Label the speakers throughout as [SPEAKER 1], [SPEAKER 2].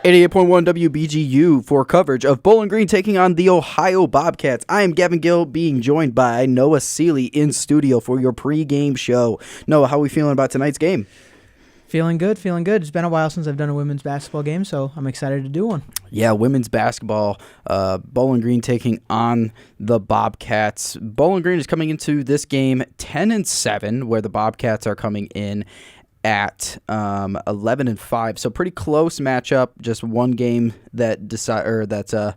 [SPEAKER 1] 88.1 WBGU for coverage of Bowling Green taking on the Ohio Bobcats. I am Gavin Gill, being joined by Noah Seeley in studio for your pregame show. Noah, how are we feeling about tonight's game?
[SPEAKER 2] Feeling good. It's been a while since I've done a women's basketball game, so I'm excited to do one.
[SPEAKER 1] Yeah, women's basketball, Bowling Green taking on the Bobcats. Bowling Green is coming into this game 10-7, where the Bobcats are coming in at 11-5. So pretty close matchup. Just one game that's the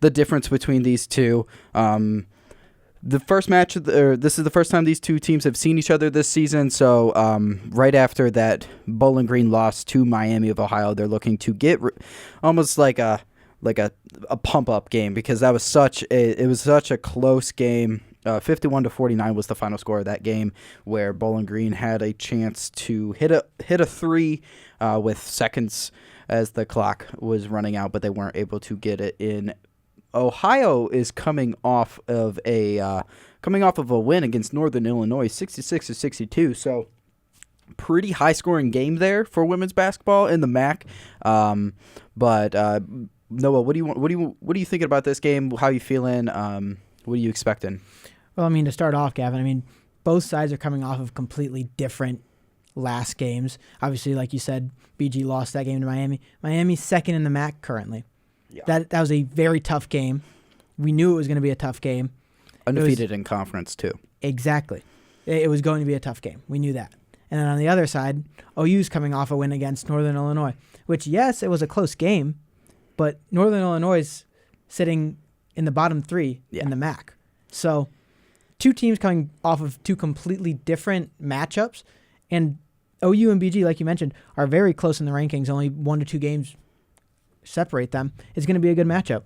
[SPEAKER 1] difference between these two. The first match, this is the first time these two teams have seen each other this season. So right after that Bowling Green lost to Miami of Ohio, they're looking to get almost like a pump up game, because that was such a close game. 51-49 was the final score of that game, where Bowling Green had a chance to hit a three with seconds as the clock was running out, but they weren't able to get it in. Ohio is coming off of a win against Northern Illinois, 66-62. So pretty high scoring game there for women's basketball in the MAC. But Noah, what are you thinking about this game? How are you feeling? What are you expecting?
[SPEAKER 2] Well, to start off, Gavin, both sides are coming off of completely different last games. Obviously, like you said, BG lost that game to Miami. Miami's second in the MAC currently. Yeah. That was a very tough game. We knew it was going to be a tough game.
[SPEAKER 1] Undefeated in conference, too.
[SPEAKER 2] Exactly. It was going to be a tough game. We knew that. And then on the other side, OU's coming off a win against Northern Illinois, which, yes, it was a close game, but Northern Illinois is sitting in the bottom three in the MAC. So two teams coming off of two completely different matchups, and OU and BG, like you mentioned, are very close in the rankings, only 1 to 2 games separate them. It's going to be a good matchup.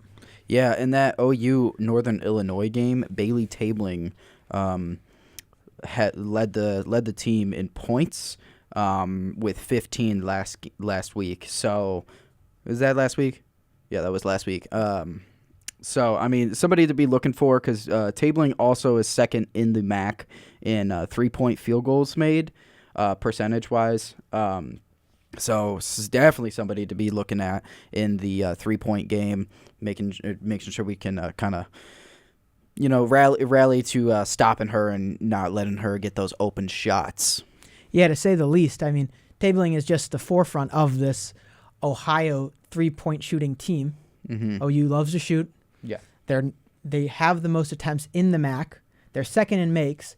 [SPEAKER 1] Yeah, in that OU Northern Illinois game, Bailey Tabling had led the team in points with 15 last week. So, was that last week? Yeah, that was last week. So, somebody to be looking for, because Tabling also is second in the MAC in 3-point field goals made, percentage-wise. So this is definitely somebody to be looking at in the 3-point game, making sure we can kind of, rally to stopping her and not letting her get those open shots.
[SPEAKER 2] Yeah, to say the least. Tabling is just the forefront of this Ohio 3-point shooting team. Mm-hmm. OU loves to shoot.
[SPEAKER 1] Yeah,
[SPEAKER 2] they have the most attempts in the MAC. They're second in makes.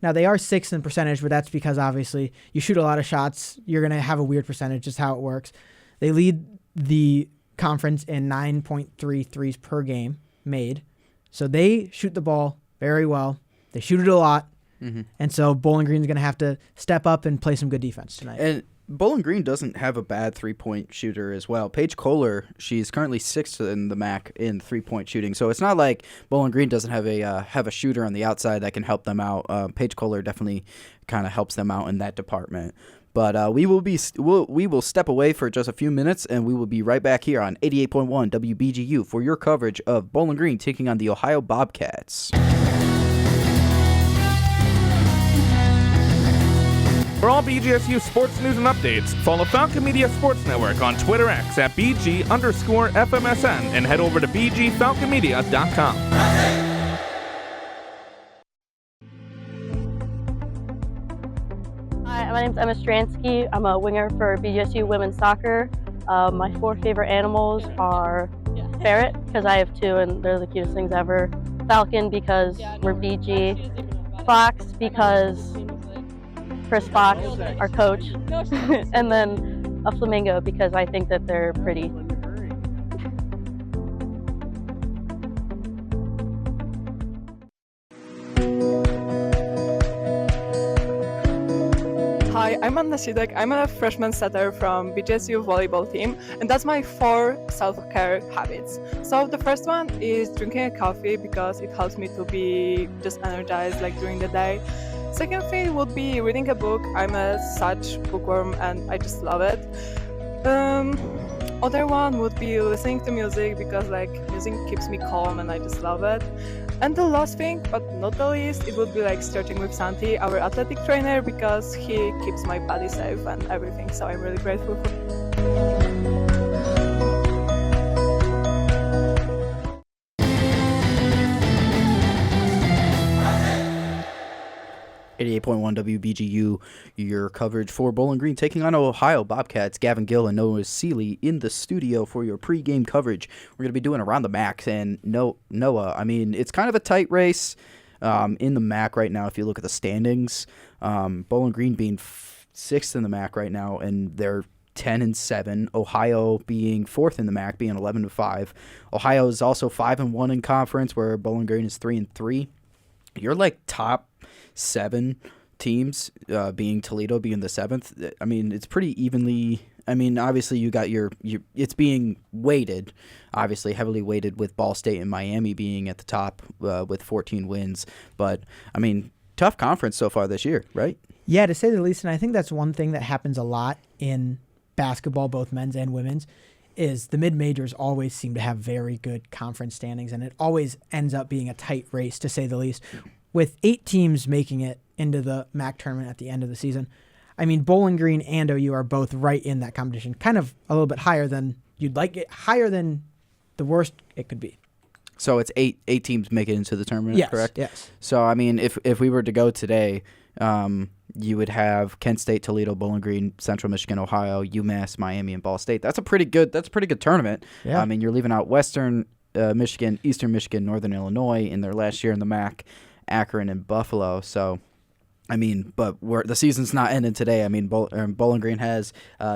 [SPEAKER 2] Now, they are 6th in percentage, but that's because, obviously, you shoot a lot of shots, you're going to have a weird percentage, just how it works. They lead the conference in 9.3 threes per game made. So they shoot the ball very well. They shoot it a lot. Mm-hmm. And so Bowling Green's going to have to step up and play some good defense tonight.
[SPEAKER 1] And Bowling Green doesn't have a bad 3-point shooter as well. Paige Kohler, she's currently 6th in the MAC in 3-point shooting. So it's not like Bowling Green doesn't have a shooter on the outside that can help them out. Paige Kohler definitely kind of helps them out in that department. But we will step away for just a few minutes, and we will be right back here on 88.1 WBGU for your coverage of Bowling Green taking on the Ohio Bobcats.
[SPEAKER 3] For all BGSU sports news and updates, follow Falcon Media Sports Network on Twitter X at BG_FMSN and head over to BGFalconMedia.com.
[SPEAKER 4] Hi, my name is Emma Stransky. I'm a winger for BGSU women's soccer. My 4 favorite animals are ferret, because I have 2 and they're the cutest things ever. Falcon, because we're BG. Fox, because Chris Fox, our coach, and then a flamingo because I think that they're pretty.
[SPEAKER 5] Hi, I'm Anna Sidek. I'm a freshman setter from BGSU volleyball team, and that's my 4 self-care habits. So the first one is drinking a coffee because it helps me to be just energized during the day. Second thing would be reading a book. I'm such bookworm and I just love it. Other one would be listening to music because music keeps me calm and I just love it. And the last thing, but not the least, it would be stretching with Santi, our athletic trainer, because he keeps my body safe and everything. So I'm really grateful for
[SPEAKER 1] 88.1 WBGU, your coverage for Bowling Green taking on Ohio Bobcats. Gavin Gill and Noah Seeley in the studio for your pregame coverage. We're going to be doing Around the MAC. And Noah, I mean, it's kind of a tight race in the MAC right now if you look at the standings. Bowling Green being sixth in the MAC right now, and they're 10-7. Ohio being fourth in the MAC, being 11-5. Ohio is also 5-1 in conference, where Bowling Green is 3-3. You're like top 7 teams, being Toledo being the 7th. I mean, it's pretty evenly. I mean, obviously you got your it's being weighted, obviously heavily weighted with Ball State and Miami being at the top with 14 wins. But I mean, tough conference so far this year, right?
[SPEAKER 2] Yeah, to say the least. And I think that's one thing that happens a lot in basketball, both men's and women's, is the mid-majors always seem to have very good conference standings, and it always ends up being a tight race, to say the least, with 8 teams making it into the MAC tournament at the end of the season. I mean, Bowling Green and OU are both right in that competition, kind of a little bit higher than you'd like it, higher than the worst it could be.
[SPEAKER 1] So it's eight teams make it into the tournament,
[SPEAKER 2] yes,
[SPEAKER 1] correct?
[SPEAKER 2] Yes.
[SPEAKER 1] So, I mean, if we were to go today, you would have Kent State, Toledo, Bowling Green, Central Michigan, Ohio, UMass, Miami, and Ball State. That's a pretty good tournament.
[SPEAKER 2] Yeah.
[SPEAKER 1] I mean, you're leaving out Western Michigan, Eastern Michigan, Northern Illinois in their last year in the MAC, Akron, and Buffalo. So, I mean, but the season's not ending today. I mean, Bowling Green has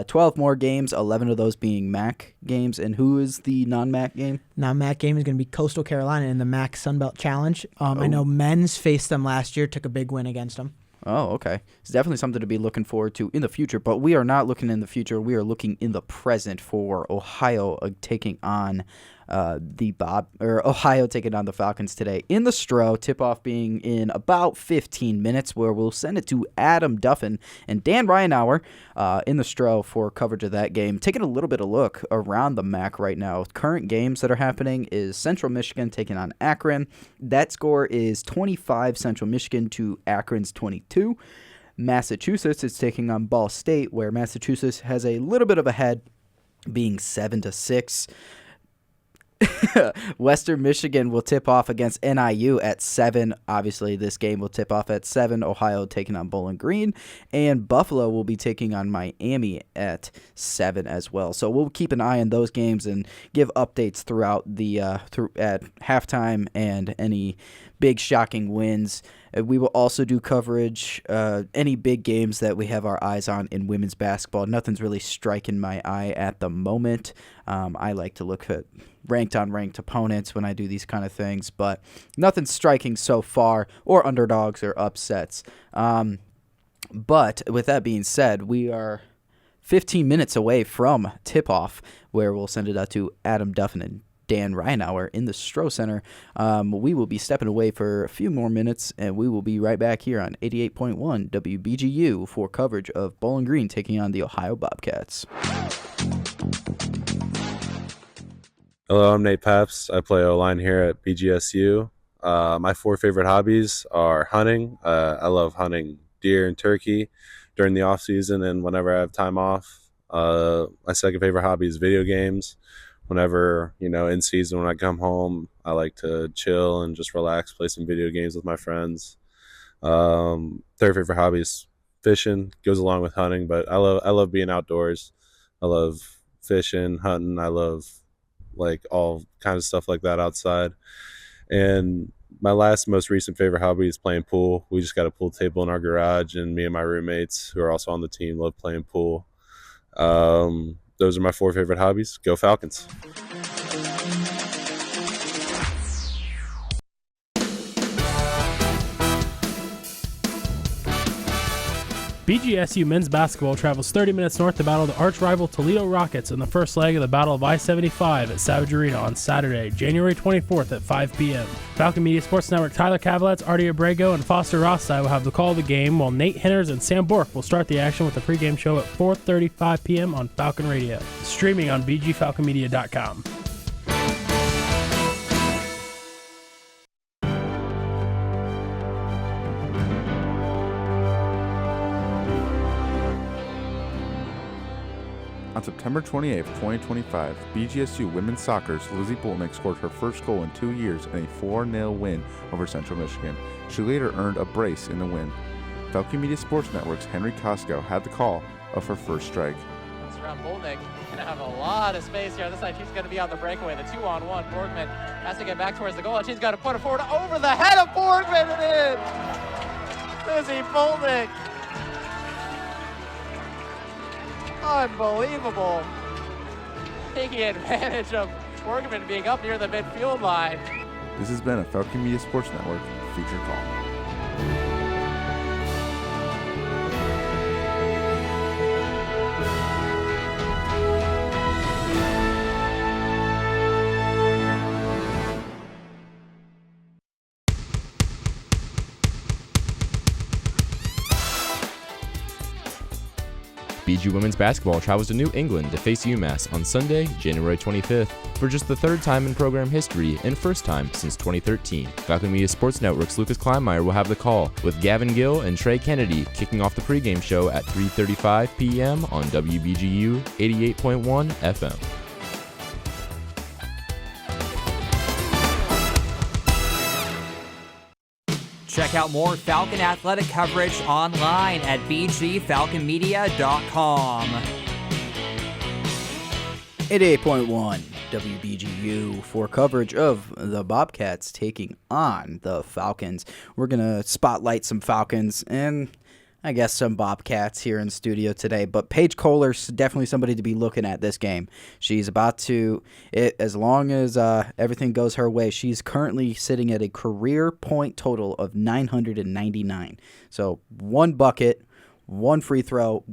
[SPEAKER 1] 12 more games, 11 of those being MAC games. And who is the non-MAC game?
[SPEAKER 2] Non-MAC game is going to be Coastal Carolina in the MAC Sunbelt Challenge. I know men's faced them last year, took a big win against them.
[SPEAKER 1] Oh, okay. It's definitely something to be looking forward to in the future, but we are not looking in the future. We are looking in the present for Ohio taking on Ohio taking on the Falcons today in the Stro. Tip-off being in about 15 minutes, where we'll send it to Adam Duffin and Dan Ryanauer in the Stro for coverage of that game. Taking a little bit of look around the MAC right now. Current games that are happening is Central Michigan taking on Akron. That score is 25 Central Michigan to Akron's 22. Massachusetts is taking on Ball State, where Massachusetts has a little bit of a head, being 7-6. Western Michigan will tip off against NIU at 7. Obviously, this game will tip off at 7. Ohio taking on Bowling Green, and Buffalo will be taking on Miami at 7 as well. So we'll keep an eye on those games and give updates throughout the at halftime and any big shocking wins. We will also do coverage, any big games that we have our eyes on in women's basketball. Nothing's really striking my eye at the moment. I like to look at ranked opponents when I do these kind of things, but nothing's striking so far, or underdogs or upsets. But with that being said, we are 15 minutes away from tip-off, where we'll send it out to Adam Duffin and Dan Ryanauer in the Stro Center. We will be stepping away for a few more minutes, and we will be right back here on 88.1 WBGU for coverage of Bowling Green taking on the Ohio Bobcats.
[SPEAKER 6] Hello, I'm Nate Paps. I play O-line here at BGSU. My 4 favorite hobbies are hunting. I love hunting deer and turkey during the off season and whenever I have time off. My second favorite hobby is video games. Whenever, in season, when I come home, I like to chill and just relax, play some video games with my friends. Third favorite hobby is fishing. Goes along with hunting, but I love being outdoors. I love fishing, hunting. I love all kinds of stuff like that outside. And my most recent favorite hobby is playing pool. We just got a pool table in our garage, and me and my roommates, who are also on the team, love playing pool. Those are my 4 favorite hobbies. Go Falcons.
[SPEAKER 7] BGSU men's basketball travels 30 minutes north to battle the arch-rival Toledo Rockets in the first leg of the Battle of I-75 at Savage Arena on Saturday, January 24th at 5 p.m. Falcon Media Sports Network Tyler Cavaletz, Artie Abrego, and Foster Rossi will have the call of the game, while Nate Henners and Sam Bork will start the action with the pregame show at 4:35 p.m. on Falcon Radio, streaming on bgfalconmedia.com.
[SPEAKER 3] On September 28, 2025, BGSU women's soccer's Lizzie Boltnick scored her first goal in 2 years in a 4-0 win over Central Michigan. She later earned a brace in the win. Falcon Media Sports Network's Henry Costco had the call of her first strike.
[SPEAKER 8] It's around Bolnick. Going to have a lot of space here on this side. She's going to be on the breakaway. The 2-on-1. Borgman has to get back towards the goal, and she's got to put it forward over the head of Borgman and in. Lizzie Bolnick. Unbelievable. Taking advantage of Borgman being up near the midfield line.
[SPEAKER 3] This has been a Falcon Media Sports Network feature call.
[SPEAKER 9] BG Women's Basketball travels to New England to face UMass on Sunday, January 25th, for just the third time in program history and first time since 2013. Falcon Media Sports Network's Lucas Kleinmeyer will have the call, with Gavin Gill and Trey Kennedy kicking off the pregame show at 3:35 p.m. on WBGU 88.1 FM.
[SPEAKER 10] Check out more Falcon athletic coverage online at bgfalconmedia.com.
[SPEAKER 1] 88.1 WBGU for coverage of the Bobcats taking on the Falcons. We're going to spotlight some Falcons and I guess some Bobcats here in studio today, but Paige Kohler's definitely somebody to be looking at this game. She's about to, as long as everything goes her way, she's currently sitting at a career point total of 999. So one bucket, one free throw.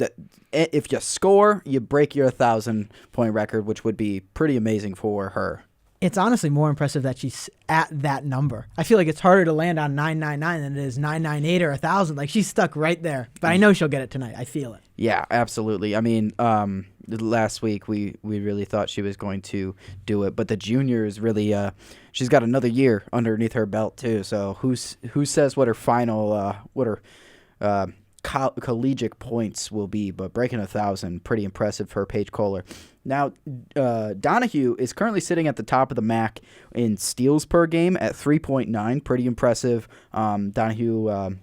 [SPEAKER 1] If you score, you break your 1,000-point record, which would be pretty amazing for her.
[SPEAKER 2] It's honestly more impressive that she's at that number. I feel like it's harder to land on 999 than it is 998 or 1,000. Like, she's stuck right there. But I know she'll get it tonight. I feel it.
[SPEAKER 1] Yeah, absolutely. I mean, last week we really thought she was going to do it, but the juniors really she's got another year underneath her belt too. So who says what her final collegiate points will be? But breaking 1,000, pretty impressive for Paige Kohler. Now, Donahue is currently sitting at the top of the MAC in steals per game at 3.9. Pretty impressive. Donahue,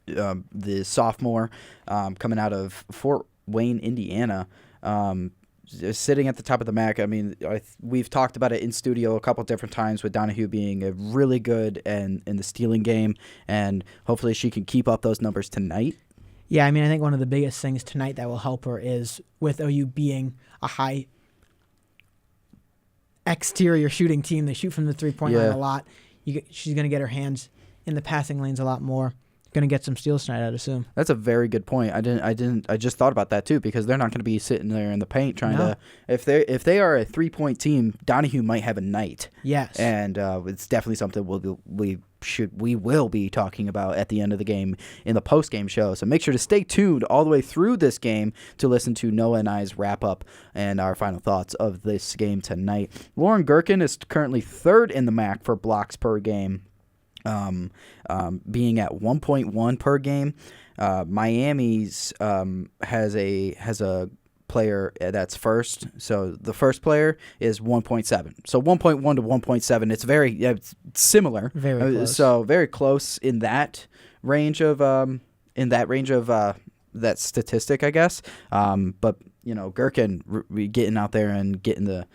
[SPEAKER 1] the sophomore, coming out of Fort Wayne, Indiana, sitting at the top of the MAC. I mean, we've talked about it in studio a couple different times with Donahue being a really good in the stealing game, and hopefully she can keep up those numbers tonight.
[SPEAKER 2] Yeah, I mean, I think one of the biggest things tonight that will help her is with OU being a high exterior shooting team. They shoot from the three-point line a lot. She's going to get her hands in the passing lanes a lot more. Going to get some steals tonight, I'd assume. That's
[SPEAKER 1] a very good point. I just thought about that too, because they're not going to be sitting there in the paint trying to. If they are a 3-point team, Donahue might have a night.
[SPEAKER 2] Yes,
[SPEAKER 1] and it's definitely something we will be talking about at the end of the game in the post game show. So make sure to stay tuned all the way through this game to listen to Noah and I's wrap up and our final thoughts of this game tonight. Lauren Gherkin is currently third in the MAC for blocks per game. Being at 1.1 per game. Miami's has a player that's first. So the first player is 1.7. So 1.1 to 1.7. It's it's similar.
[SPEAKER 2] Very close.
[SPEAKER 1] So very close in that range of that statistic, I guess. But you know, Gherkin getting out there and getting the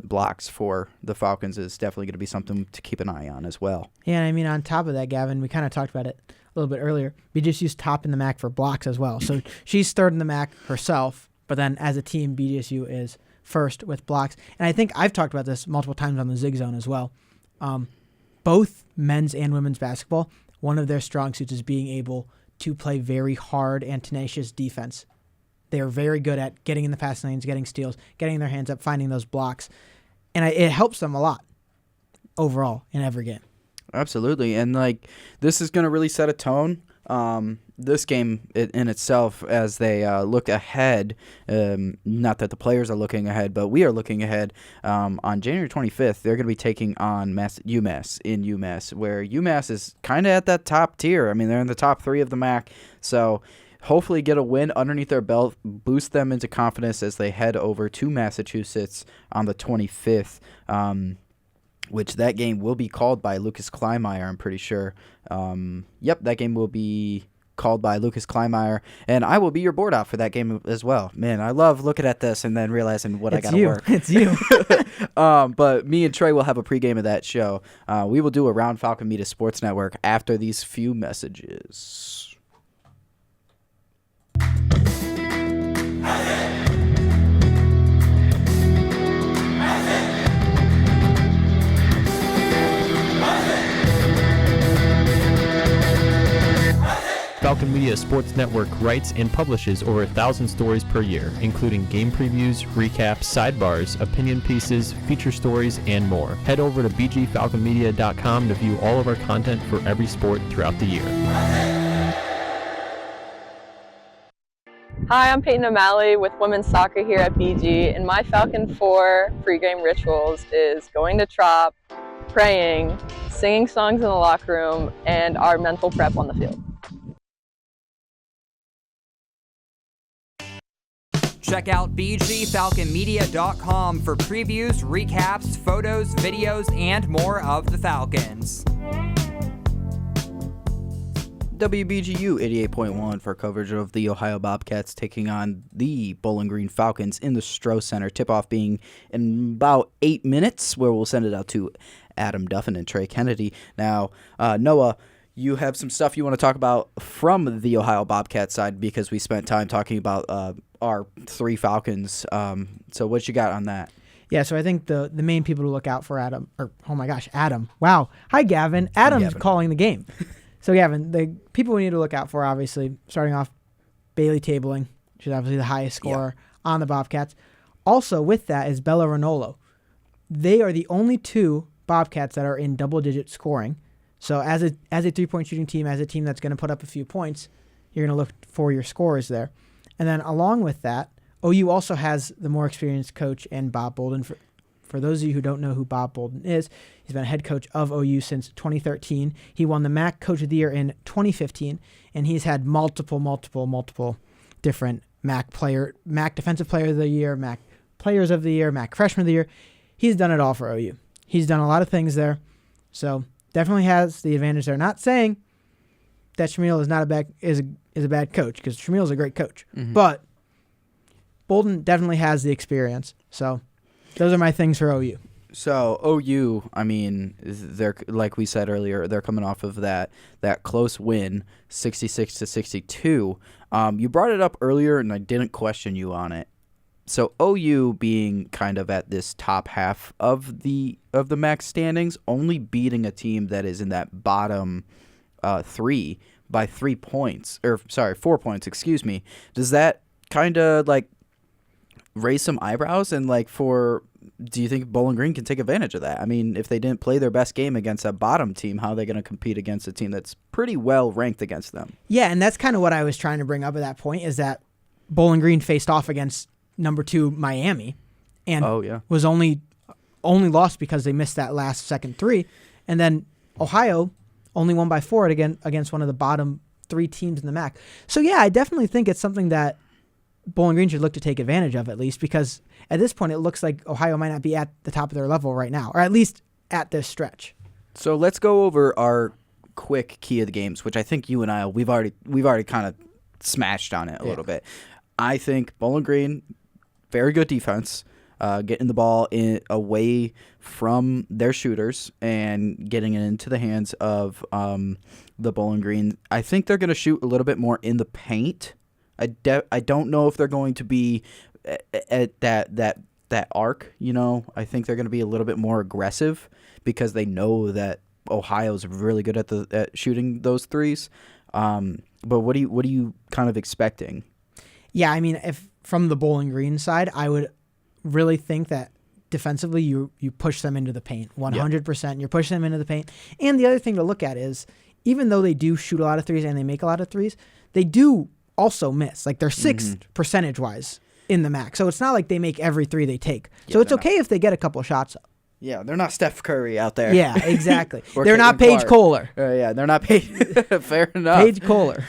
[SPEAKER 1] blocks for the Falcons is definitely going to be something to keep an eye on as well.
[SPEAKER 2] Yeah, I mean, on top of that, Gavin, we kind of talked about it a little bit earlier. BGSU's top in the MAC for blocks as well. So she's third in the MAC herself, but then as a team, BGSU is first with blocks. And I think I've talked about this multiple times on the Zig Zone as well. Both men's and women's basketball, one of their strong suits is being able to play very hard and tenacious defense. They are very good at getting in the pass lanes, getting steals, getting their hands up, finding those blocks. And it helps them a lot overall in every game.
[SPEAKER 1] Absolutely. And, this is going to really set a tone. This game in itself, as they look ahead, not that the players are looking ahead, but we are looking ahead. On January 25th, they're going to be taking on UMass in UMass, where UMass is kind of at that top tier. I mean, they're in the top 3 of the MAC. So hopefully get a win underneath their belt, boost them into confidence as they head over to Massachusetts on the 25th. which that game will be called by Lucas Kleinmeyer, I'm pretty sure. Yep, that game will be called by Lucas Kleinmeyer, and I will be your board out for that game as well. Man, I love looking at this and then realizing what I got to work.
[SPEAKER 2] It's you.
[SPEAKER 1] But me and Trey will have a pregame of that show. We will do Around Falcon Media Sports Network after these few messages.
[SPEAKER 11] Falcon Media Sports Network writes and publishes over 1,000 stories per year, including game previews, recaps, sidebars, opinion pieces, feature stories, and more. Head over to bgfalconmedia.com to view all of our content for every sport throughout the year.
[SPEAKER 5] Hi, I'm Peyton O'Malley with women's soccer here at BG, and my Falcon 4 pregame rituals is going to Trop, praying, singing songs in the locker room, and our mental prep on the field.
[SPEAKER 10] Check out bgfalconmedia.com for previews, recaps, photos, videos, and more of the Falcons.
[SPEAKER 1] WBGU 88.1 for coverage of the Ohio Bobcats taking on the Bowling Green Falcons in the Stroh Center. Tip-off being in about 8 minutes, where we'll send it out to Adam Duffin and Trey Kennedy. Now, Noah, you have some stuff you want to talk about from the Ohio Bobcats side because we spent time talking about our 3 Falcons. So what you got on that?
[SPEAKER 2] Yeah, so I think the main people to look out for Adam. Wow. Hi, Gavin. Adam's calling the game. So, Gavin, the people we need to look out for, obviously, starting off, Bailey Tabling. She's obviously the highest scorer on the Bobcats. Also, with that is Bella Ranolo. They are the only 2 Bobcats that are in double-digit scoring. So, as a 3-point shooting team, as a team that's going to put up a few points, you're going to look for your scores there. And then along with that, OU also has the more experienced coach and Bob Bolden. For those of you who don't know who Bob Bolden is, he's been a head coach of OU since 2013. He won the MAC Coach of the Year in 2015, and he's had multiple different MAC Defensive Player of the Year, MAC Players of the Year, MAC Freshman of the Year. He's done it all for OU. He's done a lot of things there, so definitely has the advantage there. Not saying that Shamil is not a bad coach, because Shamil is a great coach, but Bolden definitely has the experience. So those are my things for OU.
[SPEAKER 1] So OU, I mean, they're, like we said earlier, they're coming off of that close win, 66-62. You brought it up earlier, and I didn't question you on it. So OU being kind of at this top half of the MAC standings, only beating a team that is in that bottom 3 by 4 points, excuse me. Does that kind of like raise some eyebrows, and do you think Bowling Green can take advantage of that? I mean, if they didn't play their best game against a bottom team, how are they going to compete against a team that's pretty well ranked against them?
[SPEAKER 2] Yeah, and that's kind of what I was trying to bring up at that point, is that Bowling Green faced off against number 2 Miami, and was only lost because they missed that last second 3, and then Ohio only won by 4 against one of the bottom 3 teams in the MAC. So yeah, I definitely think it's something that Bowling Green should look to take advantage of, at least, because at this point it looks like Ohio might not be at the top of their level right now, or at least at this stretch.
[SPEAKER 1] So let's go over our quick key of the games, which I think you and I we've already kind of smashed on it a little bit. I think Bowling Green, very good defense, getting the ball away from their shooters and getting it into the hands of the Bowling Green. I think they're going to shoot a little bit more in the paint. I don't know if they're going to be at that arc, I think they're going to be a little bit more aggressive because they know that Ohio's really good at shooting those threes. But what are you kind of expecting?
[SPEAKER 2] Yeah, I mean, if from the Bowling Green side, I would really think that defensively you push them into the paint 100%. You're pushing them into the paint. And the other thing to look at is, even though they do shoot a lot of threes and they make a lot of threes, they do also miss. Like, they're 6th percentage-wise in the MAC. So it's not like they make every 3 they take. So it's okay if they get a couple of shots up.
[SPEAKER 1] Yeah, they're not Steph Curry out there.
[SPEAKER 2] Yeah, exactly. They're not Paige Kohler.
[SPEAKER 1] Yeah, they're not Paige. Fair enough.
[SPEAKER 2] Paige Kohler.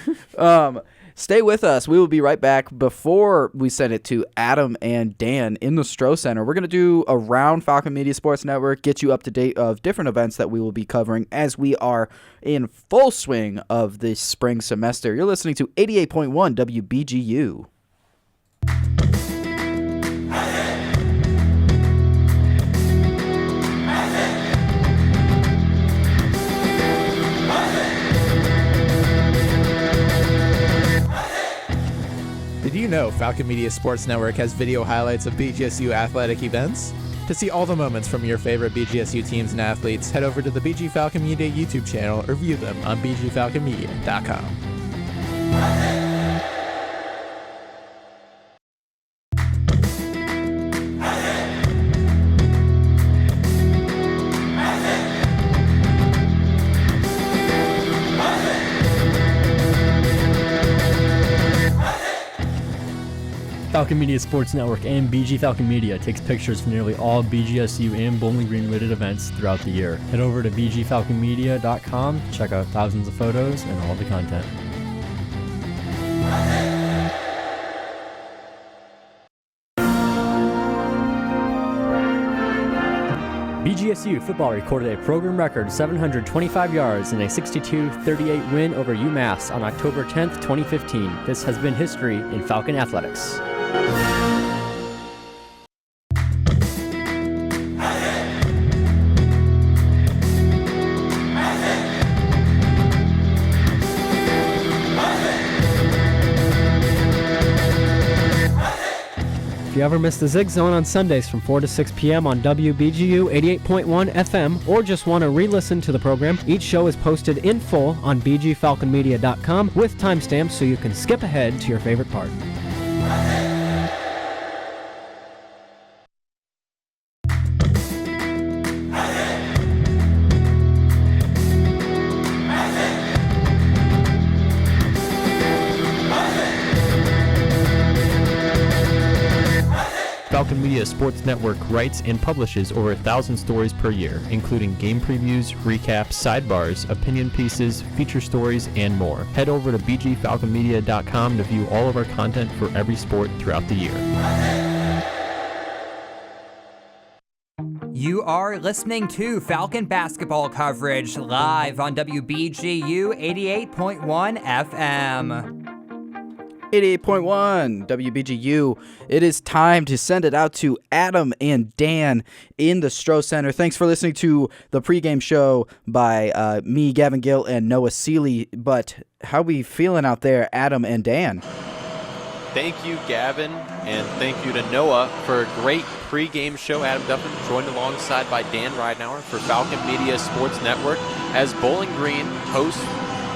[SPEAKER 1] Stay with us. We will be right back. Before we send it to Adam and Dan in the Stroh Center, we're going to do around Falcon Media Sports Network, get you up to date of different events that we will be covering as we are in full swing of the spring semester. You're listening to 88.1 WBGU.
[SPEAKER 12] Did you know Falcon Media Sports Network has video highlights of BGSU athletic events? To see all the moments from your favorite BGSU teams and athletes, head over to the BG Falcon Media YouTube channel or view them on bgfalconmedia.com.
[SPEAKER 11] Falcon Media Sports Network and BG Falcon Media takes pictures for nearly all BGSU and Bowling Green related events throughout the year. Head over to bgfalconmedia.com to check out thousands of photos and all the content. BGSU football recorded a program record 725 yards in a 62-38 win over UMass on October 10th, 2015. This has been history in Falcon athletics. If you ever miss the Zig Zone on Sundays from 4 to 6 p.m. on WBGU 88.1 FM or just want to re-listen to the program, each show is posted in full on bgfalconmedia.com with timestamps so you can skip ahead to your favorite part. Falcon Media Sports Network writes and publishes over 1,000 stories per year, including game previews, recaps, sidebars, opinion pieces, feature stories, and more. Head over to bgfalconmedia.com to view all of our content for every sport throughout the year.
[SPEAKER 10] You are listening to Falcon basketball coverage live on WBGU 88.1 FM.
[SPEAKER 1] 88.1 WBGU. It is time to send it out to Adam and Dan in the Stroh Center. Thanks for listening to the pregame show by me, Gavin Gill, and Noah Seeley. But how we feeling out there, Adam and Dan?
[SPEAKER 13] Thank you, Gavin, and thank you to Noah for a great pregame show. Adam Duffin joined alongside by Dan Ridenauer for Falcon Media Sports Network as Bowling Green hosts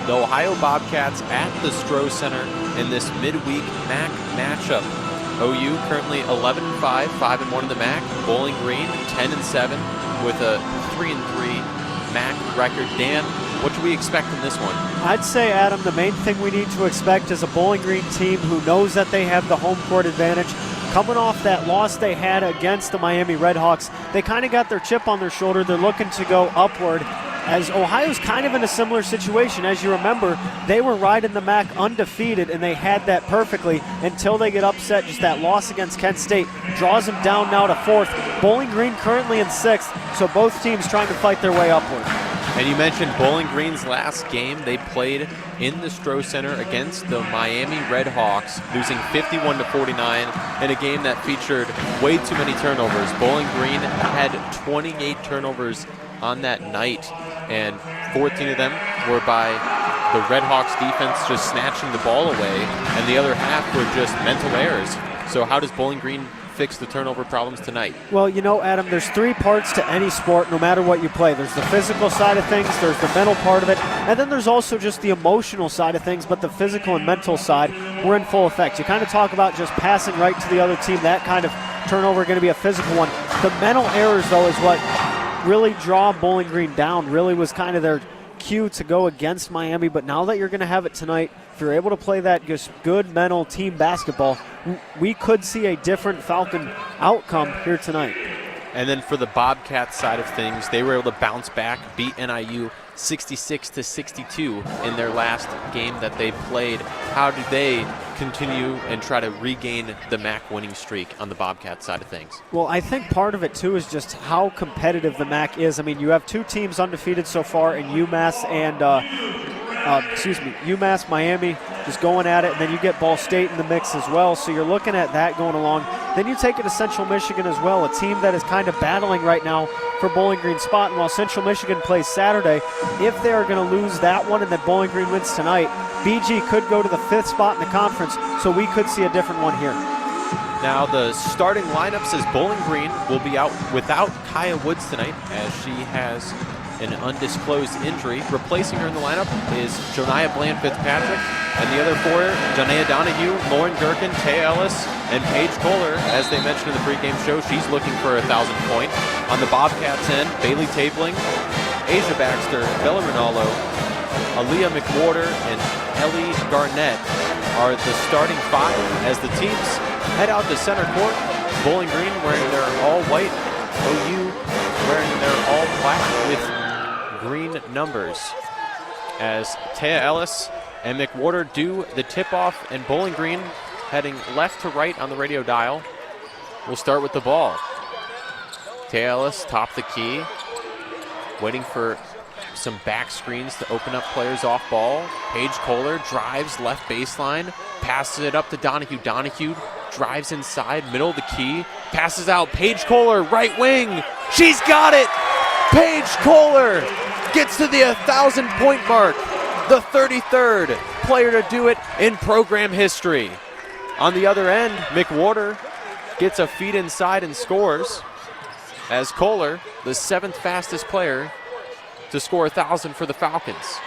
[SPEAKER 13] the Ohio Bobcats at the Stroh Center in this midweek MAC matchup. OU currently 11-5, 5-1 in the MAC. Bowling Green 10-7 with a 3-3 MAC record. Dan, what should we expect from this one?
[SPEAKER 14] I'd say, Adam, the main thing we need to expect is a Bowling Green team who knows that they have the home court advantage. Coming off that loss they had against the Miami Redhawks, they kind of got their chip on their shoulder. They're looking to go upward, as Ohio's kind of in a similar situation. As you remember, they were riding the MAC undefeated, and they had that perfectly until they get upset. Just that loss against Kent State draws them down now to 4th. Bowling Green currently in 6th, so both teams trying to fight their way upward.
[SPEAKER 13] And you mentioned Bowling Green's last game. They played in the Stroh Center against the Miami Redhawks, losing 51-49 in a game that featured way too many turnovers. Bowling Green had 28 turnovers on that night, and 14 of them were by the Redhawks defense just snatching the ball away, and the other half were just mental errors. So how does Bowling Green fix the turnover problems tonight?
[SPEAKER 14] Well, you know, Adam, there's 3 parts to any sport, no matter what you play. There's the physical side of things, there's the mental part of it, and then there's also just the emotional side of things, but the physical and mental side were in full effect. You kind of talk about just passing right to the other team, that kind of turnover going to be a physical one. The mental errors, though, is what really draw Bowling Green down, really was kind of their cue to go against Miami. But now that you're going to have it tonight, if you're able to play that just good mental team basketball, we could see a different Falcon outcome here tonight.
[SPEAKER 13] And then for the Bobcats side of things, they were able to bounce back, beat NIU 66-62 in their last game that they played. How do they continue and try to regain the MAC winning streak on the Bobcats side of things?
[SPEAKER 14] Well, I think part of it, too, is just how competitive the MAC is. I mean, you have two teams undefeated so far in UMass and UMass, Miami, just going at it, and then you get Ball State in the mix as well. So you're looking at that going along. Then you take it to Central Michigan as well, a team that is kind of battling right now for Bowling Green's spot. And while Central Michigan plays Saturday, if they are going to lose that one and then Bowling Green wins tonight, BG could go to the 5th spot in the conference, so we could see a different one here.
[SPEAKER 13] Now the starting lineup says Bowling Green will be out without Kaya Woods tonight as she has an undisclosed injury. Replacing her in the lineup is Joniah Bland-Fitzpatrick, and the other four, Janaea Donahue, Lauren Gerken, Tay Ellis, and Paige Kohler. As they mentioned in the pregame show, she's looking for a 1,000 point. On the Bobcats end, Bailey Tabling, Asia Baxter, Bella Rinaldo, Aaliyah McWhorter, and Ellie Garnett are the starting 5 as the teams head out to center court. Bowling Green wearing their all-white, OU wearing their all-black with green numbers as Taya Ellis and McWhorter do the tip-off, and Bowling Green heading left to right on the radio dial. We'll start with the ball. Taya Ellis top the key, waiting for some back screens to open up players off ball. Paige Kohler drives left baseline, passes it up to Donahue. Donahue drives inside, middle of the key, passes out. Paige Kohler, right wing. She's got it! Paige Kohler gets to the 1,000-point mark, the 33rd player to do it in program history. On the other end, McWhorter gets a feed inside and scores as Kohler, the 7th fastest player to score 1,000 for the Falcons.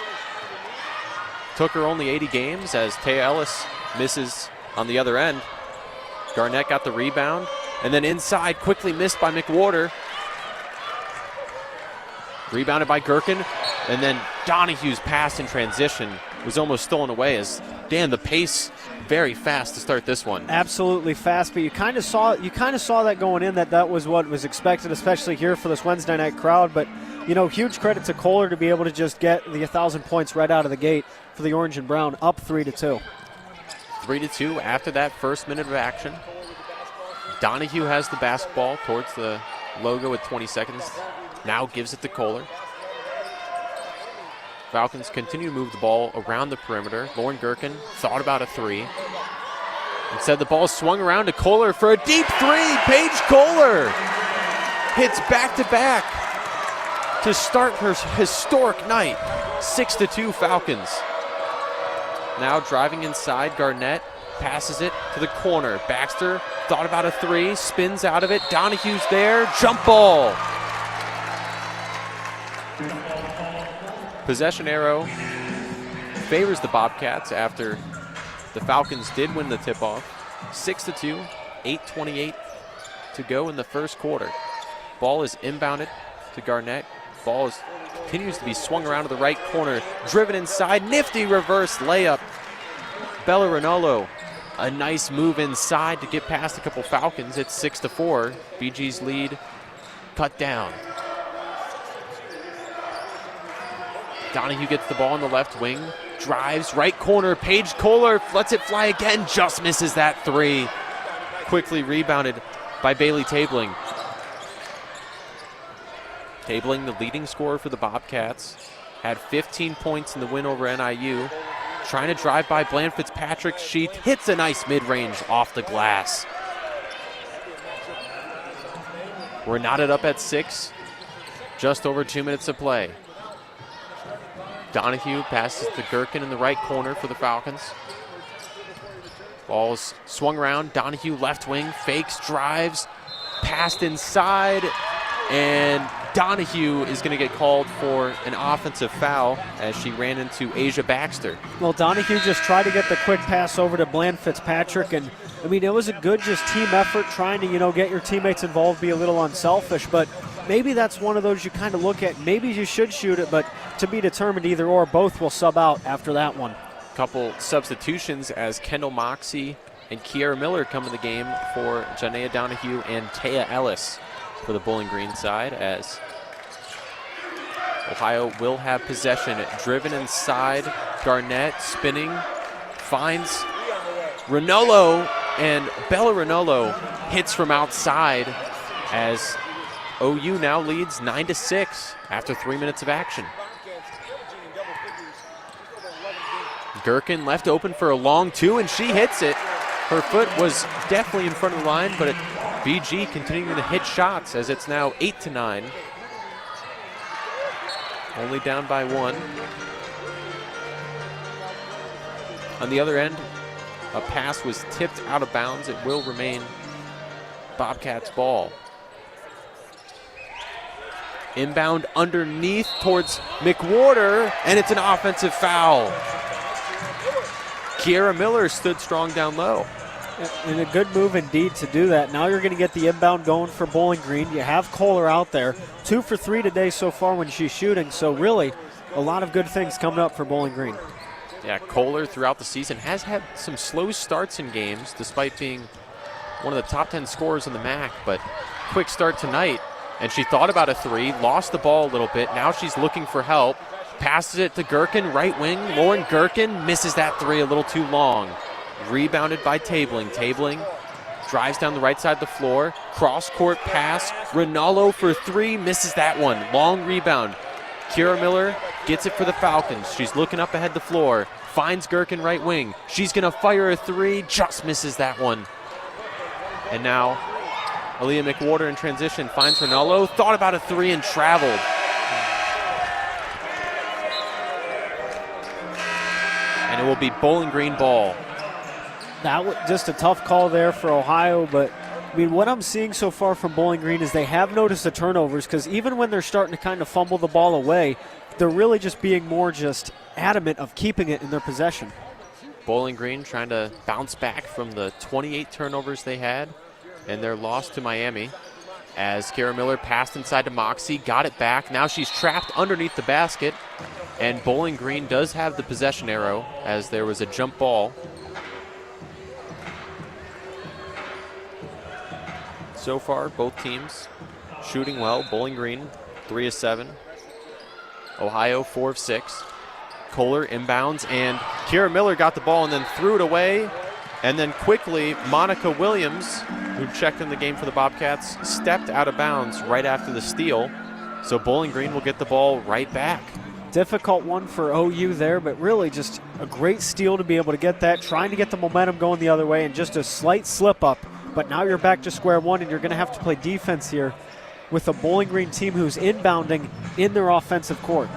[SPEAKER 13] Took her only 80 games as Taya Ellis misses on the other end. Garnett got the rebound, and then inside, quickly missed by McWhorter. Rebounded by Gerken, and then Donahue's pass in transition was almost stolen away as, Dan, the pace very fast to start this one.
[SPEAKER 14] Absolutely fast, but you kind of saw that going in, that was what was expected, especially here for this Wednesday night crowd. But, you know, huge credit to Kohler to be able to just get the 1,000 points right out of the gate for the Orange and Brown, up 3-2.
[SPEAKER 13] 3-2 after that first minute of action. Donahue has the basketball towards the logo with 20 seconds. Now gives it to Kohler. Falcons continue to move the ball around the perimeter. Lauren Gerken thought about a 3. Instead, the ball swung around to Kohler for a deep 3. Paige Kohler hits back-to-back to start her historic night. 6-2 Falcons. Now driving inside, Garnett passes it to the corner. Baxter thought about a 3, spins out of it. Donahue's there, jump ball. Possession arrow favors the Bobcats after the Falcons did win the tip-off. 6-2, 8:28 to go in the first quarter. Ball is inbounded to Garnett. Ball continues to be swung around to the right corner. Driven inside, nifty reverse layup. Bella Rinaldo, a nice move inside to get past a couple Falcons. It's 6-4. BG's lead cut down. Donahue gets the ball on the left wing, drives, right corner, Paige Kohler lets it fly again, just misses that 3. Quickly rebounded by Bailey Tabling. Tabling, the leading scorer for the Bobcats, had 15 points in the win over NIU. Trying to drive by Bland-Fitzpatrick, she hits a nice mid-range off the glass. We're knotted up at 6, just over 2 minutes to play. Donahue passes to Gerken in the right corner for the Falcons. Ball's swung around. Donahue left wing, fakes, drives, passed inside, and Donahue is going to get called for an offensive foul as she ran into Asia Baxter.
[SPEAKER 14] Well, Donahue just tried to get the quick pass over to Bland-Fitzpatrick, and I mean, it was a good just team effort trying to, get your teammates involved, be a little unselfish, but maybe that's one of those you kind of look at. Maybe you should shoot it, but to be determined either or, both will sub out after that one.
[SPEAKER 13] Couple substitutions as Kendall Moxie and Kiara Miller come in the game for Janaea Donahue and Taya Ellis. for the Bowling Green side as Ohio will have possession. Driven inside, Garnett spinning, finds Ranolo, and Bella Ranolo hits from outside as OU now leads 9-6 after 3 minutes of action. Gherkin left open for a long two, and she hits it. Her foot was definitely in front of the line, but BG continuing to hit shots as it's now 8-9. Only down by 1. On the other end, a pass was tipped out of bounds. It will remain Bobcats ball. Inbound underneath towards McWhorter, and it's an offensive foul. Kiera Miller stood strong down low.
[SPEAKER 14] And a good move indeed to do that. Now you're going to get the inbound going for Bowling Green. You have Kohler out there. 2 for 3 today so far when she's shooting. So really, a lot of good things coming up for Bowling Green.
[SPEAKER 13] Yeah, Kohler throughout the season has had some slow starts in games despite being one of the top 10 scorers in the MAC. But quick start tonight, and she thought about a 3, lost the ball a little bit. Now she's looking for help. Passes it to Gherkin, right wing. Lauren Gherkin misses that 3 a little too long. Rebounded by Tabling. Tabling drives down the right side of the floor. Cross-court pass. Ranallo for 3, misses that one. Long rebound. Kiera Miller gets it for the Falcons. She's looking up ahead the floor. Finds Gherkin right wing. She's going to fire a 3, just misses that one. And now Aaliyah McWhorter in transition finds Ranallo. Thought about a 3 and traveled. And it will be Bowling Green ball.
[SPEAKER 14] That was just a tough call there for Ohio, but I mean, what I'm seeing so far from Bowling Green is they have noticed the turnovers, because even when they're starting to kind of fumble the ball away, they're really just being more just adamant of keeping it in their possession.
[SPEAKER 13] Bowling Green trying to bounce back from the 28 turnovers they had and their loss to Miami, as Kiera Miller passed inside to Moxie, got it back. Now she's trapped underneath the basket, and Bowling Green does have the possession arrow as there was a jump ball. So far, both teams shooting well. Bowling Green, 3 of 7. Ohio, 4 of 6. Kohler inbounds, and Kiera Miller got the ball and then threw it away. And then quickly, Monica Williams, who checked in the game for the Bobcats, stepped out of bounds right after the steal. So Bowling Green will get the ball right back.
[SPEAKER 14] Difficult one for OU there, but really just a great steal to be able to get that, trying to get the momentum going the other way, and just a slight slip up. But now you're back to square one, and you're going to have to play defense here with a Bowling Green team who's inbounding in their offensive court.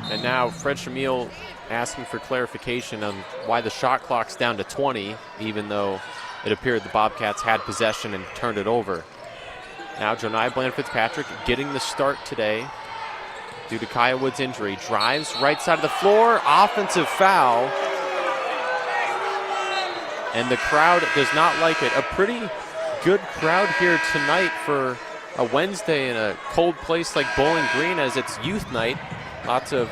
[SPEAKER 13] And now Fred Shamil asking for clarification on why the shot clock's down to 20, even though it appeared the Bobcats had possession and turned it over. Now Jonai Bland-Fitzpatrick getting the start today due to Kaya Wood's injury. Drives right side of the floor, offensive foul. And the crowd does not like it. A pretty good crowd here tonight for a Wednesday in a cold place like Bowling Green, as it's youth night. Lots of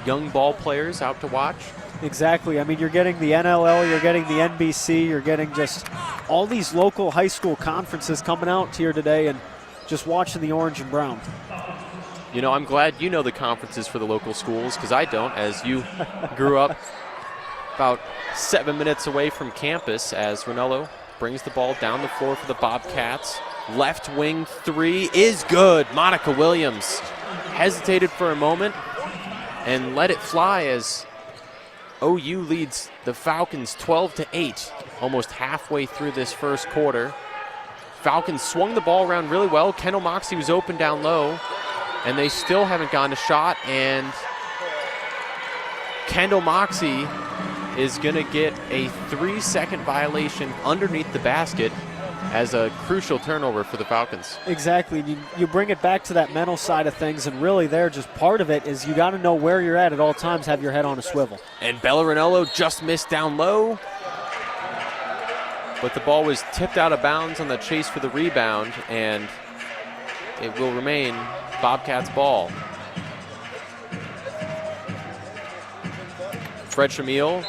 [SPEAKER 13] young ball players out to watch.
[SPEAKER 14] Exactly. I mean, you're getting the NLL, you're getting the NBC, you're getting just all these local high school conferences coming out here today and just watching the orange and brown.
[SPEAKER 13] You know, I'm glad you know the conferences for the local schools, because I don't, as you grew up about 7 minutes away from campus, as Ranello brings the ball down the floor for the Bobcats. Left wing 3 is good. Monica Williams hesitated for a moment and let it fly as OU leads the Falcons 12-8, almost halfway through this first quarter. Falcons swung the ball around really well. Kendall Moxie was open down low, and they still haven't gotten a shot, and Kendall Moxie is going to get a 3-second violation underneath the basket as a crucial turnover for the Falcons.
[SPEAKER 14] Exactly. You bring it back to that mental side of things, and really there, just part of it is you got to know where you're at all times, have your head on a swivel.
[SPEAKER 13] And Bella Ranello just missed down low, but the ball was tipped out of bounds on the chase for the rebound, and it will remain Bobcats ball. Fred Shamil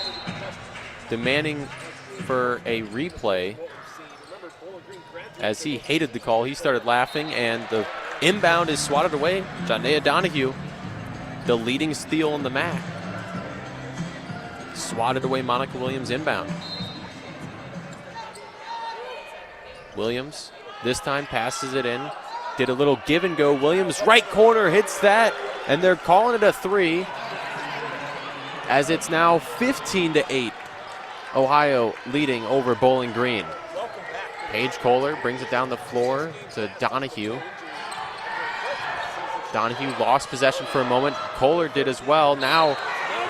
[SPEAKER 13] demanding for a replay as he hated the call. He started laughing, and the inbound is swatted away. Jonea Donahue, the leading steal in the MAC. Swatted away Monica Williams inbound. Williams this time passes it in. Did a little give and go. Williams right corner hits that, and they're calling it a 3 as it's now 15-8. Ohio leading over Bowling Green. Paige Kohler brings it down the floor to Donahue. Donahue lost possession for a moment. Kohler did as well. Now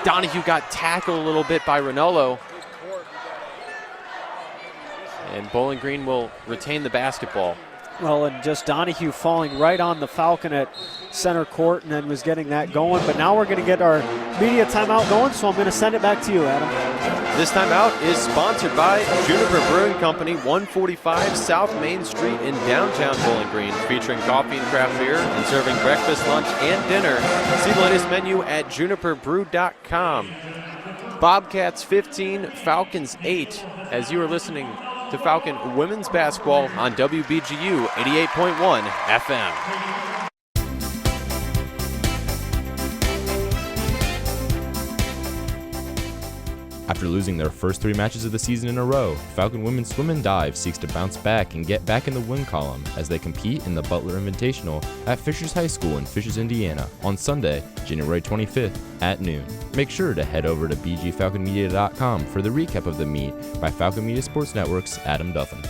[SPEAKER 13] Donahue got tackled a little bit by Ranolo. And Bowling Green will retain the basketball.
[SPEAKER 14] Well, and just Donahue falling right on the Falcon at center court and then was getting that going. But now we're going to get our media timeout going, so I'm going to send it back to you, Adam.
[SPEAKER 13] This timeout is sponsored by Juniper Brewing Company, 145 South Main Street in downtown Bowling Green, featuring coffee and craft beer and serving breakfast, lunch, and dinner. See the latest menu at juniperbrew.com. Bobcats 15, Falcons 8, as you are listening to Falcon women's basketball on WBGU 88.1 FM.
[SPEAKER 9] After losing their first 3 matches of the season in a row, Falcon women's swim and dive seeks to bounce back and get back in the win column as they compete in the Butler Invitational at Fishers High School in Fishers, Indiana on Sunday, January 25th at noon. Make sure to head over to bgfalconmedia.com for the recap of the meet by Falcon Media Sports Network's Adam Duffin.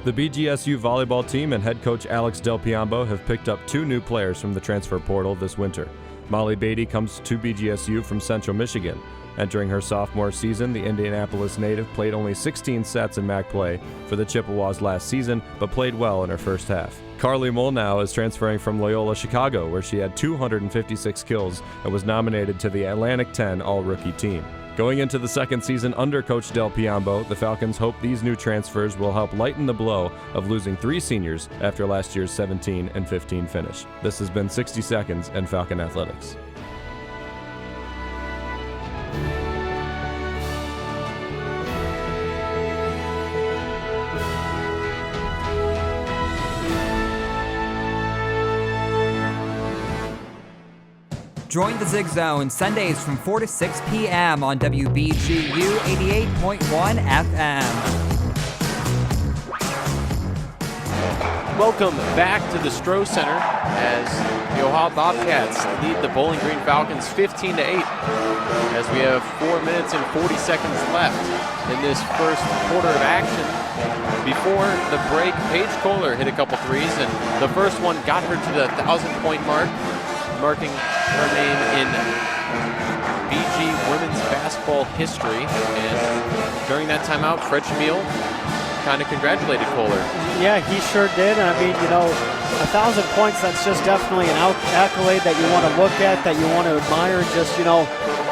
[SPEAKER 15] The BGSU volleyball team and head coach Alex Del Piombo have picked up 2 new players from the transfer portal this winter. Molly Beatty comes to BGSU from Central Michigan. Entering her sophomore season, the Indianapolis native played only 16 sets in MAC play for the Chippewas last season, but played well in her first half. Carly Molnow is transferring from Loyola Chicago, where she had 256 kills and was nominated to the Atlantic 10 All-Rookie team. Going into the second season under Coach Del Piombo, the Falcons hope these new transfers will help lighten the blow of losing 3 seniors after last year's 17-15 finish. This has been 60 Seconds in Falcon Athletics.
[SPEAKER 10] Join the Zig Zone Sundays from 4 to 6 p.m. on WBGU 88.1 FM.
[SPEAKER 13] Welcome back to the Stroh Center as the Ohio Bobcats lead the Bowling Green Falcons 15-8 as we have 4 minutes and 40 seconds left in this first quarter of action. Before the break, Paige Kohler hit a couple threes, and the first one got her to the 1,000-point mark, marking her name in BG women's basketball history. And during that timeout, Fred Shamil kind of congratulated Kohler.
[SPEAKER 14] Yeah, he sure did. I mean, 1,000 points, that's just definitely an accolade that you want to look at, that you want to admire. Just,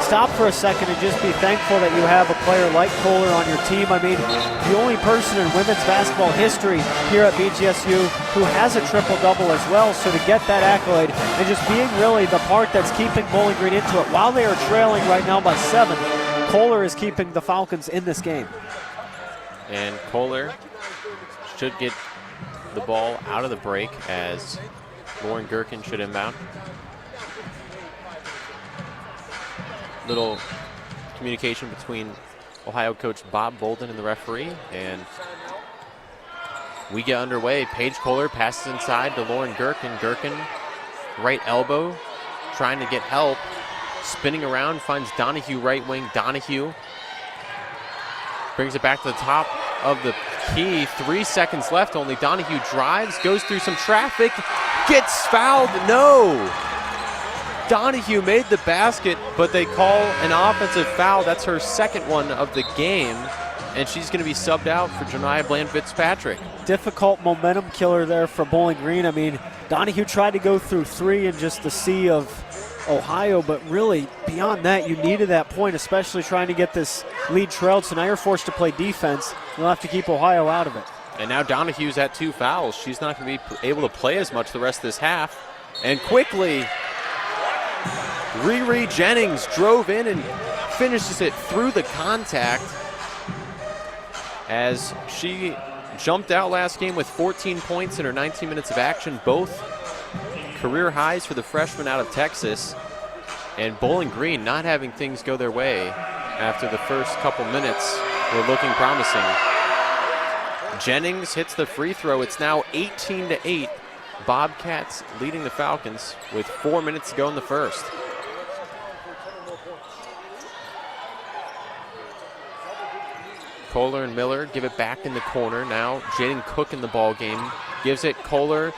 [SPEAKER 14] stop for a second and just be thankful that you have a player like Kohler on your team. I mean, the only person in women's basketball history here at BGSU who has a triple-double as well. So to get that accolade and just being really the part that's keeping Bowling Green into it. While they are trailing right now by 7, Kohler is keeping the Falcons in this game.
[SPEAKER 13] And Kohler should get the ball out of the break as Lauren Gherkin should inbound. Little communication between Ohio coach Bob Bolden and the referee, and we get underway. Paige Kohler passes inside to Lauren Gherkin. Gherkin, right elbow, trying to get help. Spinning around, finds Donahue right wing. Donahue brings it back to the top of the key. 3 seconds left only. Donahue drives, goes through some traffic, gets fouled. No! Donahue made the basket, but they call an offensive foul. That's her second one of the game, and she's going to be subbed out for Janiah Bland-Fitzpatrick.
[SPEAKER 14] Difficult momentum killer there for Bowling Green. I mean, Donahue tried to go through 3 in just the sea of Ohio, but really beyond that, you needed that point, especially trying to get this lead trailed. So now you're forced to play defense. You'll have to keep Ohio out of it.
[SPEAKER 13] And now Donahue's at 2 fouls. She's not going to be able to play as much the rest of this half. And quickly, Riri Jennings drove in and finishes it through the contact as she jumped out last game with 14 points in her 19 minutes of action, both career highs for the freshman out of Texas. And Bowling Green not having things go their way after the first couple minutes were looking promising. Jennings hits the free throw. It's now 18-8. Bobcats leading the Falcons with 4 minutes to go in the first. Kohler and Miller give it back in the corner. Now Jaden Cook in the ball game. Gives it. Kohler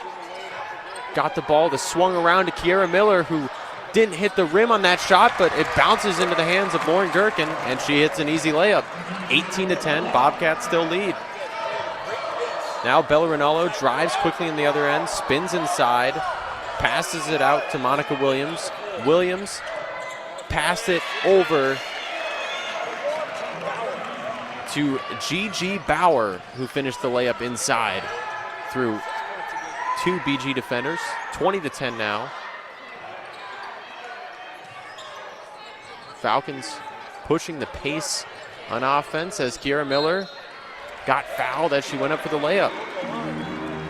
[SPEAKER 13] got the ball. The swung around to Kiera Miller, who didn't hit the rim on that shot, but it bounces into the hands of Lauren Gherkin, and she hits an easy layup. 18-10. Bobcats still lead. Now Bella Rinaldo drives quickly in the other end, spins inside, passes it out to Monica Williams. Williams passed it over to Gigi Bauer, who finished the layup inside through 2 BG defenders. 20-10 now. Falcons pushing the pace on offense as Kiera Miller got fouled as she went up for the layup.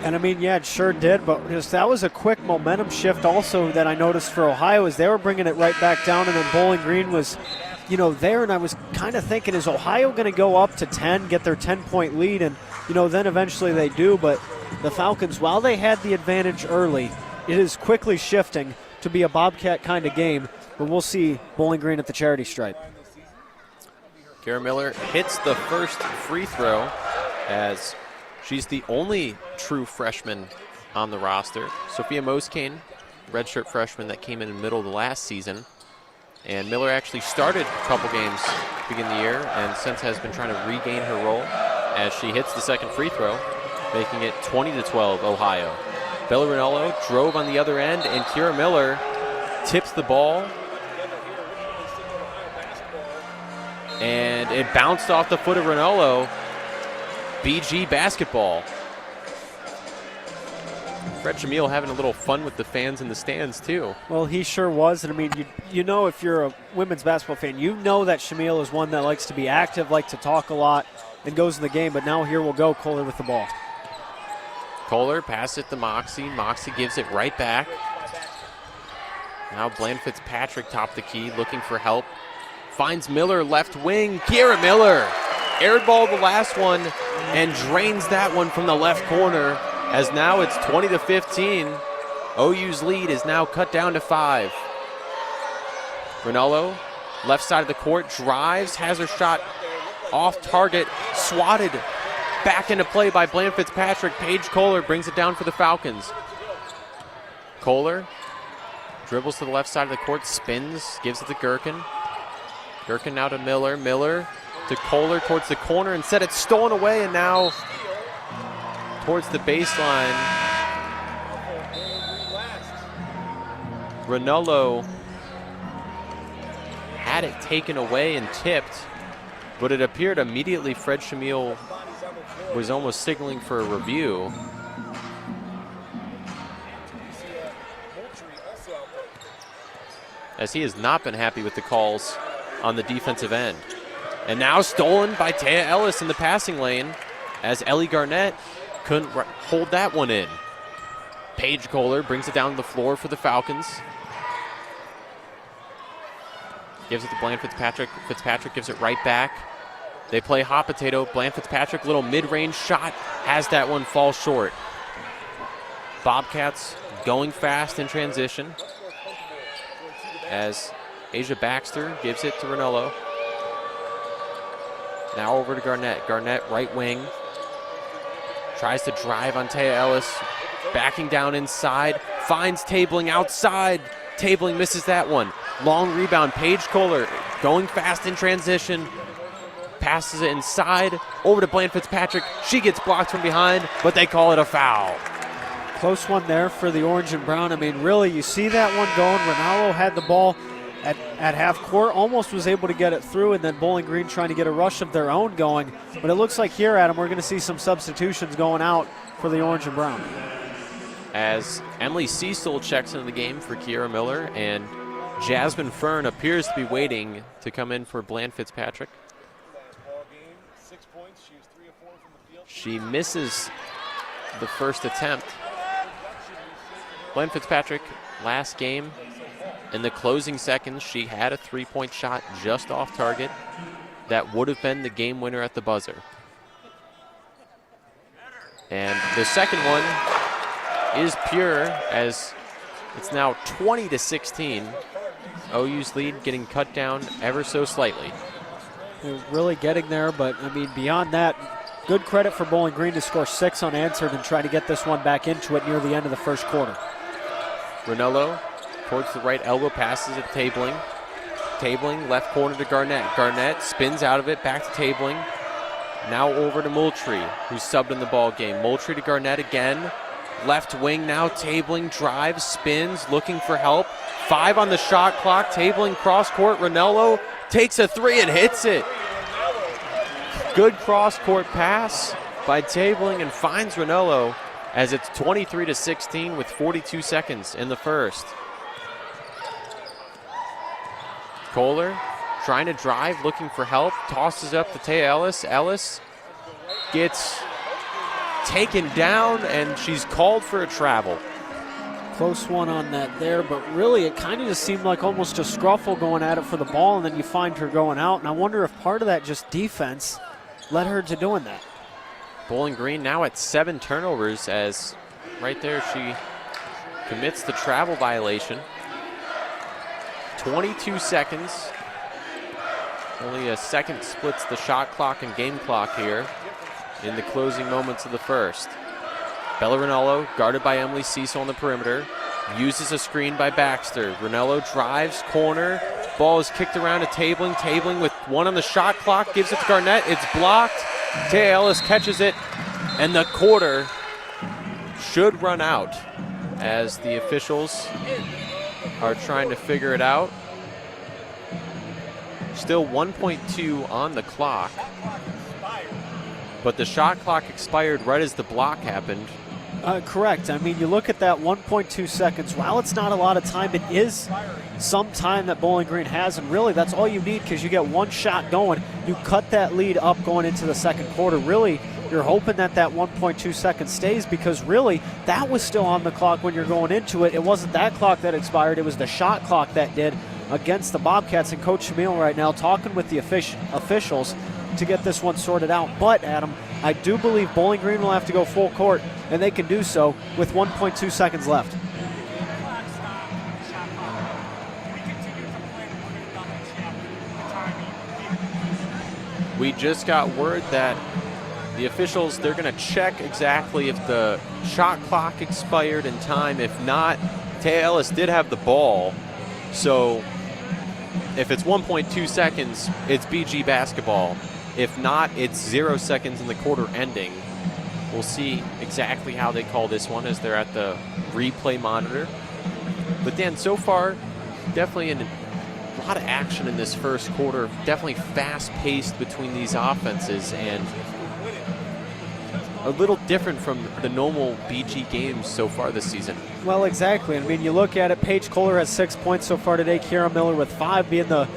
[SPEAKER 14] And I mean, yeah, it sure did, but just that was a quick momentum shift also that I noticed for Ohio as they were bringing it right back down, and then Bowling Green was, there, and I was kind of thinking, is Ohio going to go up to 10, get their 10-point lead, and, then eventually they do, but the Falcons, while they had the advantage early, it is quickly shifting to be a Bobcat kind of game, but we'll see Bowling Green at the charity stripe.
[SPEAKER 13] Kiera Miller hits the first free throw as she's the only true freshman on the roster. Sophia Moskane, redshirt freshman that came in the middle of the last season. And Miller actually started a couple games to begin the year and since has been trying to regain her role as she hits the second free throw, making it 20-12 Ohio. Bella Rinaldo drove on the other end, and Kiera Miller tips the ball. And it bounced off the foot of Rinaldo. BG basketball. Fred Shamil having a little fun with the fans in the stands, too.
[SPEAKER 14] Well, he sure was. And I mean, if you're a women's basketball fan, you know that Shamil is one that likes to be active, likes to talk a lot, and goes in the game. But now here we'll go, Kohler with the ball.
[SPEAKER 13] Kohler passes it to Moxie. Moxie gives it right back. Now Bland Fitzpatrick top the key, looking for help. Finds Miller left wing. Kiera Miller aired ball the last one and drains that one from the left corner as now it's 20-15. OU's lead is now cut down to 5. Rinaldo, left side of the court, drives, has her shot off target, swatted back into play by Bland Fitzpatrick. Paige Kohler brings it down for the Falcons. Kohler dribbles to the left side of the court, spins, gives it to Gherkin. Gherkin now to Miller. Miller to Kohler towards the corner. Instead, it's stolen away, and now towards the baseline. Rinaldo had it taken away and tipped, but it appeared immediately Fred Shamil was almost signaling for a review. As he has not been happy with the calls on the defensive end. And now stolen by Taya Ellis in the passing lane as Ellie Garnett couldn't hold that one in. Paige Kohler brings it down to the floor for the Falcons. Gives it to Bland Fitzpatrick. Fitzpatrick gives it right back. They play hot potato. Bland Fitzpatrick, little mid-range shot, has that one fall short. Bobcats going fast in transition as Asia Baxter gives it to Rinaldo. Now over to Garnett. Garnett, right wing. Tries to drive on Taya Ellis. Backing down inside. Finds Tabling outside. Tabling misses that one. Long rebound. Paige Kohler going fast in transition. Passes it inside. Over to Bland Fitzpatrick. She gets blocked from behind, but they call it a foul.
[SPEAKER 14] Close one there for the orange and brown. I mean, really, you see that one going. Rinaldo had the ball at half court, almost was able to get it through, and then Bowling Green trying to get a rush of their own going. But it looks like here, Adam, we're going to see some substitutions going out for the Orange and Brown.
[SPEAKER 13] As Emily Cecil checks into the game for Kiera Miller, and Jasmine Fern appears to be waiting to come in for Bland Fitzpatrick. She misses the first attempt. Bland Fitzpatrick, last game, in the closing seconds, she had a three-point shot just off target that would have been the game winner at the buzzer. And the second one is pure, as it's now 20-16. OU's lead getting cut down ever so slightly.
[SPEAKER 14] They're really getting there, but I mean, beyond that, good credit for Bowling Green to score 6 unanswered and try to get this one back into it near the end of the first quarter.
[SPEAKER 13] Ranello towards the right elbow, passes it to Tabling. Tabling, left corner to Garnett. Garnett spins out of it, back to Tabling. Now over to Moultrie, who's subbed in the ball game. Moultrie to Garnett again. Left wing now, Tabling drives, spins, looking for help. 5 on the shot clock. Tabling cross court. Ranello takes a 3 and hits it. Good cross court pass by Tabling and finds Ranello, as it's 23-16 with 42 seconds in the first. Kohler trying to drive, looking for help, tosses up to Taya Ellis. Ellis gets taken down, and she's called for a travel.
[SPEAKER 14] Close one on that there, but really it kind of just seemed like almost a scruffle going at it for the ball, and then you find her going out, and I wonder if part of that just defense led her to doing that.
[SPEAKER 13] Bowling Green now at 7 turnovers, as right there she commits the travel violation. 22 seconds. Only a second splits the shot clock and game clock here in the closing moments of the first. Bella Ranello, guarded by Emily Cecil on the perimeter, uses a screen by Baxter. Ranello drives, corner, ball is kicked around to Tabling. Tabling with 1 on the shot clock, gives it to Garnett. It's blocked. Taya Ellis catches it, and the quarter should run out as the officials are trying to figure it out. Still 1.2 on the clock, but the shot clock expired right as the block happened.
[SPEAKER 14] Correct. I mean, you look at that 1.2 seconds. While it's not a lot of time, it is some time that Bowling Green has, and really that's all you need, because you get 1 shot going. You cut that lead up going into the second quarter. Really, you're hoping that that 1.2 seconds stays, because really that was still on the clock when you're going into it. It wasn't that clock that expired. It was the shot clock that did against the Bobcats, and Coach Shamil right now talking with the officials to get this one sorted out. But, Adam, I do believe Bowling Green will have to go full court, and they can do so with 1.2 seconds left.
[SPEAKER 13] We just got word that the officials, they're going to check exactly if the shot clock expired in time. If not, Taya Ellis did have the ball. So if it's 1.2 seconds, it's BG basketball. If not, it's 0 seconds in the quarter ending. We'll see exactly how they call this one as they're at the replay monitor. But Dan, so far, definitely a lot of action in this first quarter. Definitely fast-paced between these offenses, and a little different from the normal BG games so far this season.
[SPEAKER 14] Well, exactly. I mean, you look at it, Paige Kohler has 6 points so far today, Kiera Miller with 5 being the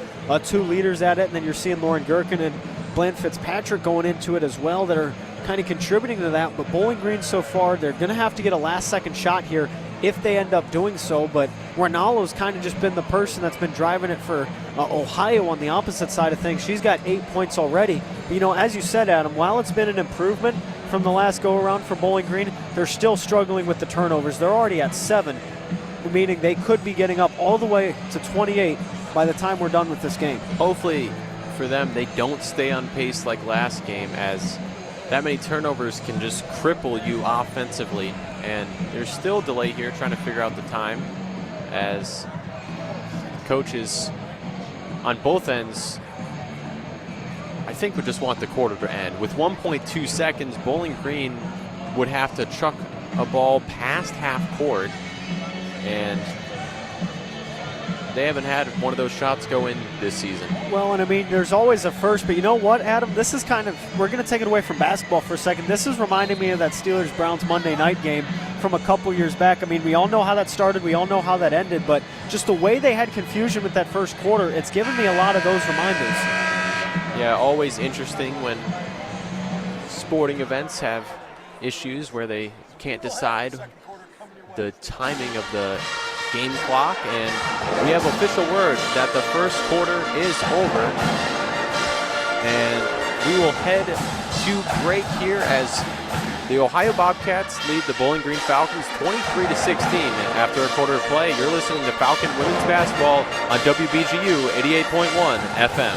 [SPEAKER 14] 2 leaders at it, and then you're seeing Lauren Gherkin and Bland Fitzpatrick going into it as well that are kind of contributing to that. But Bowling Green so far, they're going to have to get a last-second shot here if they end up doing so. But Ranallo's kind of just been the person that's been driving it for Ohio on the opposite side of things. She's got 8 points already. But, you know, as you said, Adam, while it's been an improvement from the last go-around for Bowling Green, they're still struggling with the turnovers. They're already at 7, meaning they could be getting up all the way to 28 by the time we're done with this game.
[SPEAKER 13] Hopefully for them, they don't stay on pace like last game, as that many turnovers can just cripple you offensively. And there's still a delay here trying to figure out the time, as coaches on both ends, I think, would just want the quarter to end. With 1.2 seconds, Bowling Green would have to chuck a ball past half court, and they haven't had one of those shots go in this season.
[SPEAKER 14] Well, and I mean, there's always a first, but you know what, Adam? This is kind of, we're going to take it away from basketball for a second. This is reminding me of that Steelers-Browns Monday night game from a couple years back. I mean, we all know how that started. We all know how that ended, but just the way they had confusion with that first quarter, it's given me a lot of those reminders.
[SPEAKER 13] Yeah, always interesting when sporting events have issues where they can't decide the timing of the game clock, and we have official word that the first quarter is over, and we will head to break here as the Ohio Bobcats lead the Bowling Green Falcons 23-16 after a quarter of play. You're listening to Falcon Women's Basketball on WBGU 88.1 FM.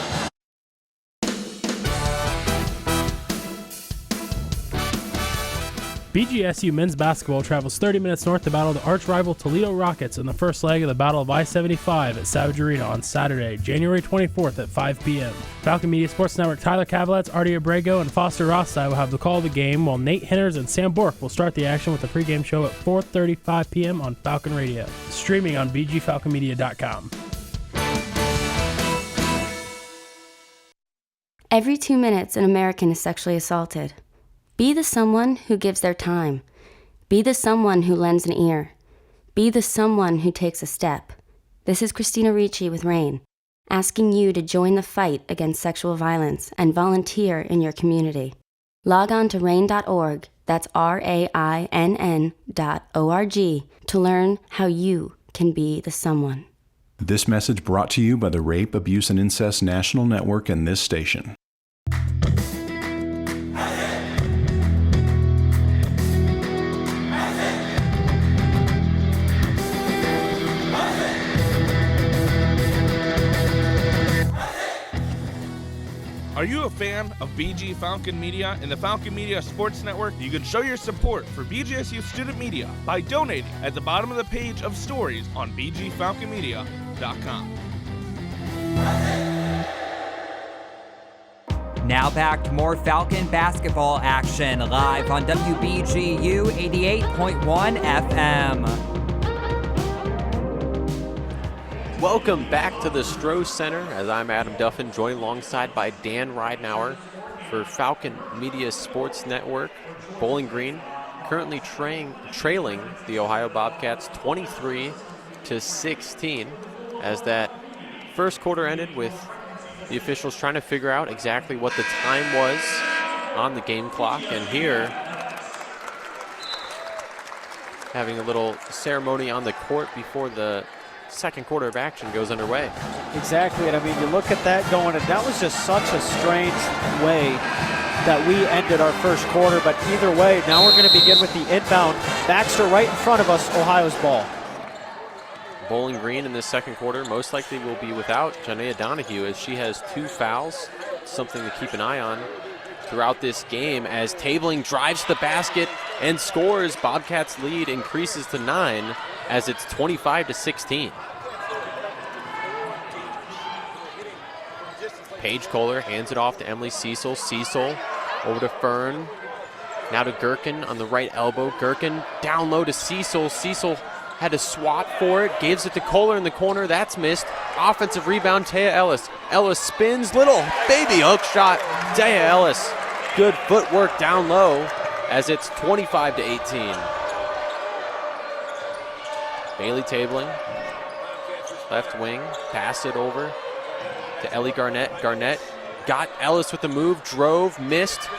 [SPEAKER 7] BGSU men's basketball travels 30 minutes north to battle the arch-rival Toledo Rockets in the first leg of the Battle of I-75 at Savage Arena on Saturday, January 24th at 5 p.m. Falcon Media Sports Network Tyler Cavalets, Artie Abrego, and Foster Rossi will have the call of the game, while Nate Henners and Sam Bork will start the action with the pregame show at 4:35 p.m. on Falcon Radio, streaming on bgfalconmedia.com.
[SPEAKER 16] Every 2 minutes, an American is sexually assaulted. Be the someone who gives their time. Be the someone who lends an ear. Be the someone who takes a step. This is Christina Ricci with RAIN, asking you to join the fight against sexual violence and volunteer in your community. Log on to RAIN.org, that's RAINN.org, to learn how you can be the someone.
[SPEAKER 17] This message brought to you by the Rape, Abuse, and Incest National Network and this station.
[SPEAKER 3] Are you a fan of BG Falcon Media and the Falcon Media Sports Network? You can show your support for BGSU student media by donating at the bottom of the page of stories on bgfalconmedia.com.
[SPEAKER 10] Now back to more Falcon basketball action live on WBGU 88.1 FM.
[SPEAKER 13] Welcome back to the Stroh Center, as I'm Adam Duffin, joined alongside by Dan Ridenauer for Falcon Media Sports Network. Bowling Green currently trailing the Ohio Bobcats 23-16, as that first quarter ended with the officials trying to figure out exactly what the time was on the game clock. And here, having a little ceremony on the court before the second quarter of action goes underway.
[SPEAKER 14] Exactly, and I mean, you look at that going, and that was just such a strange way that we ended our first quarter, but either way, now we're going to begin with the inbound. Baxter right in front of us, Ohio's ball.
[SPEAKER 13] Bowling Green in this second quarter most likely will be without Janaea Donahue, as she has 2 fouls, something to keep an eye on throughout this game, as Tabling drives the basket and scores. Bobcats lead increases to 9 as it's 25-16. Paige Kohler hands it off to Emily Cecil. Cecil over to Fern. Now to Gherkin on the right elbow. Gherkin down low to Cecil. Cecil had to swat for it. Gives it to Kohler in the corner. That's missed. Offensive rebound, Taya Ellis. Ellis spins. Little baby hook shot. Taya Ellis. Good footwork down low as it's 25-18. Bailey Tabling, left wing, pass it over to Ellie Garnett. Garnett got Ellis with the move, drove, missed.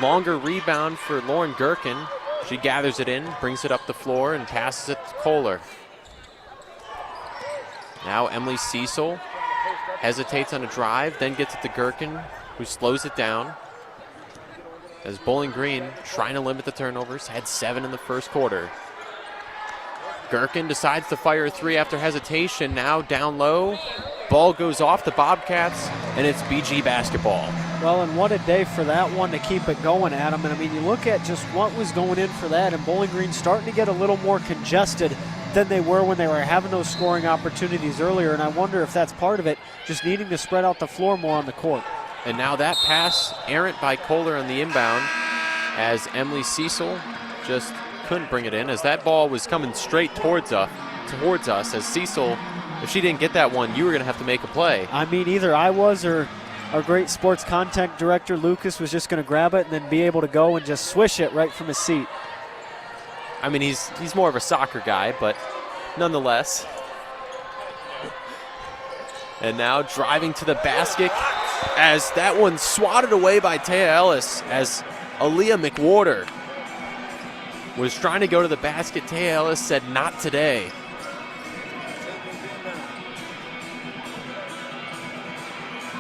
[SPEAKER 13] Longer rebound for Lauren Gherkin. She gathers it in, brings it up the floor, and passes it to Kohler. Now Emily Cecil hesitates on a drive, then gets it to Gherkin, who slows it down. As Bowling Green trying to limit the turnovers, had 7 in the first quarter. Gherkin decides to fire a 3 after hesitation. Now down low. Ball goes off the Bobcats, and it's BG basketball.
[SPEAKER 14] Well, and what a day for that one to keep it going, Adam. And I mean, you look at just what was going in for that, and Bowling Green starting to get a little more congested than they were when they were having those scoring opportunities earlier. And I wonder if that's part of it, just needing to spread out the floor more on the court.
[SPEAKER 13] And now that pass errant by Kohler on the inbound, as Emily Cecil just couldn't bring it in, as that ball was coming straight towards us as Cecil if she didn't get that one, you were going to have to make a play.
[SPEAKER 14] I mean, either I was or our great sports content director, Lucas, was just going to grab it and then be able to go and just swish it right from his seat.
[SPEAKER 13] I mean, he's more of a soccer guy, but nonetheless. And now driving to the basket as that one swatted away by Taya Ellis as Aaliyah McWhorter was trying to go to the basket. Taya Ellis said, not today.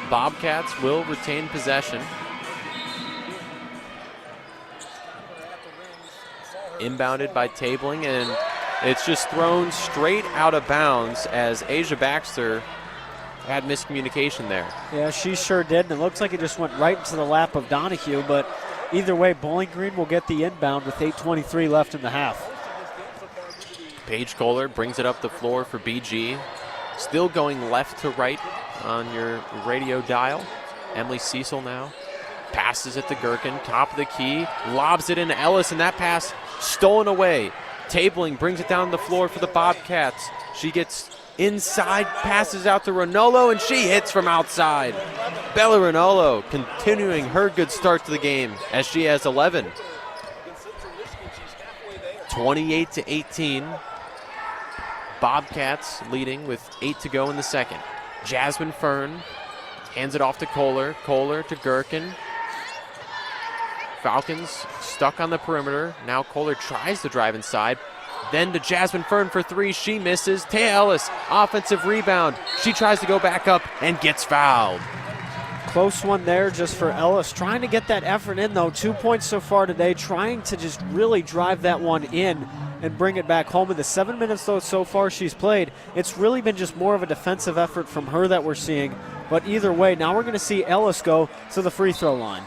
[SPEAKER 13] Bobcats will retain possession. Inbounded by Tabling, and it's just thrown straight out of bounds as Asia Baxter had miscommunication there.
[SPEAKER 14] Yeah, she sure did, and it looks like it just went right into the lap of Donahue, but either way, Bowling Green will get the inbound with 8:23 left in the half.
[SPEAKER 13] Paige Kohler brings it up the floor for BG. Still going left to right on your radio dial. Emily Cecil now passes it to Gherkin, top of the key, lobs it into Ellis, and that pass stolen away. Tabling brings it down the floor for the Bobcats. She gets inside, passes out to Ranolo, and she hits from outside. Bella Ranolo continuing her good start to the game as she has 11. 28-18. Bobcats leading with 8 to go in the second. Jasmine Fern hands it off to Kohler. Kohler to Gherkin. Falcons stuck on the perimeter. Now Kohler tries to drive inside. Then to Jasmine Fern for three. She misses. Taya Ellis, offensive rebound. She tries to go back up and gets fouled.
[SPEAKER 14] Close one there just for Ellis. Trying to get that effort in, though. 2 points so far today. Trying to just really drive that one in and bring it back home. In the 7 minutes, though, so far she's played, it's really been just more of a defensive effort from her that we're seeing. But either way, now we're going to see Ellis go to the free throw line.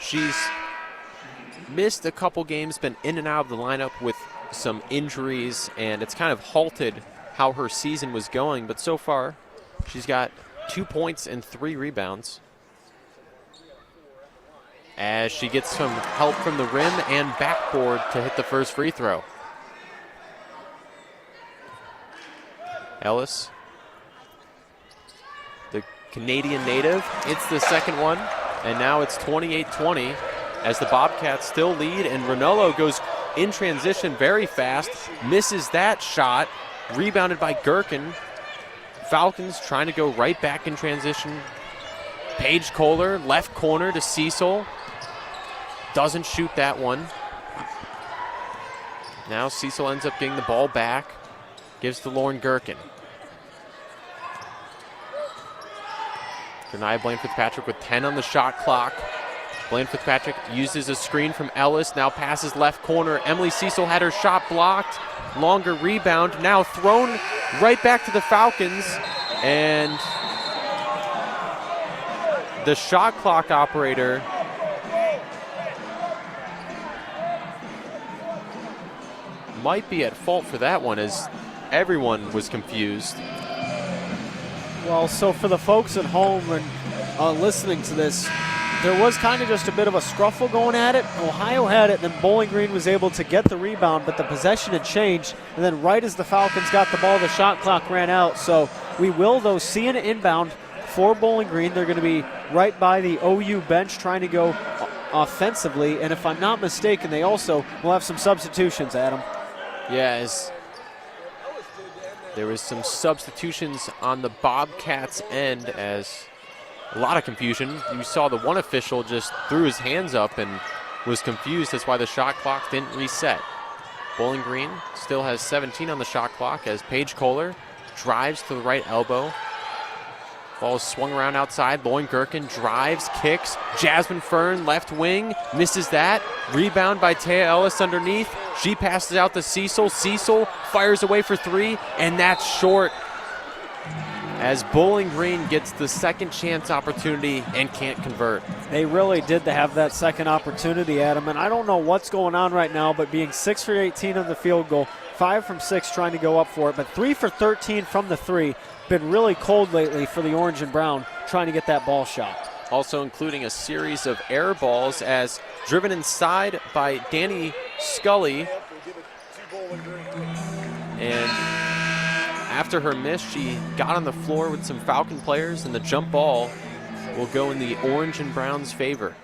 [SPEAKER 13] She's missed a couple games, been in and out of the lineup with some injuries, and it's kind of halted how her season was going. But so far, she's got 2 points and 3 rebounds. As she gets some help from the rim and backboard to hit the first free throw. Ellis, the Canadian native, hits the second one, and now it's 28-20 as the Bobcats still lead, and Ranolo goes in transition very fast, misses that shot, rebounded by Gherkin. Falcons trying to go right back in transition. Paige Kohler, left corner to Cecil. Doesn't shoot that one. Now Cecil ends up getting the ball back. Gives to Lauren Gherkin. Denied Blaine Fitzpatrick with 10 on the shot clock. Blaine Fitzpatrick uses a screen from Ellis. Now passes left corner. Emily Cecil had her shot blocked. Longer rebound. Now thrown right back to the Falcons. And the shot clock operator might be at fault for that one, as everyone was confused.
[SPEAKER 14] Well, so for the folks at home and listening to this, there was kind of just a bit of a scruffle going at it. Ohio had it, and then Bowling Green was able to get the rebound, but the possession had changed. And then right as the Falcons got the ball, the shot clock ran out. So we will, though, see an inbound for Bowling Green. They're going to be right by the OU bench trying to go offensively. And if I'm not mistaken, they also will have some substitutions, Adam.
[SPEAKER 13] Yeah, as there was some substitutions on the Bobcats' end, as a lot of confusion. You saw the one official just threw his hands up and was confused. That's why the shot clock didn't reset. Bowling Green still has 17 on the shot clock as Paige Kohler drives to the right elbow. Ball is swung around outside. Lauren Gherkin drives, kicks. Jasmine Fern, left wing, misses that. Rebound by Taya Ellis underneath. She passes out to Cecil. Cecil fires away for three, and that's short. As Bowling Green gets the second chance opportunity and can't convert.
[SPEAKER 14] They really did have that second opportunity, Adam, and I don't know what's going on right now, but being 6 for 18 on the field goal, 5 from 6 trying to go up for it, but 3 for 13 from the three. Been really cold lately for the orange and brown trying to get that ball shot.
[SPEAKER 13] Also including a series of air balls as driven inside by Danny Scully. And after her miss, she got on the floor with some Falcon players, and the jump ball will go in the orange and brown's favor.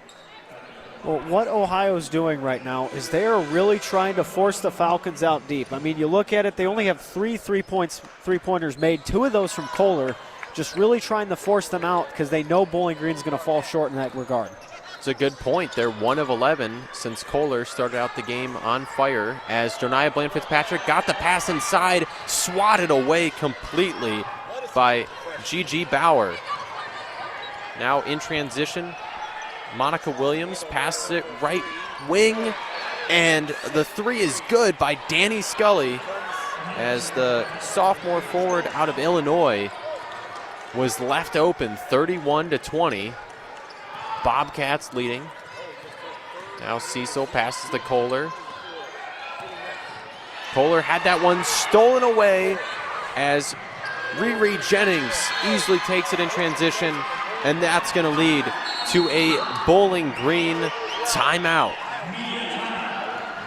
[SPEAKER 14] Well, what Ohio's doing right now is they are really trying to force the Falcons out deep. I mean, you look at it, they only have three-pointers made, 2 of those from Kohler, just really trying to force them out because they know Bowling Green's going to fall short in that regard.
[SPEAKER 13] It's a good point. They're 1 of 11 since Kohler started out the game on fire, as Joniah Bland Fitzpatrick got the pass inside, swatted away completely by Gigi Bauer. Now in transition, Monica Williams passes it right wing, and the 3 is good by Danny Scully, as the sophomore forward out of Illinois was left open 31-20. Bobcats leading. Now Cecil passes to Kohler. Kohler had that one stolen away as Riri Jennings easily takes it in transition, and that's going to lead to a Bowling Green timeout.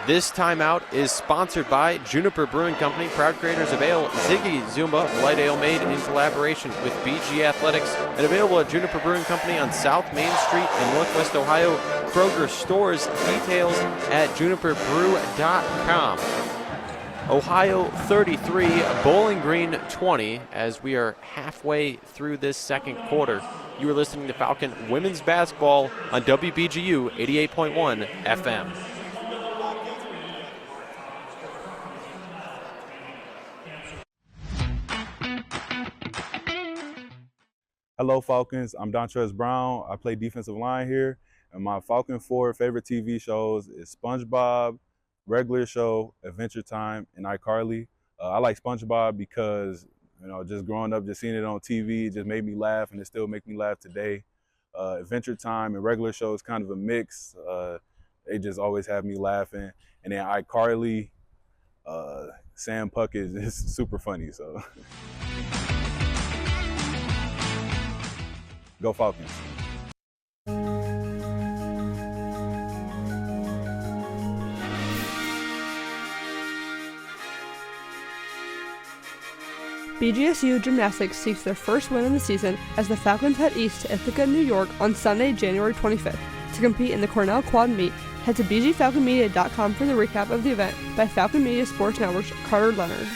[SPEAKER 13] This timeout is sponsored by Juniper Brewing Company, proud creators of ale Ziggy Zumba, light ale made in collaboration with BG Athletics, and available at Juniper Brewing Company on South Main Street in Northwest Ohio. Kroger stores details at juniperbrew.com. Ohio 33, Bowling Green 20, as we are halfway through this second quarter. You are listening to Falcon Women's Basketball on WBGU 88.1 FM.
[SPEAKER 18] Hello, Falcons. I'm Dontrez Brown. I play defensive line here, and my Falcon 4 favorite TV shows is SpongeBob, Regular Show, Adventure Time, and iCarly. I like SpongeBob because, just growing up, just seeing it on TV, it just made me laugh, and it still makes me laugh today. Adventure Time and Regular Show is kind of a mix. They just always have me laughing. And then iCarly, Sam Puckett is super funny, so. Go Falcons.
[SPEAKER 19] BGSU Gymnastics seeks their first win of the season as the Falcons head east to Ithaca, New York on Sunday, January 25th. To compete in the Cornell Quad Meet, head to bgfalconmedia.com for the recap of the event by Falcon Media Sports Network's Carter Leonard.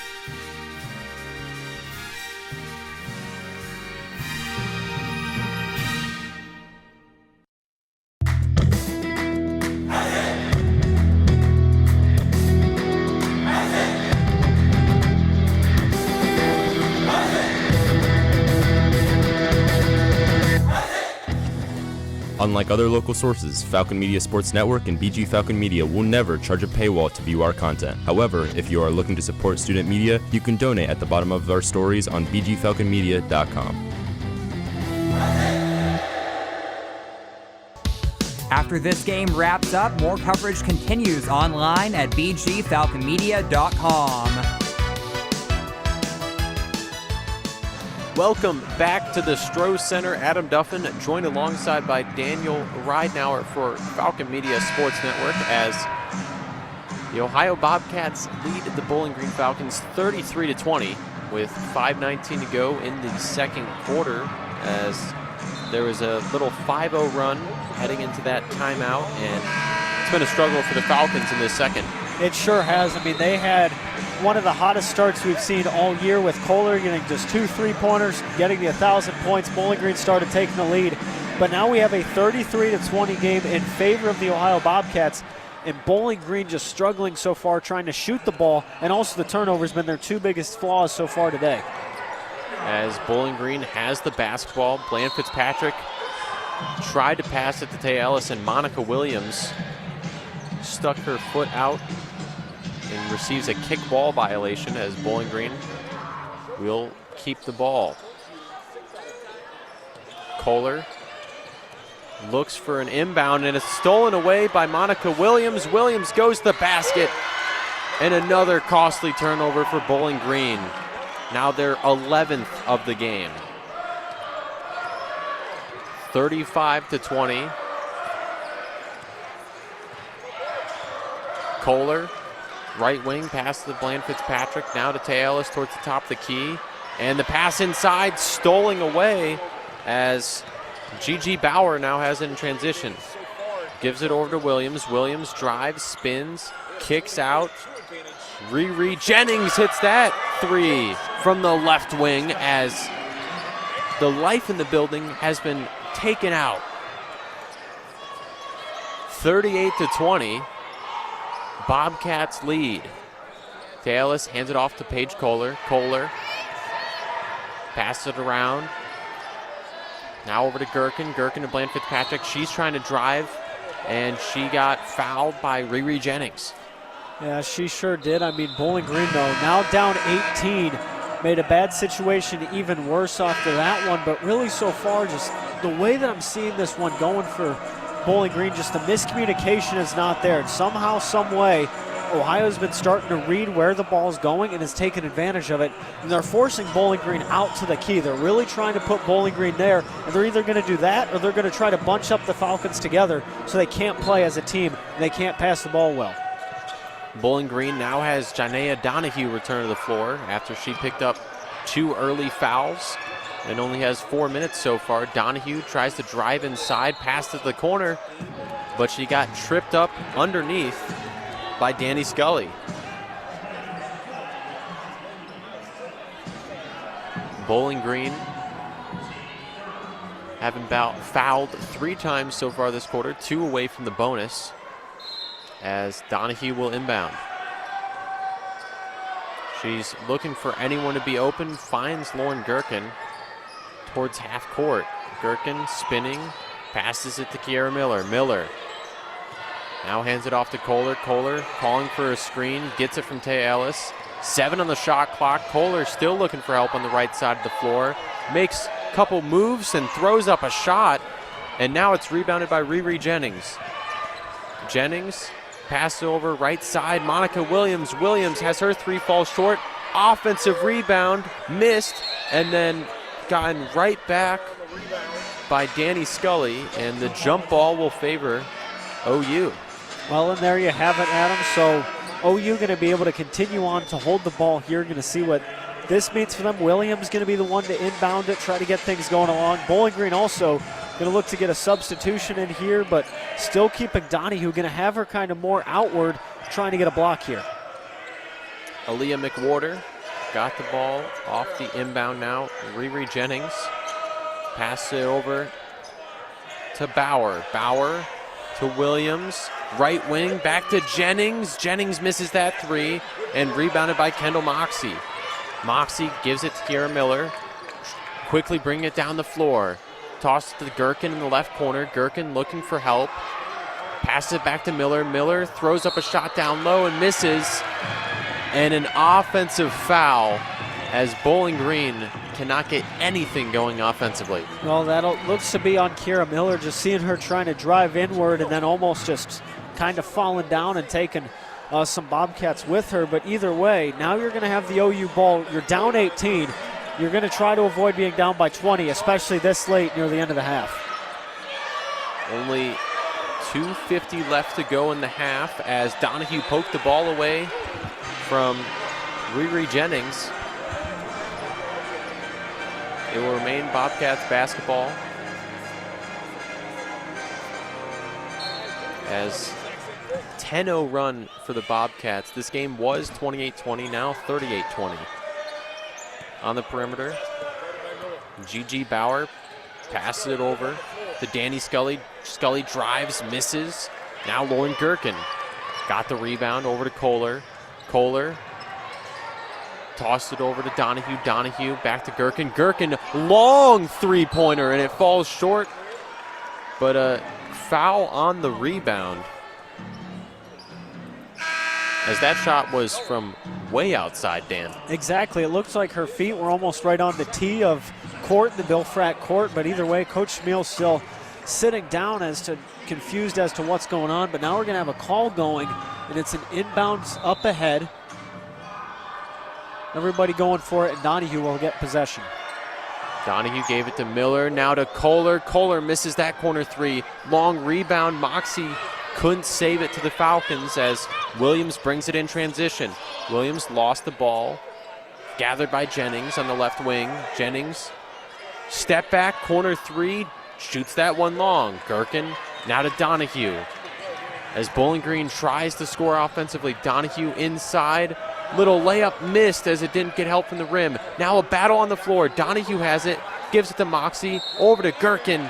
[SPEAKER 9] Unlike other local sources, Falcon Media Sports Network and BG Falcon Media will never charge a paywall to view our content. However, if you are looking to support student media, you can donate at the bottom of our stories on bgfalconmedia.com.
[SPEAKER 10] After this game wraps up, more coverage continues online at bgfalconmedia.com.
[SPEAKER 13] Welcome back to the Stroh Center. Adam Duffin joined alongside by Daniel Ridenauer for Falcon Media Sports Network as the Ohio Bobcats lead the Bowling Green Falcons 33-20 with 5:19 to go in the second quarter, as there was a little 5-0 run heading into that timeout, and it's been a struggle for the Falcons in this second.
[SPEAKER 14] It sure has. I mean, they had one of the hottest starts we've seen all year with Kohler getting just 2 3-pointers, getting the 1,000 points. Bowling Green started taking the lead. But now we have a 33-20 game in favor of the Ohio Bobcats, and Bowling Green just struggling so far trying to shoot the ball, and also the turnovers been their 2 biggest flaws so far today.
[SPEAKER 13] As Bowling Green has the basketball, Bland Fitzpatrick tried to pass it to Tay Ellis, and Monica Williams stuck her foot out and receives a kick ball violation, as Bowling Green will keep the ball. Kohler looks for an inbound, and it's stolen away by Monica Williams. Williams goes to the basket, and another costly turnover for Bowling Green. Now their 11th of the game. 35-20. Kohler Right wing, pass to Bland Fitzpatrick, now to Tay Ellis towards the top of the key. And the pass inside, stolen away as Gigi Bauer now has it in transition. Gives it over to Williams. Williams drives, spins, kicks out. Riri Jennings hits that three from the left wing as the life in the building has been taken out. 38-20. Bobcats lead. Taylor hands it off to Paige Kohler. Kohler passes it around. Now over to Gherkin. Gherkin to Bland Fitzpatrick. She's trying to drive, and she got fouled by Riri Jennings.
[SPEAKER 14] Yeah, she sure did. I mean, Bowling Green, though, now down 18. Made a bad situation even worse after that one, but really so far, just the way that I'm seeing this one going for Bowling Green, just the miscommunication is not there. And somehow, some way, Ohio's been starting to read where the ball's going and has taken advantage of it. And they're forcing Bowling Green out to the key. They're really trying to put Bowling Green there, and they're either going to do that or they're going to try to bunch up the Falcons together so they can't play as a team and they can't pass the ball well.
[SPEAKER 13] Bowling Green now has Janea Donahue return to the floor after she picked up 2 early fouls and only has 4 minutes so far. Donahue tries to drive inside, pass to the corner, but she got tripped up underneath by Danny Scully. Bowling Green having fouled 3 times so far this quarter, 2 away from the bonus, as Donahue will inbound. She's looking for anyone to be open, finds Lauren Gherkin towards half court. Gherkin spinning, passes it to Kiera Miller. Miller now hands it off to Kohler. Kohler calling for a screen, gets it from Tay Ellis. 7 on the shot clock. Kohler still looking for help on the right side of the floor. Makes a couple moves and throws up a shot, and now it's rebounded by Riri Jennings. Jennings pass over right side, Monica Williams. Williams has her 3 fall short. Offensive rebound, missed, and then gotten right back by Danny Scully, and the jump ball will favor OU.
[SPEAKER 14] Well, and there you have it, Adam. So OU going to be able to continue on to hold the ball here. Going to see what this means for them. Williams going to be the one to inbound it, try to get things going along. Bowling Green also going to look to get a substitution in here, but still keeping Donahue. Going to have her kind of more outward, trying to get a block here.
[SPEAKER 13] Aaliyah McWhorter got the ball off the inbound now. Riri Jennings passes it over to Bauer. Bauer to Williams. Right wing, back to Jennings. Jennings misses that 3 and rebounded by Kendall Moxie. Moxie gives it to Kiera Miller. Quickly bring it down the floor. Toss it to Gherkin in the left corner. Gherkin looking for help. Passes it back to Miller. Miller throws up a shot down low and misses. And an offensive foul as Bowling Green cannot get anything going offensively.
[SPEAKER 14] Well, that looks to be on Kiera Miller, just seeing her trying to drive inward and then almost just kind of falling down and taking some Bobcats with her. But either way, now you're going to have the OU ball. You're down 18. You're going to try to avoid being down by 20, especially this late near the end of the half.
[SPEAKER 13] Only 2:50 left to go in the half as Donahue poked the ball away from Riri Jennings. It will remain Bobcats basketball as 10-0 run for the Bobcats. This game was 28-20, now 38-20. On the perimeter, Gigi Bauer passes it over to Danny Scully. Scully drives, misses. Now Lauren Gherkin got the rebound over to Kohler. Kohler tossed it over to Donahue. Donahue back to Gherkin. Gherkin, long 3-pointer, and it falls short. But a foul on the rebound, as that shot was from way outside, Dan.
[SPEAKER 14] Exactly. It looks like her feet were almost right on the tee of court, the Bill Frack court. But either way, Coach Schmeel's still sitting down confused as to what's going on. But now we're going to have a call going, and it's an inbounds up ahead. Everybody going for it, and Donahue will get possession.
[SPEAKER 13] Donahue gave it to Miller, now to Kohler. Kohler misses that corner 3. Long rebound. Moxie couldn't save it to the Falcons as Williams brings it in transition. Williams lost the ball. Gathered by Jennings on the left wing. Jennings, step back, corner three, shoots that one long. Gherkin now to Donahue. As Bowling Green tries to score offensively, Donahue inside. Little layup missed as it didn't get help from the rim. Now a battle on the floor. Donahue has it, gives it to Moxie, over to Gherkin,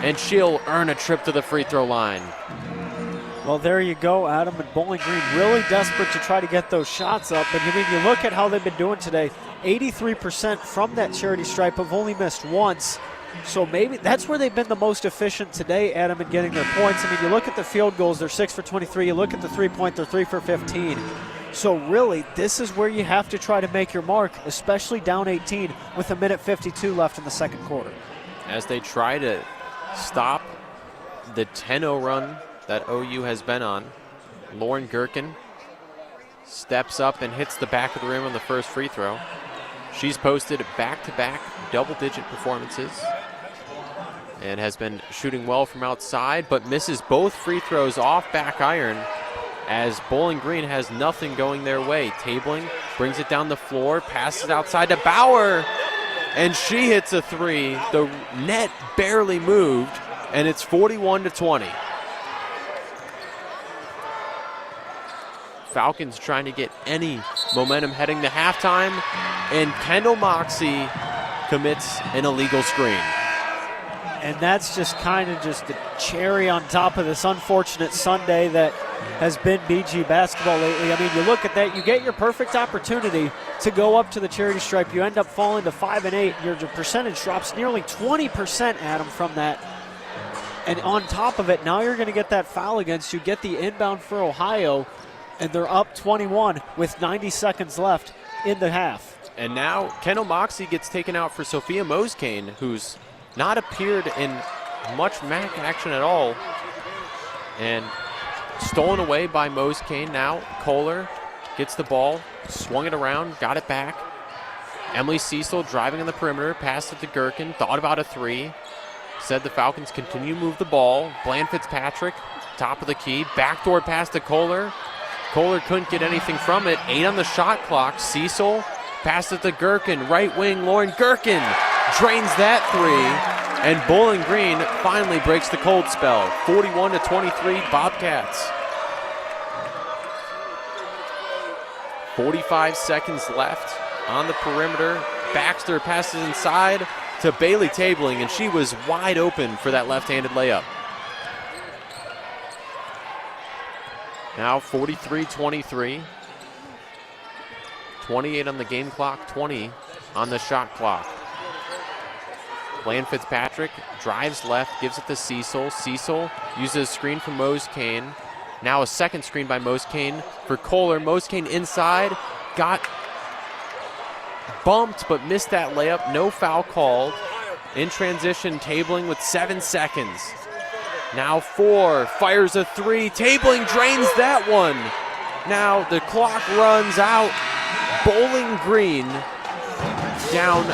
[SPEAKER 13] and she'll earn a trip to the free throw line.
[SPEAKER 14] Well, there you go, Adam, and Bowling Green really desperate to try to get those shots up. And I mean, you look at how they've been doing today. 83% from that charity stripe, have only missed once. So maybe that's where they've been the most efficient today, Adam, in getting their points. I mean, you look at the field goals, they're 6 for 23. You look at the three-point, they're 3 for 15. So really, this is where you have to try to make your mark, especially down 18 with 1:52 left in the second quarter.
[SPEAKER 13] As they try to stop the 10-0 run that OU has been on, Lauren Gherkin steps up and hits the back of the rim on the first free throw. She's posted back-to-back double-digit performances and has been shooting well from outside, but misses both free throws off back iron as Bowling Green has nothing going their way. Tabling brings it down the floor, passes outside to Bauer, and she hits a three. The net barely moved, and it's 41-20. Falcons trying to get any momentum heading to halftime, and Kendall Moxie commits an illegal screen.
[SPEAKER 14] And that's just kind of just the cherry on top of this unfortunate Sunday that has been BG basketball lately. I mean, you look at that, you get your perfect opportunity to go up to the charity stripe. You end up falling to 5 and 8. Your percentage drops nearly 20%, Adam, from that. And on top of it, now you're going to get that foul against you, get the inbound for Ohio, and they're up 21 with 90 seconds left in the half.
[SPEAKER 13] And now Kendall Moxie gets taken out for Sophia Moskane, who's not appeared in much MAC action at all. And stolen away by Moskane now. Kohler gets the ball, swung it around, got it back. Emily Cecil driving on the perimeter, passed it to Gherkin, thought about a three. Said the Falcons continue to move the ball. Bland Fitzpatrick, top of the key, backdoor pass to Kohler. Kohler couldn't get anything from it. 8 on the shot clock. Cecil passed it to Gherkin. Right wing, Lauren Gherkin drains that three. And Bowling Green finally breaks the cold spell. 41-23 Bobcats. 45 seconds left on the perimeter. Baxter passes inside to Bailey Tabling, and she was wide open for that left-handed layup. Now 43-23. 28 on the game clock, 20 on the shot clock. Bland Fitzpatrick drives left, gives it to Cecil. Cecil uses a screen from Moskane. Now a second screen by Moskane for Kohler. Moskane inside, got bumped but missed that layup. No foul called. In transition, Tabling with 7 seconds. Now 4, fires a three. Tabling drains that one. Now the clock runs out. Bowling Green down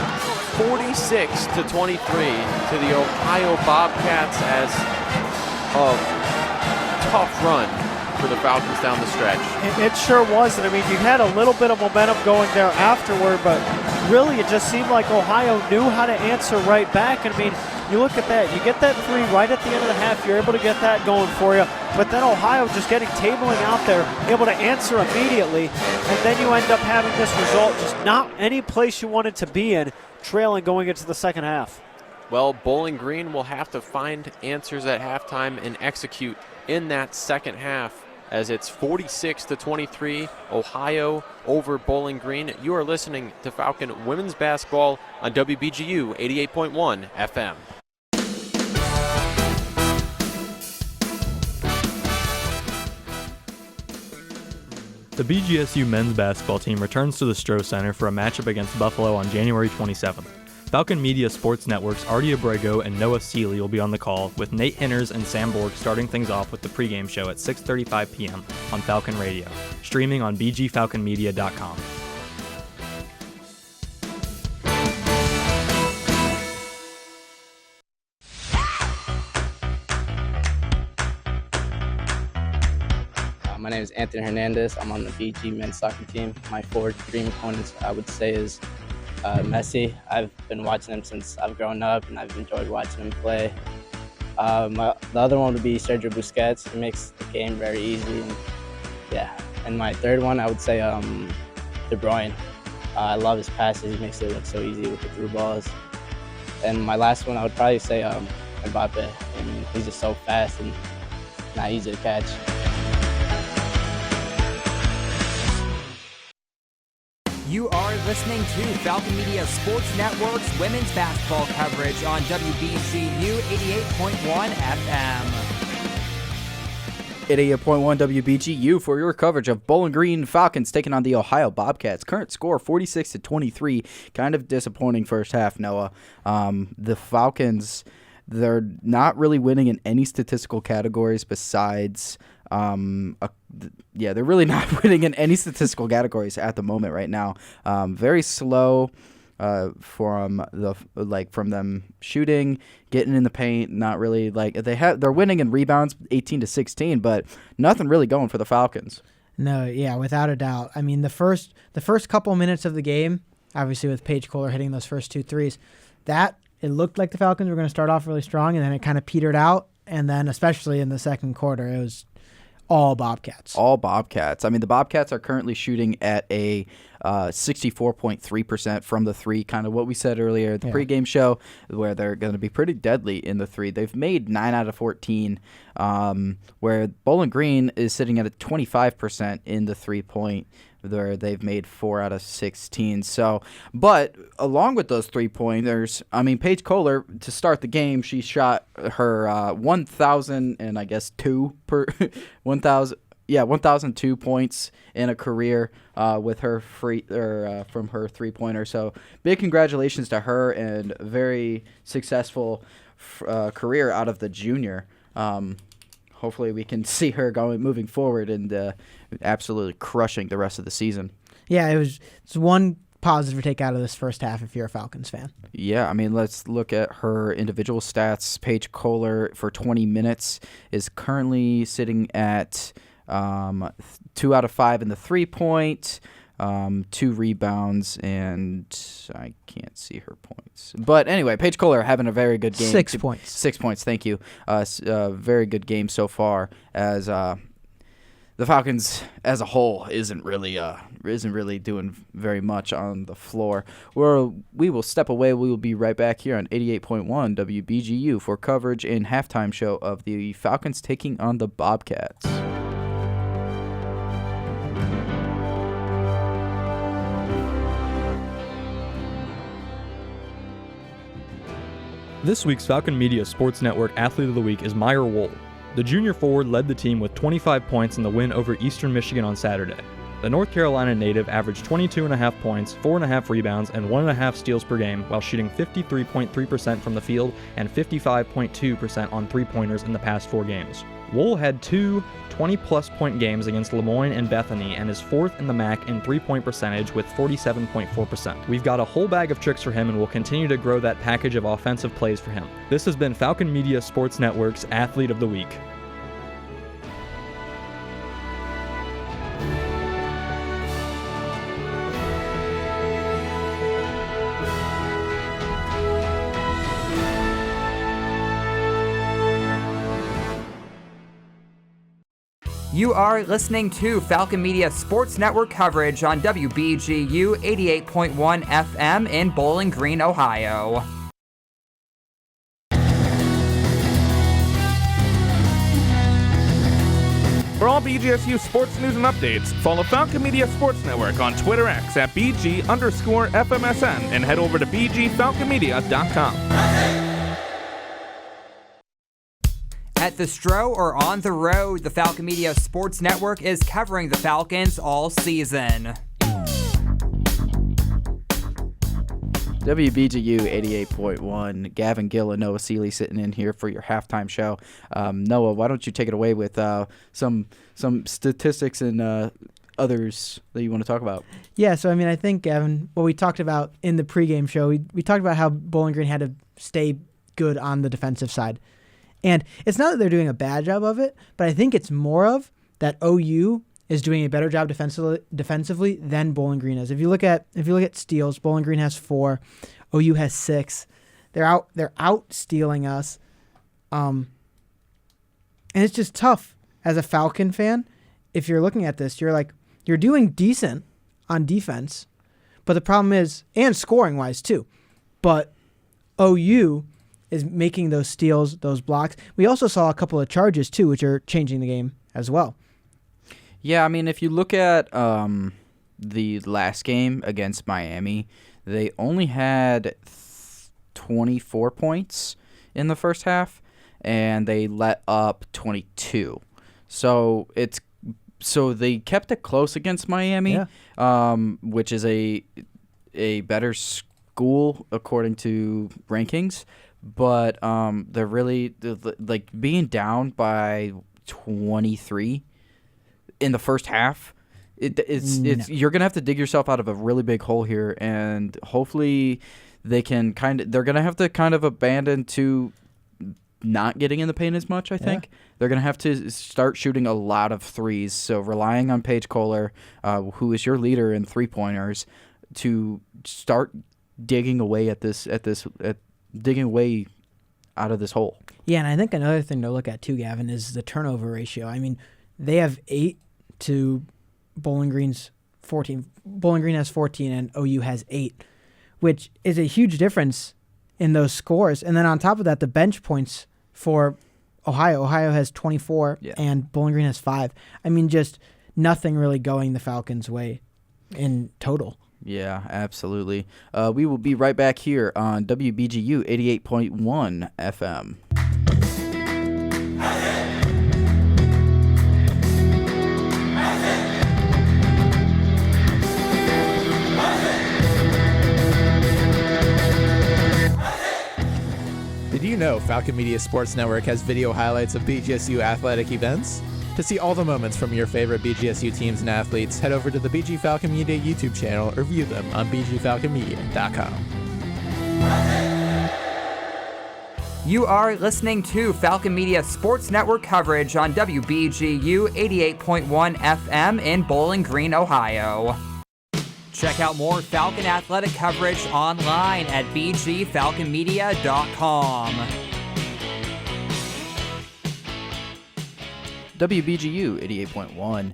[SPEAKER 13] 46-23 to the Ohio Bobcats as a tough run for the Falcons down the stretch.
[SPEAKER 14] It sure was, and I mean, you had a little bit of momentum going there afterward, but really it just seemed like Ohio knew how to answer right back. And I mean, you look at that, you get that three right at the end of the half, you're able to get that going for you, but then Ohio just getting Tabling out there, able to answer immediately, and then you end up having this result just not any place you wanted to be in, trailing going into the second half.
[SPEAKER 13] Well, Bowling Green will have to find answers at halftime and execute in that second half, as it's 46-23, Ohio over Bowling Green. You are listening to Falcon Women's Basketball on WBGU 88.1 FM.
[SPEAKER 11] The BGSU men's basketball team returns to the Stroh Center for a matchup against Buffalo on January 27th. Falcon Media Sports Network's Artie Abrego and Noah Seeley will be on the call, with Nate Hinners and Sam Borg starting things off with the pregame show at 6:35 p.m. on Falcon Radio, streaming on bgfalconmedia.com.
[SPEAKER 20] My My name is Anthony Hernandez. I'm on the BG men's soccer team. My 4 dream opponents, I would say, is Messi. I've been watching him since I've grown up, and I've enjoyed watching him play. The other one would be Sergio Busquets. He makes the game very easy. And my third one, I would say De Bruyne. I love his passes. He makes it look so easy with the through balls. And my last one, I would probably say Mbappe. I mean, he's just so fast and not easy to catch.
[SPEAKER 10] You are listening to Falcon Media Sports Network's women's basketball coverage on WBGU 88.1 FM.
[SPEAKER 1] 88.1 WBGU for your coverage of Bowling Green Falcons taking on the Ohio Bobcats. Current score 46-23. Kind of disappointing first half, Noah. The Falcons, they're not really winning in any statistical categories besides they're really not winning in any statistical categories at the moment right now. Very slow from them shooting, getting in the paint. Not really they're winning in rebounds 18-16, but nothing really going for the Falcons.
[SPEAKER 2] No, yeah, without a doubt. I mean, the first couple minutes of the game, obviously with Paige Kohler hitting those first 2 threes, that it looked like the Falcons were going to start off really strong, and then it kind of petered out. And then especially in the second quarter, it was all Bobcats.
[SPEAKER 1] All Bobcats. I mean, the Bobcats are currently shooting at a 64.3% from the three, kind of what we said earlier at the pregame show, where they're going to be pretty deadly in the three. They've made 9 out of 14, where Bowling Green is sitting at a 25% in the 3-point, where they've made 4 out of 16. So, but along with those 3-pointers, I mean, Paige Kohler, to start the game, she shot her 1,002 points in a career with her from her 3-pointer. So, big congratulations to her, and very successful career out of the junior. Hopefully we can see her moving forward and absolutely crushing the rest of the season.
[SPEAKER 2] Yeah, it's one positive to take out of this first half if you're a Falcons fan.
[SPEAKER 1] Yeah, I mean, let's look at her individual stats. Paige Kohler for 20 minutes is currently sitting at 2 out of 5 in the 3-point, 2 rebounds, and I can't see her points. But anyway, Paige Kohler having a very good game.
[SPEAKER 2] 6 points.
[SPEAKER 1] 6 points, thank you. Very good game so far, as the Falcons as a whole isn't really doing very much on the floor. We will step away. We will be right back here on 88.1 WBGU for coverage and halftime show of the Falcons taking on the Bobcats.
[SPEAKER 21] This week's Falcon Media Sports Network Athlete of the Week is Meyer Wohl. The junior forward led the team with 25 points in the win over Eastern Michigan on Saturday. The North Carolina native averaged 22.5 points, 4.5 rebounds, and 1.5 steals per game while shooting 53.3% from the field and 55.2% on 3-pointers in the past 4 games. Wohl had 2 20-plus point games against Lemoyne and Bethany and is 4th in the MAC in 3-point percentage with 47.4%. We've got a whole bag of tricks for him and will continue to grow that package of offensive plays for him. This has been Falcon Media Sports Network's Athlete of the Week.
[SPEAKER 10] You are listening to Falcon Media Sports Network coverage on WBGU 88.1 FM in Bowling Green, Ohio.
[SPEAKER 3] For all BGSU sports news and updates, follow Falcon Media Sports Network on Twitter X at BG_FMSN and head over to BGFalconmedia.com.
[SPEAKER 10] At the Stro or on the road, the Falcon Media Sports Network is covering the Falcons all season.
[SPEAKER 1] WBGU 88.1. Gavin Gill and Noah Seeley sitting in here for your halftime show. Noah, why don't you take it away with some statistics and others that you want to talk about?
[SPEAKER 2] Yeah, so I mean, I think, Gavin, what we talked about in the pregame show, we talked about how Bowling Green had to stay good on the defensive side. And it's not that they're doing a bad job of it, but I think it's more of that OU is doing a better job defensively than Bowling Green is. If you look at steals, Bowling Green has 4, OU has 6. They're out stealing us, and it's just tough as a Falcon fan. If you're looking at this, you're doing decent on defense, but the problem is, and scoring wise too, but OU is making those steals, those blocks. We also saw a couple of charges too, which are changing the game as well.
[SPEAKER 1] Yeah, I mean, if you look at the last game against Miami, they only had 24 points in the first half, and they let up 22. So they kept it close against Miami, which is a better school according to rankings. But they're really like being down by 23 in the first half. You're gonna have to dig yourself out of a really big hole here, and hopefully they're gonna have to kind of abandon to not getting in the paint as much. I think they're gonna have to start shooting a lot of threes. So relying on Paige Kohler, who is your leader in 3-pointers, to start digging away digging away out of this hole.
[SPEAKER 2] Yeah, and I think another thing to look at too, Gavin, is the turnover ratio. I mean, they have 8 to Bowling Green's 14. Bowling Green has 14 and OU has 8, which is a huge difference in those scores. And then on top of that, the bench points for Ohio. Ohio has 24 and Bowling Green has 5. I mean, just nothing really going the Falcons' way in total.
[SPEAKER 1] Yeah, absolutely. We will be right back here on WBGU 88.1 FM.
[SPEAKER 12] Did you know Falcon Media Sports Network has video highlights of BGSU athletic events? To see all the moments from your favorite BGSU teams and athletes, head over to the BG Falcon Media YouTube channel or view them on bgfalconmedia.com.
[SPEAKER 10] You are listening to Falcon Media Sports Network coverage on WBGU 88.1 FM in Bowling Green, Ohio. Check out more Falcon athletic coverage online at bgfalconmedia.com.
[SPEAKER 1] WBGU 88.1.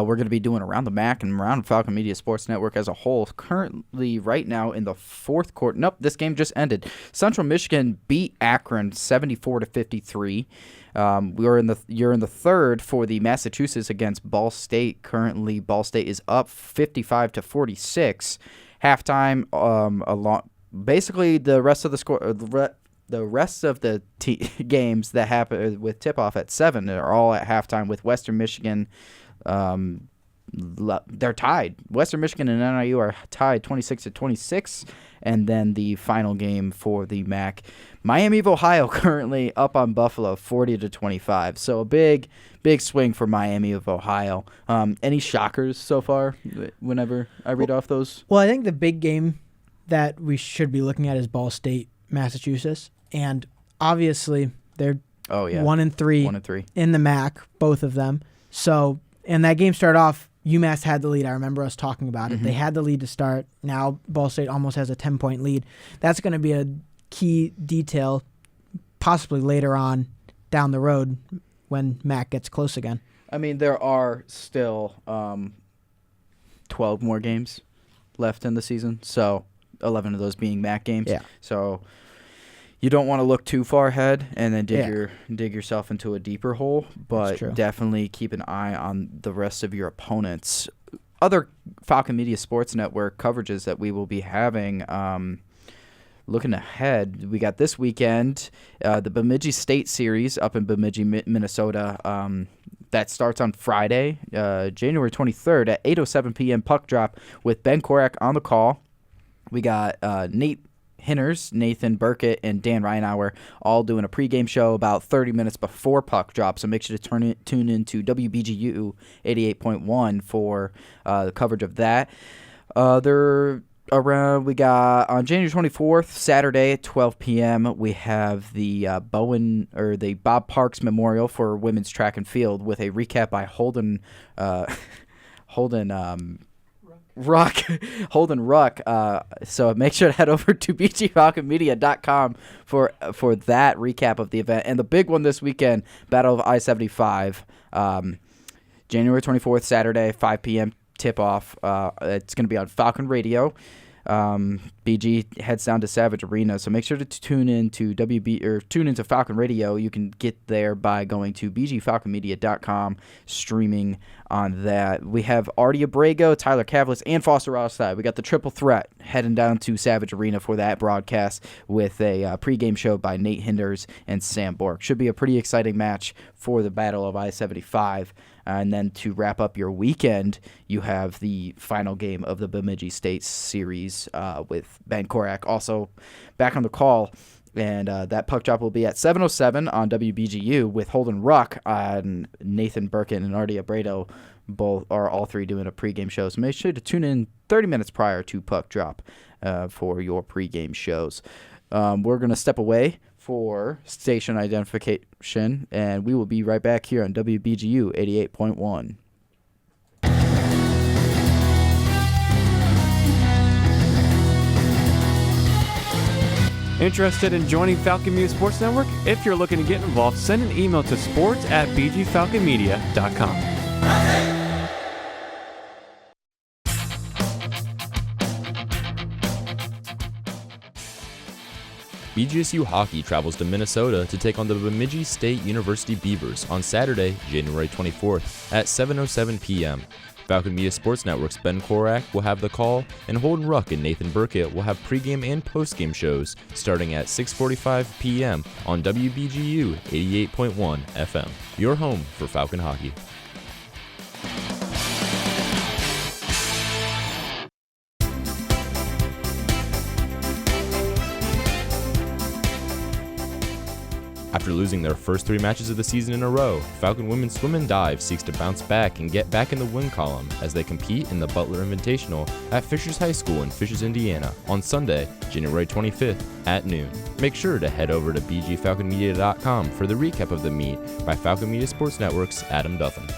[SPEAKER 1] We're going to be doing Around the MAC and Around Falcon Media Sports Network as a whole. Currently, right now, in the fourth quarter. Nope, this game just ended. Central Michigan beat Akron 74-53. You're in the third for the Massachusetts against Ball State. Currently, Ball State is up 55-46. Halftime, basically the rest of the score. The rest of the games that happen with tip-off at 7 are all at halftime, with Western Michigan. They're tied. Western Michigan and NIU are tied 26-26. And then the final game for the MAC, Miami of Ohio currently up on Buffalo 40-25. So a big swing for Miami of Ohio. Any shockers so far whenever I read off those?
[SPEAKER 2] Well, I think the big game that we should be looking at is Ball State, Massachusetts. And obviously, they're 1-3 in the MAC, both of them. So, and that game started off, UMass had the lead. I remember us talking about it. They had the lead to start. Now, Ball State almost has a 10-point lead. That's going to be a key detail, possibly later on down the road when MAC gets close again.
[SPEAKER 1] I mean, there are still 12 more games left in the season, so 11 of those being MAC games.
[SPEAKER 2] Yeah.
[SPEAKER 1] So you don't want to look too far ahead and then dig yourself into a deeper hole, but definitely keep an eye on the rest of your opponents. Other Falcon Media Sports Network coverages that we will be having, looking ahead, we got this weekend the Bemidji State Series up in Bemidji, Minnesota. That starts on Friday, January 23rd at 8:07 p.m. puck drop with Ben Korak on the call. We got Nate Hinners, Nathan Burkett, and Dan Reinauer all doing a pregame show about 30 minutes before puck drop, so make sure to tune into WBGU 88.1 for the coverage of that. Other we got on January 24th, Saturday at 12 p.m. we have the Bob Parks Memorial for women's track and field with a recap by Holden Ruck. So make sure to head over to bgfalconmedia.com for that recap of the event. And the big one this weekend, Battle of I-75, January 24th, Saturday, 5 p.m. tip-off. It's going to be on Falcon Radio. BG heads down to Savage Arena, so make sure to tune in to tune into Falcon Radio. You can get there by going to bgfalconmedia.com, streaming on that. We have Artie Abrego, Tyler Cavalis, and Foster Rothside. We got the triple threat heading down to Savage Arena for that broadcast with a pregame show by Nate Hinders and Sam Bork. Should be a pretty exciting match for the Battle of I-75. And then to wrap up your weekend, you have the final game of the Bemidji State series with Ben Korak also back on the call. And that puck drop will be at 7:07 on WBGU with Holden Ruck and Nathan Burkett and Artie Abrego. All three doing a pregame show. So make sure to tune in 30 minutes prior to puck drop for your pregame shows. We're going to step away for station identification, and we will be right back here on WBGU 88.1.
[SPEAKER 4] Interested in joining Falcon Media Sports Network? If you're looking to get involved, send an email to sports@bgfalconmedia.com.
[SPEAKER 9] BGSU Hockey travels to Minnesota to take on the Bemidji State University Beavers on Saturday, January 24th at 7:07 p.m. Falcon Media Sports Network's Ben Korak will have the call, and Holden Ruck and Nathan Burkett will have pregame and postgame shows starting at 6:45 p.m. on WBGU 88.1 FM. Your home for Falcon Hockey. After losing their first 3 matches of the season in a row, Falcon Women's Swim and Dive seeks to bounce back and get back in the win column as they compete in the Butler Invitational at Fishers High School in Fishers, Indiana on Sunday, January 25th at noon. Make sure to head over to bgfalconmedia.com for the recap of the meet by Falcon Media Sports Network's Adam Duffin.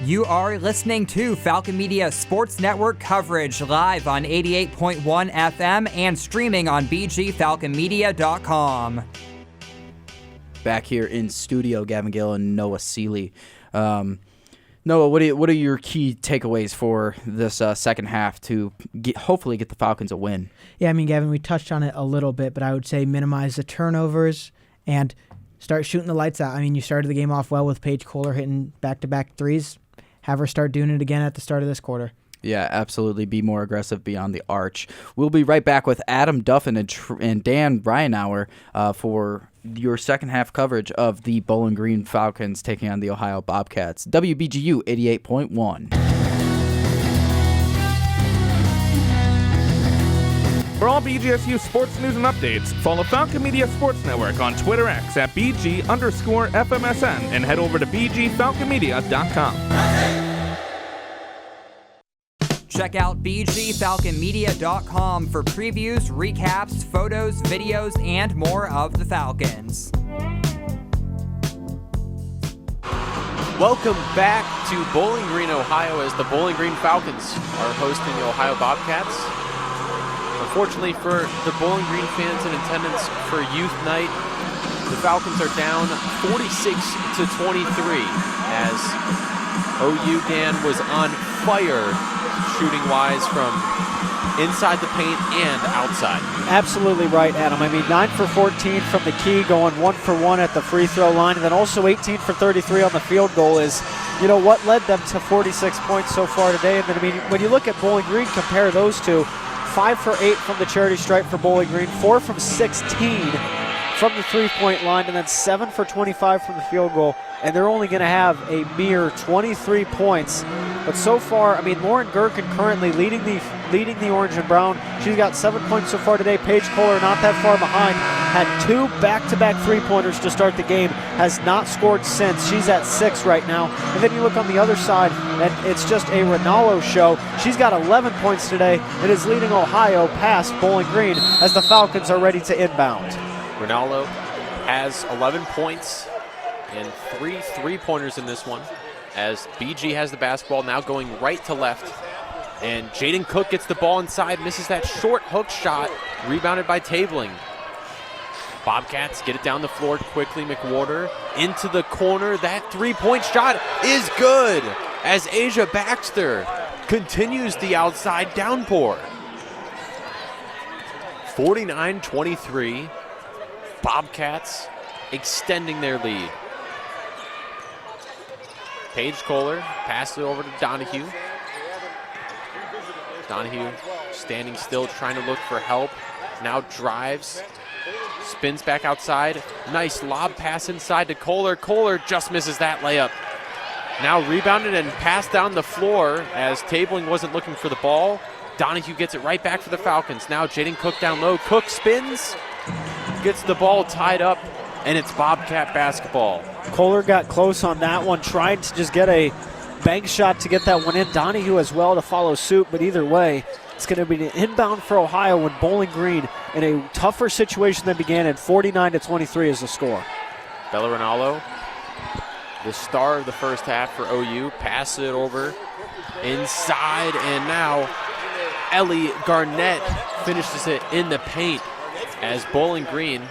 [SPEAKER 10] You are listening to Falcon Media Sports Network coverage live on 88.1 FM and streaming on bgfalconmedia.com.
[SPEAKER 1] Back here in studio, Gavin Gill and Noah Seeley. Noah, what are your key takeaways for this second half to hopefully get the Falcons a win?
[SPEAKER 2] Yeah, I mean, Gavin, we touched on it a little bit, but I would say minimize the turnovers and start shooting the lights out. I mean, you started the game off well with Paige Kohler hitting back-to-back threes. Have her start doing it again at the start of this quarter.
[SPEAKER 1] Yeah, absolutely. Be more aggressive beyond the arch. We'll be right back with Adam Duffin and Dan Ryanauer for your second half coverage of the Bowling Green Falcons taking on the Ohio Bobcats. WBGU 88.1.
[SPEAKER 3] For all BGSU sports news and updates, follow Falcon Media Sports Network on Twitter X at BG_FMSN and head over to bgfalconmedia.com.
[SPEAKER 10] Check out bgfalconmedia.com for previews, recaps, photos, videos, and more of the Falcons.
[SPEAKER 13] Welcome back to Bowling Green, Ohio, as the Bowling Green Falcons are hosting the Ohio Bobcats. Unfortunately for the Bowling Green fans in attendance for Youth Night, the Falcons are down 46-23 as OU Dan was on fire shooting-wise from inside the paint and outside.
[SPEAKER 14] Absolutely right, Adam. I mean, 9 for 14 from the key, going 1 for 1 at the free throw line, and then also 18 for 33 on the field goal is, what led them to 46 points so far today. And then, I mean, when you look at Bowling Green, compare those two, 5 for 8 from the charity stripe for Bowling Green, 4 from 16 from the three-point line, and then 7 for 25 from the field goal. And they're only going to have a mere 23 points. But so far, I mean, Lauren Gherkin currently leading the orange and brown. She's got 7 points so far today. Paige Kohler not that far behind. had 2 back-to-back three-pointers to start the game, has not scored since. She's at 6 right now. And then you look on the other side, and it's just a Ronaldo show. She's got 11 points today and is leading Ohio past Bowling Green as the Falcons are ready to inbound.
[SPEAKER 13] Ronaldo has 11 points and 3 three-pointers in this one, as BG has the basketball now going right to left. And Jaden Cook gets the ball inside, misses that short hook shot, rebounded by Tabling. Bobcats get it down the floor quickly. McWhorter into the corner. That three-point shot is good as Asia Baxter continues the outside downpour. 49-23. Bobcats extending their lead. Paige Kohler passes it over to Donahue. Donahue standing still, trying to look for help. Now drives, spins back outside. Nice lob pass inside to Kohler. Kohler just misses that layup. Now rebounded and passed down the floor as Tabling wasn't looking for the ball. Donahue gets it right back for the Falcons. Now Jaden Cook down low. Cook spins, gets the ball tied up, and it's Bobcat basketball.
[SPEAKER 14] Kohler got close on that one, tried to just get a bank shot to get that one in. Donahue as well to follow suit, but either way, it's going to be an inbound for Ohio when Bowling Green in a tougher situation than began at 49-23 is the score.
[SPEAKER 13] Bella Ronaldo, the star of the first half for OU, passes it over inside, and now Ellie Garnett finishes it in the paint as Bowling Green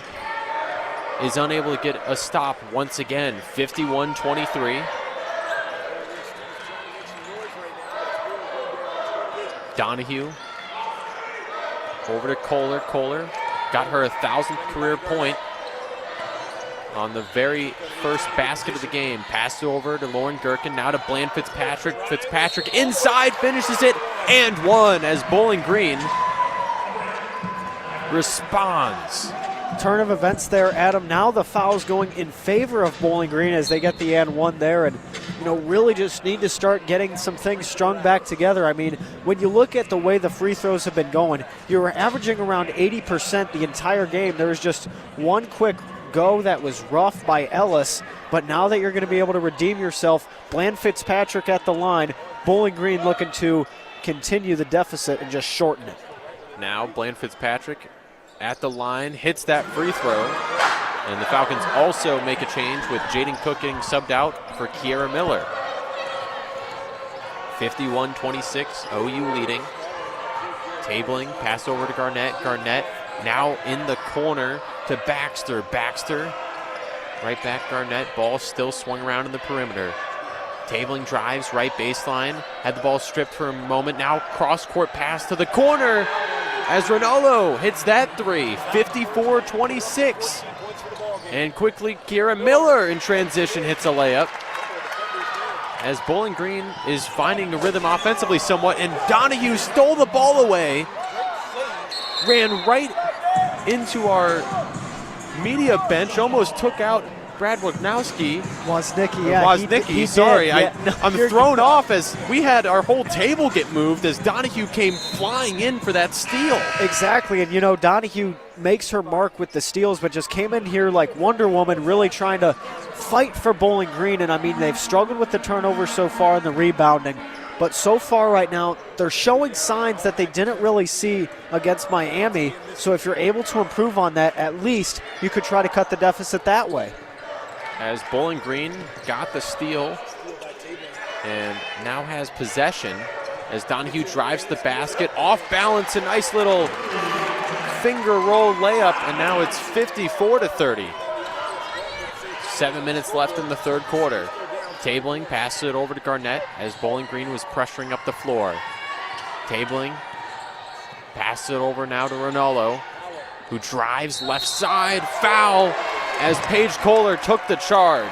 [SPEAKER 13] is unable to get a stop once again. 51-23. Donahue over to Kohler. Kohler got her 1,000th career point on the very first basket of the game. Passed over to Lauren Gherkin, now to Bland Fitzpatrick. Fitzpatrick inside, finishes it, and one as Bowling Green responds.
[SPEAKER 14] Turn of events there, Adam. Now the foul's going in favor of Bowling Green as they get the and one there, and really just need to start getting some things strung back together. I mean, when you look at the way the free throws have been going, you were averaging around 80% the entire game. There was just one quick go that was rough by Ellis, but now that you're going to be able to redeem yourself, Bland Fitzpatrick at the line, Bowling Green looking to continue the deficit and just shorten it.
[SPEAKER 13] Now Bland Fitzpatrick at the line, hits that free throw, and the Falcons also make a change with Jaden Cook getting subbed out for Kiera Miller. 51-26, OU leading. Tabling, pass over to Garnett. Garnett now in the corner to Baxter. Baxter, right back Garnett. Ball still swung around in the perimeter. Tabling drives, right baseline. Had the ball stripped for a moment. Now cross-court pass to the corner as Ronaldo hits that three. 54-26. And quickly, Kiera Miller in transition hits a layup as Bowling Green is finding the rhythm offensively somewhat, and Donahue stole the ball away, ran right into our media bench, almost took out Brad Wojnowski.
[SPEAKER 14] Woznicki, yeah.
[SPEAKER 13] Woznicki, sorry. I'm thrown off as we had our whole table get moved as Donahue came flying in for that steal.
[SPEAKER 14] Exactly, and Donahue makes her mark with the steals, but just came in here like Wonder Woman, really trying to fight for Bowling Green. And I mean, they've struggled with the turnovers so far and the rebounding, but so far right now, they're showing signs that they didn't really see against Miami. So if you're able to improve on that, at least you could try to cut the deficit that way.
[SPEAKER 13] As Bowling Green got the steal and now has possession as Donahue drives the basket, off balance, a nice little finger roll layup, and now it's 54-30. 7 minutes left in the third quarter. Tabling passes it over to Garnett as Bowling Green was pressuring up the floor. Tabling passes it over now to Ronaldo, who drives left side, foul, as Paige Kohler took the charge.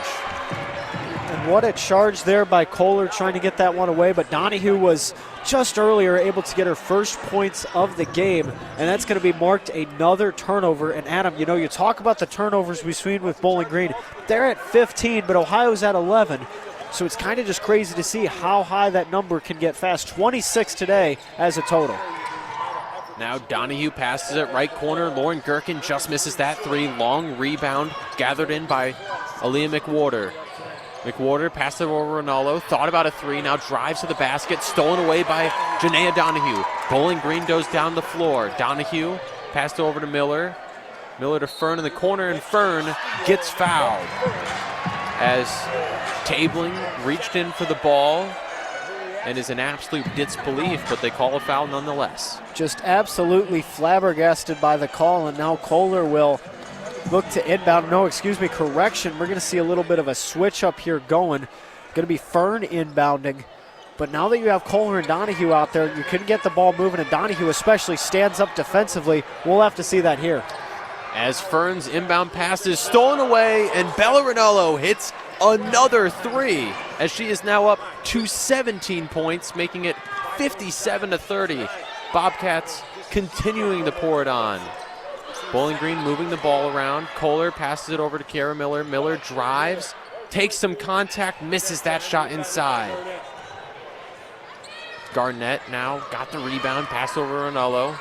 [SPEAKER 14] And what a charge there by Kohler trying to get that one away, but Donahue was just earlier able to get her first points of the game, and that's going to be marked another turnover. And Adam, you talk about the turnovers we've seen with Bowling Green. They're at 15, but Ohio's at 11, so it's kind of just crazy to see how high that number can get fast. 26 today as a total.
[SPEAKER 13] Now Donahue passes it right corner. Lauren Gherkin just misses that three. Long rebound gathered in by Aaliyah McWhorter. McWhorter passed it over Ronaldo. Thought about a three. Now drives to the basket. Stolen away by Janaea Donahue. Bowling Green goes down the floor. Donahue passed it over to Miller. Miller to Fern in the corner, and Fern gets fouled as Tabling reached in for the ball and is in absolute disbelief, but they call a foul nonetheless.
[SPEAKER 14] Just absolutely flabbergasted by the call, and now Kohler will look to inbound. No, excuse me, correction. We're going to see a little bit of a switch up here going. Going to be Fern inbounding. But now that you have Kohler and Donahue out there, you can get the ball moving, and Donahue especially stands up defensively. We'll have to see that here.
[SPEAKER 13] As Fern's inbound pass is stolen away, and Bella Rinaldo hits another three, as she is now up to 17 points, making it 57-30. Bobcats continuing to pour it on. Bowling Green moving the ball around. Kohler passes it over to Kara Miller. Miller drives, takes some contact, misses that shot inside. Garnett now got the rebound, pass over Rinaldo.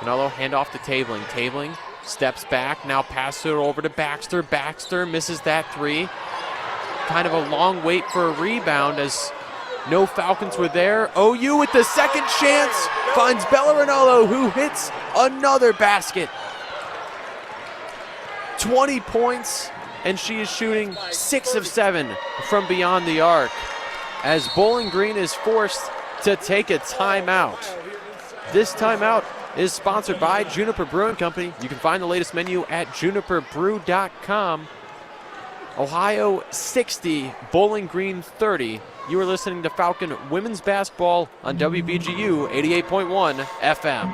[SPEAKER 13] Rinaldo handoff to Tabling. Tabling steps back, now passes it over to Baxter. Baxter misses that three. Kind of a long wait for a rebound as no Falcons were there. OU with the second chance finds Bella Rinaldo, who hits another basket. 20 points, and she is shooting 6 of 7 from beyond the arc as Bowling Green is forced to take a timeout. This timeout is sponsored by Juniper Brewing Company. You can find the latest menu at juniperbrew.com. Ohio 60, Bowling Green 30. You are listening to Falcon Women's Basketball on WBGU 88.1 FM.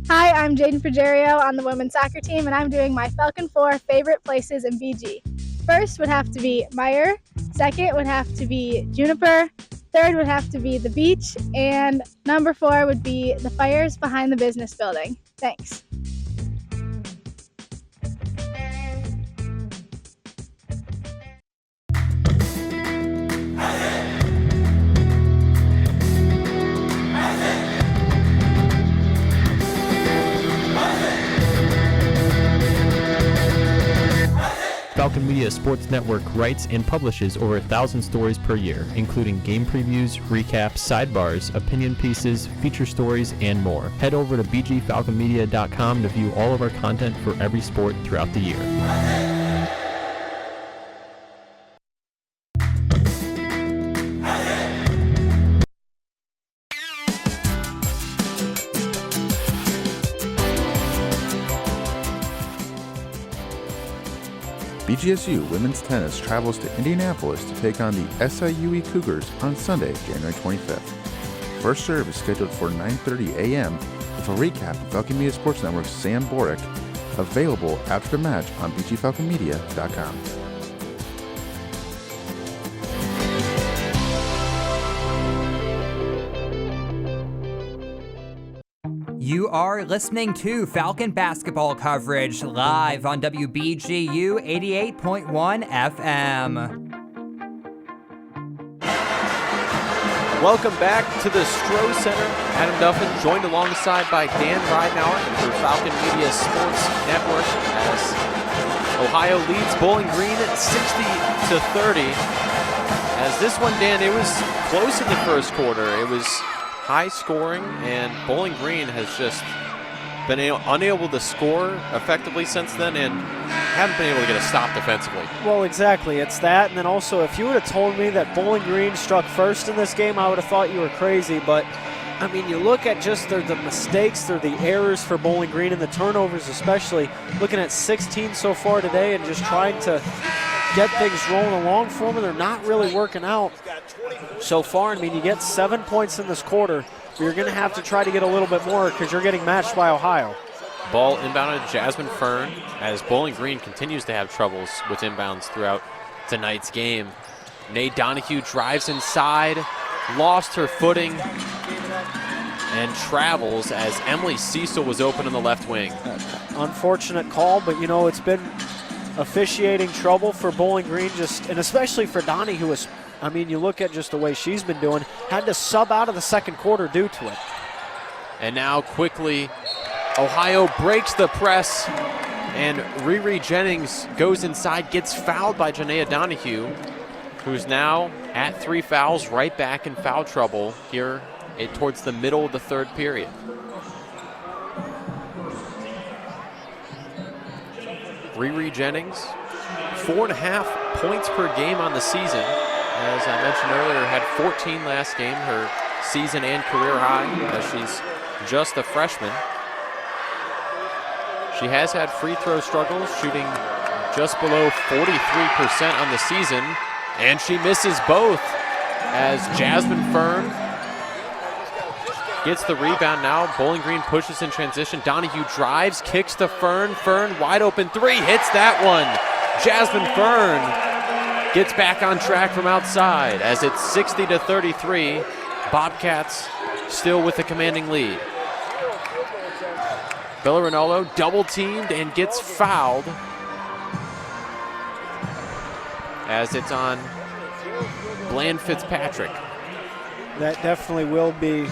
[SPEAKER 6] Hi, I'm Jaden Progerio on the women's soccer team, and I'm doing my Falcon 4 favorite places in BG. First would have to be Meyer, second would have to be Juniper, third would have to be the beach, and number 4 would be the fires behind the business building. Thanks.
[SPEAKER 11] Falcon Media Sports Network writes and publishes over 1,000 stories per year, including game previews, recaps, sidebars, opinion pieces, feature stories, and more. Head over to bgfalconmedia.com to view all of our content for every sport throughout the year.
[SPEAKER 22] BGSU Women's Tennis travels to Indianapolis to take on the SIUE Cougars on Sunday, January 25th. First serve is scheduled for 9:30 a.m. with a recap of Falcon Media Sports Network's Sam Borick, available after the match on bgfalconmedia.com.
[SPEAKER 10] You are listening to Falcon basketball coverage live on WBGU 88.1 FM.
[SPEAKER 13] Welcome back to the Stroh Center. Adam Duffin joined alongside by Dan Ridenauer for Falcon Media Sports Network as Ohio leads Bowling Green at 60-30. As this one, Dan, it was close in the first quarter. It was high scoring, and Bowling Green has just been unable to score effectively since then and haven't been able to get a stop defensively.
[SPEAKER 14] Well, exactly. It's that, and then also if you would have told me that Bowling Green struck first in this game, I would have thought you were crazy. But, I mean, you look at just the mistakes, the errors for Bowling Green and the turnovers especially, looking at 16 so far today and just trying to get things rolling along for them. They're not really working out so far. I mean, you get 7 points in this quarter, but you're going to have to try to get a little bit more because you're getting matched by Ohio.
[SPEAKER 13] Ball inbounded to Jasmine Fern as Bowling Green continues to have troubles with inbounds throughout tonight's game. Nate Donahue drives inside, lost her footing, and travels as Emily Cecil was open in the left wing.
[SPEAKER 14] Unfortunate call, but, you know, it's been officiating trouble for Bowling Green, and especially for Donahue I mean, you look at just the way she's been doing, had to sub out of the second quarter due to it.
[SPEAKER 13] And now quickly, Ohio breaks the press, and Riri Jennings goes inside, gets fouled by Janaea Donahue, who's now at 3 fouls, right back in foul trouble here towards the middle of the third period. Riri Jennings, 4.5 points per game on the season. As I mentioned earlier, had 14 last game, her season and career high, as she's just a freshman. She has had free throw struggles, shooting just below 43% on the season, and she misses both as Jasmine Fern gets the rebound now. Bowling Green pushes in transition. Donahue drives, kicks to Fern. Fern, wide open three, hits that one. Jasmine Fern gets back on track from outside as it's 60-33. Bobcats still with a commanding lead. Villarinolo double teamed and gets fouled as it's on Bland Fitzpatrick.
[SPEAKER 14] That definitely will be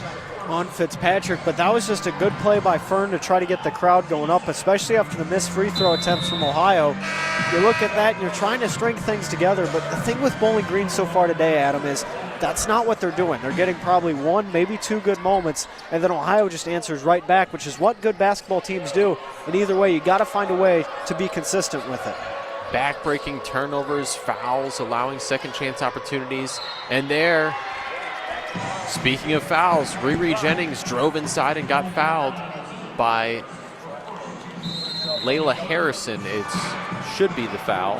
[SPEAKER 14] on Fitzpatrick, but that was just a good play by Fern to try to get the crowd going up, especially after the missed free throw attempts from Ohio. You look at that and you're trying to string things together, but the thing with Bowling Green so far today, Adam, is that's not what they're doing. They're getting probably one, maybe two good moments, and then Ohio just answers right back, which is what good basketball teams do. And either way, you got to find a way to be consistent with it.
[SPEAKER 13] Back-breaking turnovers, fouls, allowing second chance opportunities, and there, speaking of fouls, Riri Jennings drove inside and got fouled by Layla Harrison. It should be the foul.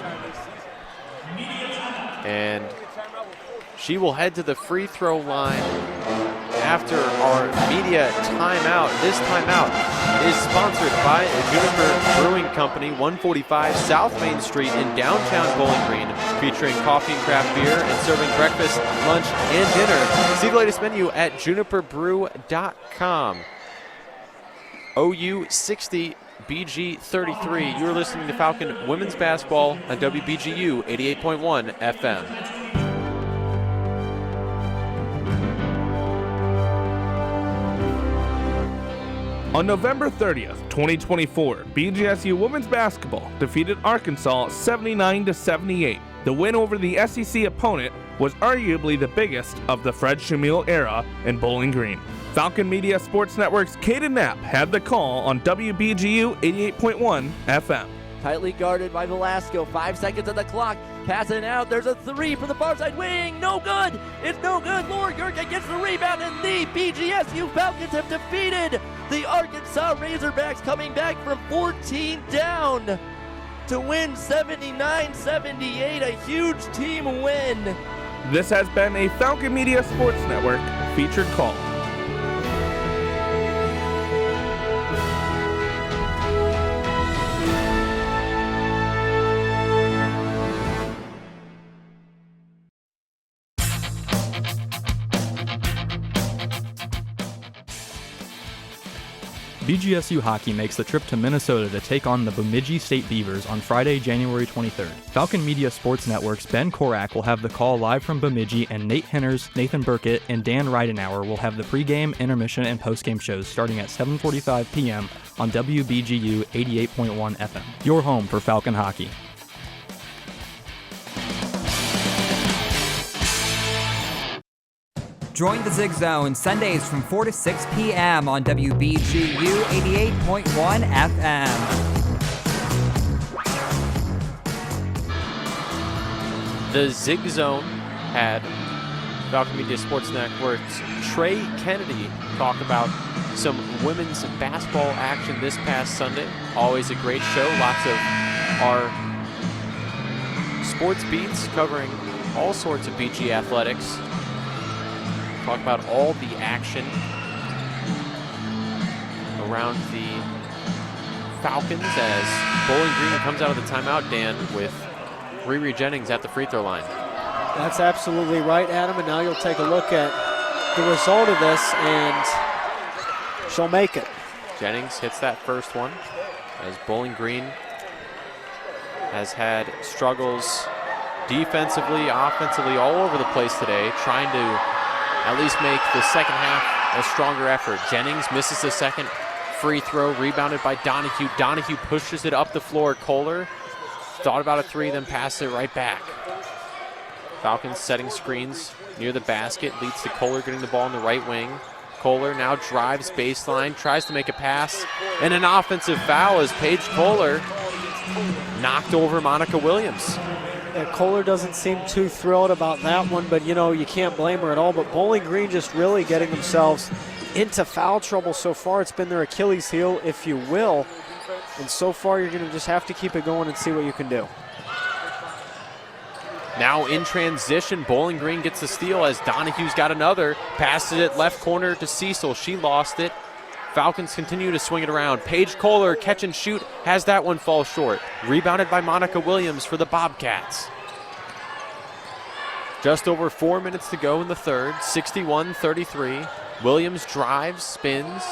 [SPEAKER 13] And she will head to the free throw line after our media timeout. This timeout is sponsored by Juniper Brewing Company, 145 South Main Street in downtown Bowling Green, featuring coffee and craft beer and serving breakfast, lunch, and dinner. See the latest menu at juniperbrew.com. OU 60, BG 33. You're listening to Falcon Women's Basketball on WBGU 88.1 FM.
[SPEAKER 3] On November 30th, 2024, BGSU women's basketball defeated Arkansas 79-78. The win over the SEC opponent was arguably the biggest of the Fred Shamil era in Bowling Green. Falcon Media Sports Network's Kaden Knapp had the call on WBGU 88.1 FM.
[SPEAKER 5] Tightly guarded by Velasco, 5 seconds on the clock, passing out, there's a three from the far side wing, no good, it's no good, Laura Gerke gets the rebound, and the BGSU Falcons have defeated the Arkansas Razorbacks, coming back from 14 down to win 79-78, a huge team win.
[SPEAKER 3] This has been a Falcon Media Sports Network featured call.
[SPEAKER 21] BGSU Hockey makes the trip to Minnesota to take on the Bemidji State Beavers on Friday, January 23rd. Falcon Media Sports Network's Ben Korak will have the call live from Bemidji, and Nate Henners, Nathan Burkett, and Dan Reidenauer will have the pregame, intermission, and postgame shows starting at 7:45 p.m. on WBGU 88.1 FM. Your home for Falcon Hockey.
[SPEAKER 10] Join the Zig Zone Sundays from 4 to 6 p.m. on WBGU 88.1 FM.
[SPEAKER 13] The Zig Zone had Falcon Media Sports Network's Trey Kennedy talk about some women's basketball action this past Sunday. Always a great show. Lots of our sports beats covering all sorts of BG athletics. Talk about all the action around the Falcons as Bowling Green comes out of the timeout, Dan, with Riri Jennings at the free throw line.
[SPEAKER 14] That's absolutely right, Adam, and now you'll take a look at the result of this, and she'll make it.
[SPEAKER 13] Jennings hits that first one as Bowling Green has had struggles defensively, offensively, all over the place today, trying to at least make the second half a stronger effort. Jennings misses the second free throw, rebounded by Donahue. Donahue pushes it up the floor. Kohler thought about a three, then passes it right back. Falcons setting screens near the basket, leads to Kohler getting the ball in the right wing. Kohler now drives baseline, tries to make a pass, and an offensive foul as Paige Kohler knocked over Monica Williams.
[SPEAKER 14] Kohler doesn't seem too thrilled about that one, but you can't blame her at all. But Bowling Green just really getting themselves into foul trouble so far. It's been their Achilles heel, if you will. And so far, you're going to just have to keep it going and see what you can do.
[SPEAKER 13] Now in transition, Bowling Green gets the steal as Donahue's got another. Passes it left corner to Cecil. She lost it. Falcons continue to swing it around. Paige Kohler, catch and shoot, has that one fall short. Rebounded by Monica Williams for the Bobcats. Just over 4 minutes to go in the third, 61-33. Williams drives, spins,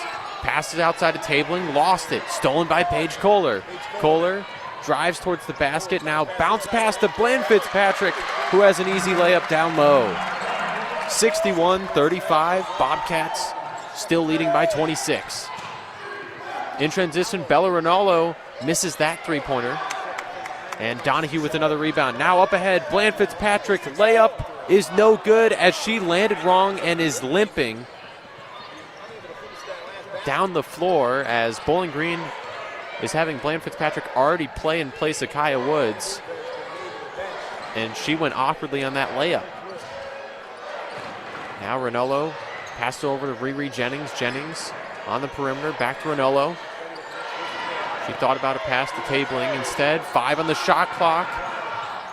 [SPEAKER 13] passes outside of tabling, lost it. Stolen by Paige Kohler. Kohler drives towards the basket, now bounce pass to Bland Fitzpatrick, who has an easy layup down low. 61-35, Bobcats still leading by 26. In transition, Bella Rinaldo misses that three-pointer. And Donahue with another rebound. Now up ahead, Bland Fitzpatrick, layup is no good as she landed wrong and is limping down the floor as Bowling Green is having Bland Fitzpatrick already play in place of Kaya Woods. And she went awkwardly on that layup. Now Rinaldo passed it over to Riri Jennings. Jennings on the perimeter, back to Rinaldo. She thought about a pass to tabling. Instead, 5 on the shot clock.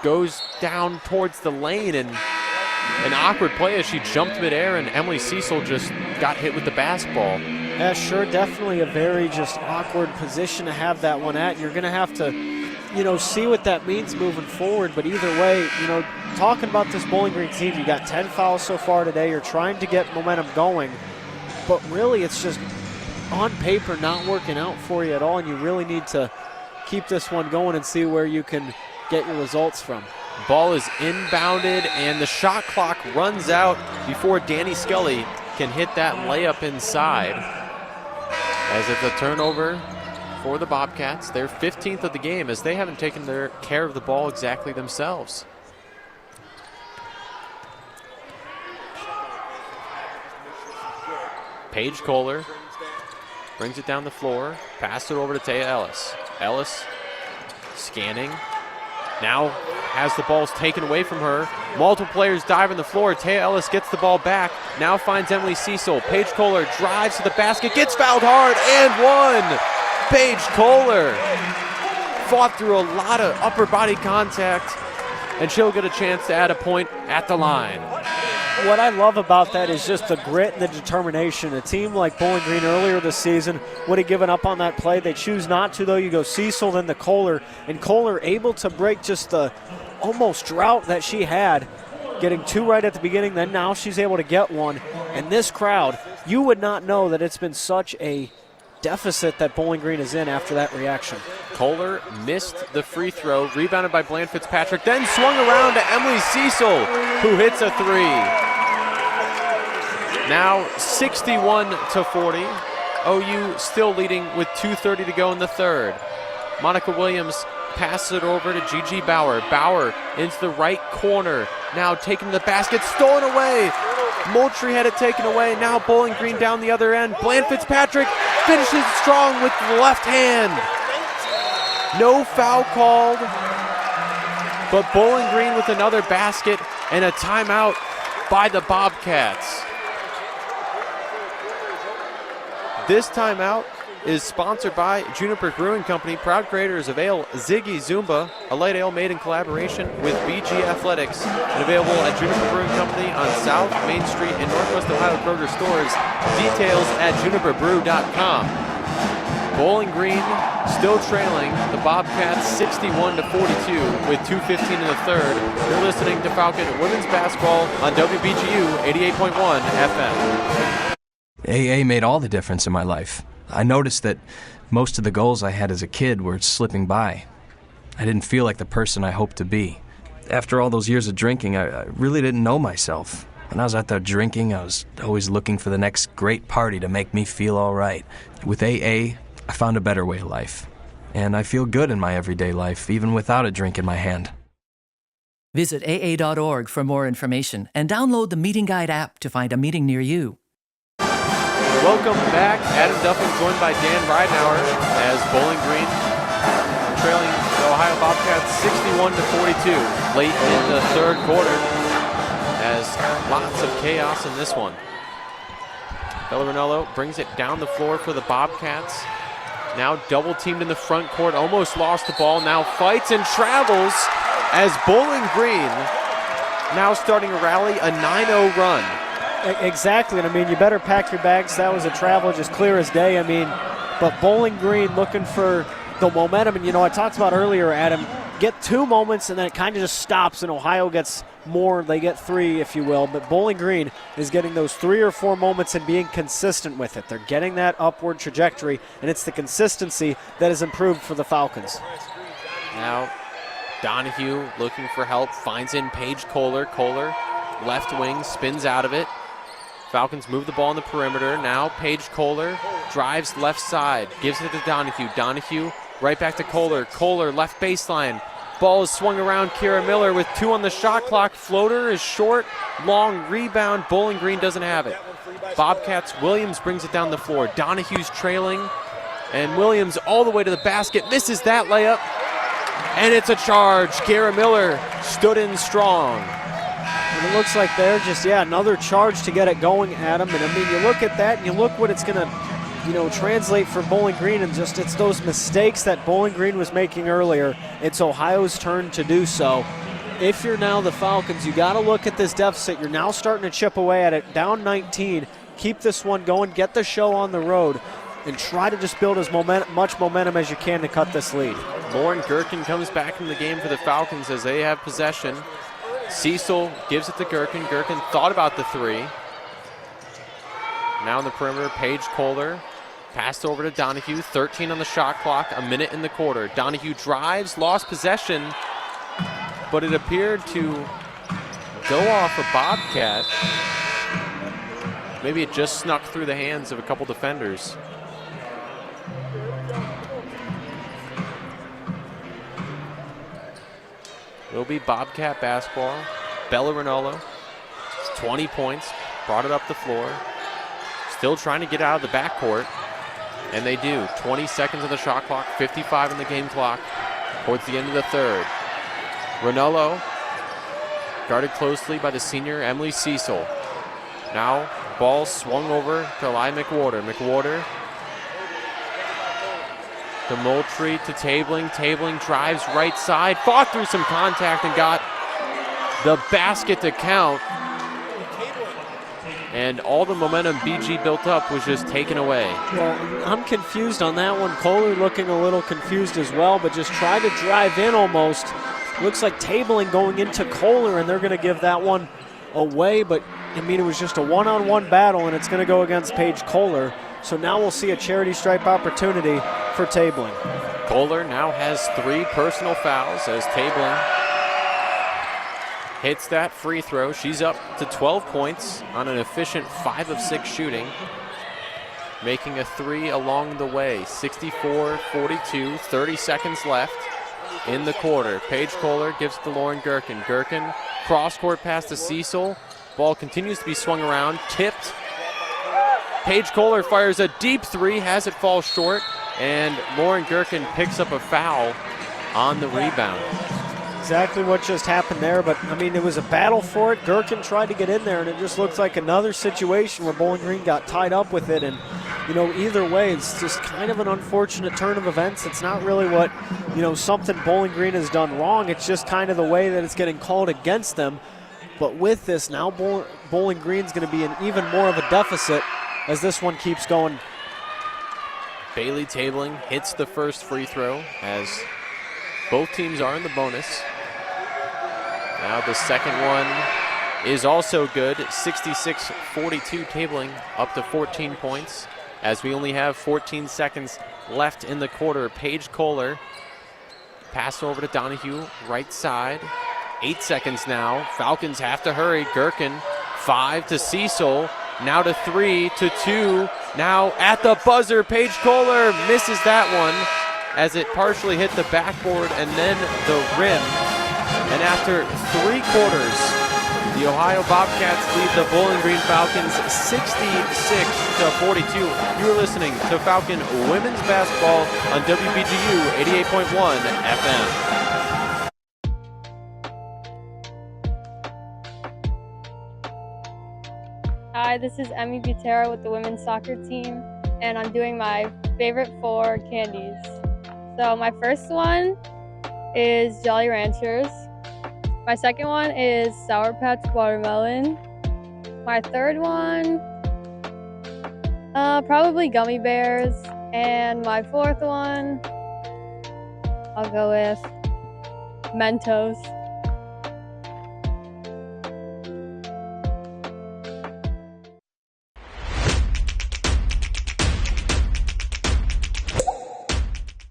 [SPEAKER 13] Goes down towards the lane, and an awkward play as she jumped midair, and Emily Cecil just got hit with the basketball.
[SPEAKER 14] Yeah, sure, definitely a very just awkward position to have that one at. You're going to have to, see what that means moving forward. But either way, talking about this Bowling Green team, you got 10 fouls so far today. You're trying to get momentum going. But really, it's just on paper not working out for you at all, and you really need to keep this one going and see where you can get your results from.
[SPEAKER 13] Ball is inbounded, and the shot clock runs out before Danny Scully can hit that layup inside. As it's a turnover for the Bobcats, their 15th of the game, as they haven't taken their care of the ball exactly themselves. Paige Kohler brings it down the floor, pass it over to Taya Ellis. Ellis scanning, now has the balls taken away from her. Multiple players dive on the floor. Taya Ellis gets the ball back, now finds Emily Cecil. Paige Kohler drives to the basket, gets fouled hard, and one. Paige Kohler fought through a lot of upper body contact, and she'll get a chance to add a point at the line.
[SPEAKER 14] What I love about that is just the grit and the determination. A team like Bowling Green earlier this season would have given up on that play. They choose not to, though. You go Cecil, then the Kohler, and Kohler able to break just the almost drought that she had, getting 2 right at the beginning, then now she's able to get one. And this crowd, you would not know that it's been such a deficit that Bowling Green is in after that reaction.
[SPEAKER 13] Kohler missed the free throw, rebounded by Bland Fitzpatrick, then swung around to Emily Cecil, who hits a three. Now 61-40. OU still leading with 2:30 to go in the third. Monica Williams passes it over to Gigi Bauer. Bauer into the right corner, now taking the basket, stolen away. Moultrie had it taken away. Now Bowling Green down the other end. Bland Fitzpatrick finishes strong with the left hand. No foul called, but Bowling Green with another basket and a timeout by the Bobcats. This timeout is sponsored by Juniper Brewing Company, proud creators of Ale Ziggy Zumba, a light ale made in collaboration with BG Athletics, and available at Juniper Brewing Company on South Main Street in Northwest Ohio Kroger stores. Details at juniperbrew.com. Bowling Green still trailing the Bobcats 61-42 with 2:15 in the third. You're listening to Falcon Women's Basketball on WBGU 88.1 FM.
[SPEAKER 8] AA made all the difference in my life. I noticed that most of the goals I had as a kid were slipping by. I didn't feel like the person I hoped to be. After all those years of drinking, I really didn't know myself. When I was out there drinking, I was always looking for the next great party to make me feel all right. With AA, I found a better way of life. And I feel good in my everyday life, even without a drink in my hand.
[SPEAKER 7] Visit AA.org for more information and download the Meeting Guide app to find a meeting near you.
[SPEAKER 13] Welcome back. Adam Duffin joined by Dan Ridenauer as Bowling Green trailing the Ohio Bobcats 61-42 late in the third quarter, as lots of chaos in this one. Bellarminello brings it down the floor for the Bobcats. Now double teamed in the front court, almost lost the ball, now fights and travels as Bowling Green now starting to rally a 9-0 run.
[SPEAKER 14] Exactly, and I mean, you better pack your bags. That was a travel just clear as day. I mean, but Bowling Green looking for the momentum. And, I talked about earlier, Adam, get 2 moments and then it kind of just stops, and Ohio gets more. They get 3, if you will. But Bowling Green is getting those 3 or 4 moments and being consistent with it. They're getting that upward trajectory, and it's the consistency that has improved for the Falcons.
[SPEAKER 13] Now, Donahue looking for help, finds in Paige Kohler. Kohler, left wing, spins out of it. Falcons move the ball on the perimeter. Now Paige Kohler drives left side, gives it to Donahue. Donahue right back to Kohler. Kohler left baseline. Ball is swung around. Kira Miller with 2 on the shot clock. Floater is short. Long rebound. Bowling Green doesn't have it. Bobcats, Williams brings it down the floor. Donahue's trailing. And Williams all the way to the basket. Misses that layup. And it's a charge. Kira Miller stood in strong.
[SPEAKER 14] And it looks like they're just, another charge to get it going, Adam. And I mean, you look at that and you look what it's going to, translate for Bowling Green, and just it's those mistakes that Bowling Green was making earlier. It's Ohio's turn to do so. If you're now the Falcons, you got to look at this deficit. You're now starting to chip away at it. Down 19. Keep this one going. Get the show on the road. And try to just build as much momentum as you can to cut this lead.
[SPEAKER 13] Lauren Gherkin comes back in the game for the Falcons as they have possession. Cecil gives it to Gherkin. Gherkin thought about the 3. Now in the perimeter, Paige Kohler. Passed over to Donahue. 13 on the shot clock, a minute in the quarter. Donahue drives, lost possession, but it appeared to go off a Bobcat. Maybe it just snuck through the hands of a couple defenders. It'll be Bobcat basketball. Bellarminello, 20 points, brought it up the floor. Still trying to get out of the backcourt, and they do. 20 seconds on the shot clock, 55 in the game clock, towards the end of the third. Ranello, guarded closely by the senior Emily Cecil. Now, ball swung over to Eli McWhorter. McWhorter to Moultrie, to Tabling. Tabling drives right side, fought through some contact and got the basket to count. And all the momentum BG built up was just taken away.
[SPEAKER 14] Well, I'm confused on that one. Kohler looking a little confused as well, but just tried to drive in almost. Looks like Tabling going into Kohler, and they're going to give that one away. But, I mean, it was just a one-on-one battle, and it's going to go against Paige Kohler. So now we'll see a charity stripe opportunity for Tabling.
[SPEAKER 13] Kohler now has 3 personal fouls as Tabling hits that free throw. She's up to 12 points on an efficient 5 of 6 shooting, making a 3 along the way. 64-42, 30 seconds left in the quarter. Paige Kohler gives it to Lauren Gherkin. Gherkin, cross-court pass to Cecil. Ball continues to be swung around, tipped. Paige Kohler fires a deep 3, has it fall short, and Lauren Gherkin picks up a foul on the rebound.
[SPEAKER 14] Exactly what just happened there, but I mean, it was a battle for it. Gherkin tried to get in there, and it just looks like another situation where Bowling Green got tied up with it. And, either way, it's just kind of an unfortunate turn of events. It's not really what, something Bowling Green has done wrong. It's just kind of the way that it's getting called against them. But with this, now Bowling Green's going to be in even more of a deficit as this one keeps going.
[SPEAKER 13] Bailey Tabling hits the first free throw as both teams are in the bonus. Now the second one is also good. 66-42 Tabling, up to 14 points as we only have 14 seconds left in the quarter. Paige Kohler, pass over to Donahue, right side. 8 seconds now. Falcons have to hurry. Gherkin, 5 to Cecil. Now to 3 to 2. Now at the buzzer, Paige Kohler misses that one as it partially hit the backboard and then the rim. And after 3 quarters, the Ohio Bobcats lead the Bowling Green Falcons 66-42. You are listening to Falcon Women's Basketball on WBGU 88.1 FM.
[SPEAKER 15] Hi, this is Emmy Butera with the women's soccer team, and I'm doing my favorite 4 candies. So my first one is Jolly Ranchers. My second one is Sour Patch Watermelon. My third one, probably Gummy Bears. And my fourth one, I'll go with Mentos.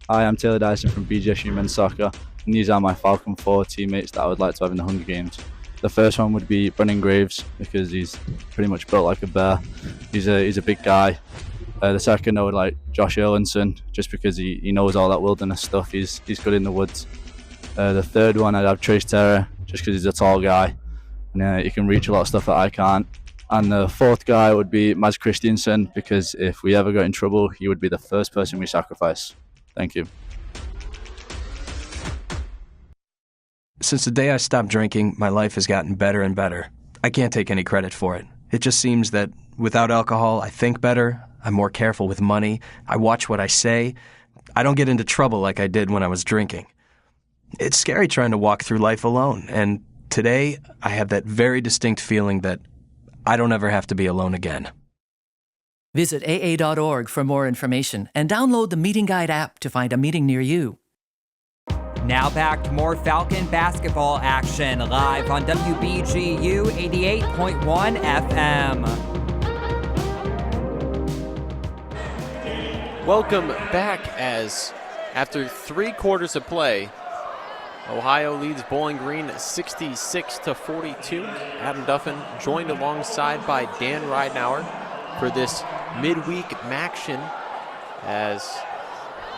[SPEAKER 16] Hi, I'm Taylor Dyson from BGSU Men's Soccer, and these are my Falcon 4 teammates that I would like to have in the Hunger Games. The first one would be Brennan Graves, because he's pretty much built like a bear. He's a big guy. The second, I would like Josh Erlinson, just because he knows all that wilderness stuff. He's good in the woods. The third one, I'd have Trace Terra, just because he's a tall guy, and he can reach a lot of stuff that I can't. And the fourth guy would be Maz Christiansen, because if we ever got in trouble, he would be the first person we sacrifice. Thank you.
[SPEAKER 8] Since the day I stopped drinking, my life has gotten better and better. I can't take any credit for it. It just seems that without alcohol, I think better, I'm more careful with money, I watch what I say, I don't get into trouble like I did when I was drinking. It's scary trying to walk through life alone, and today I have that very distinct feeling that I don't ever have to be alone again.
[SPEAKER 7] Visit AA.org for more information and download the Meeting Guide app to find a meeting near you.
[SPEAKER 10] Now back to more Falcon basketball action live on WBGU 88.1 FM.
[SPEAKER 13] Welcome back as after 3 quarters of play, Ohio leads Bowling Green 66-42. Adam Duffin joined alongside by Dan Ridenauer for this midweek Maction, as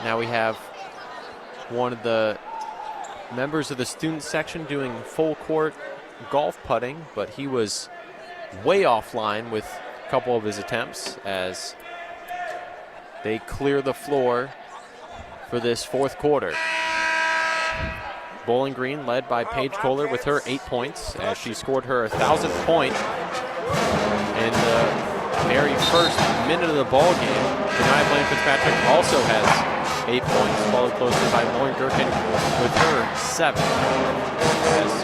[SPEAKER 13] now we have one of the members of the student section doing full court golf putting, but he was way offline with a couple of his attempts as they clear the floor for this 4th quarter. Bowling Green led by Paige Kohler with her 8 points as she scored her 1,000th point in the very first minute of the ball game. Kanaya Blaine Fitzpatrick also has 8 points, followed closely by Lauren Gherkin with her 7. As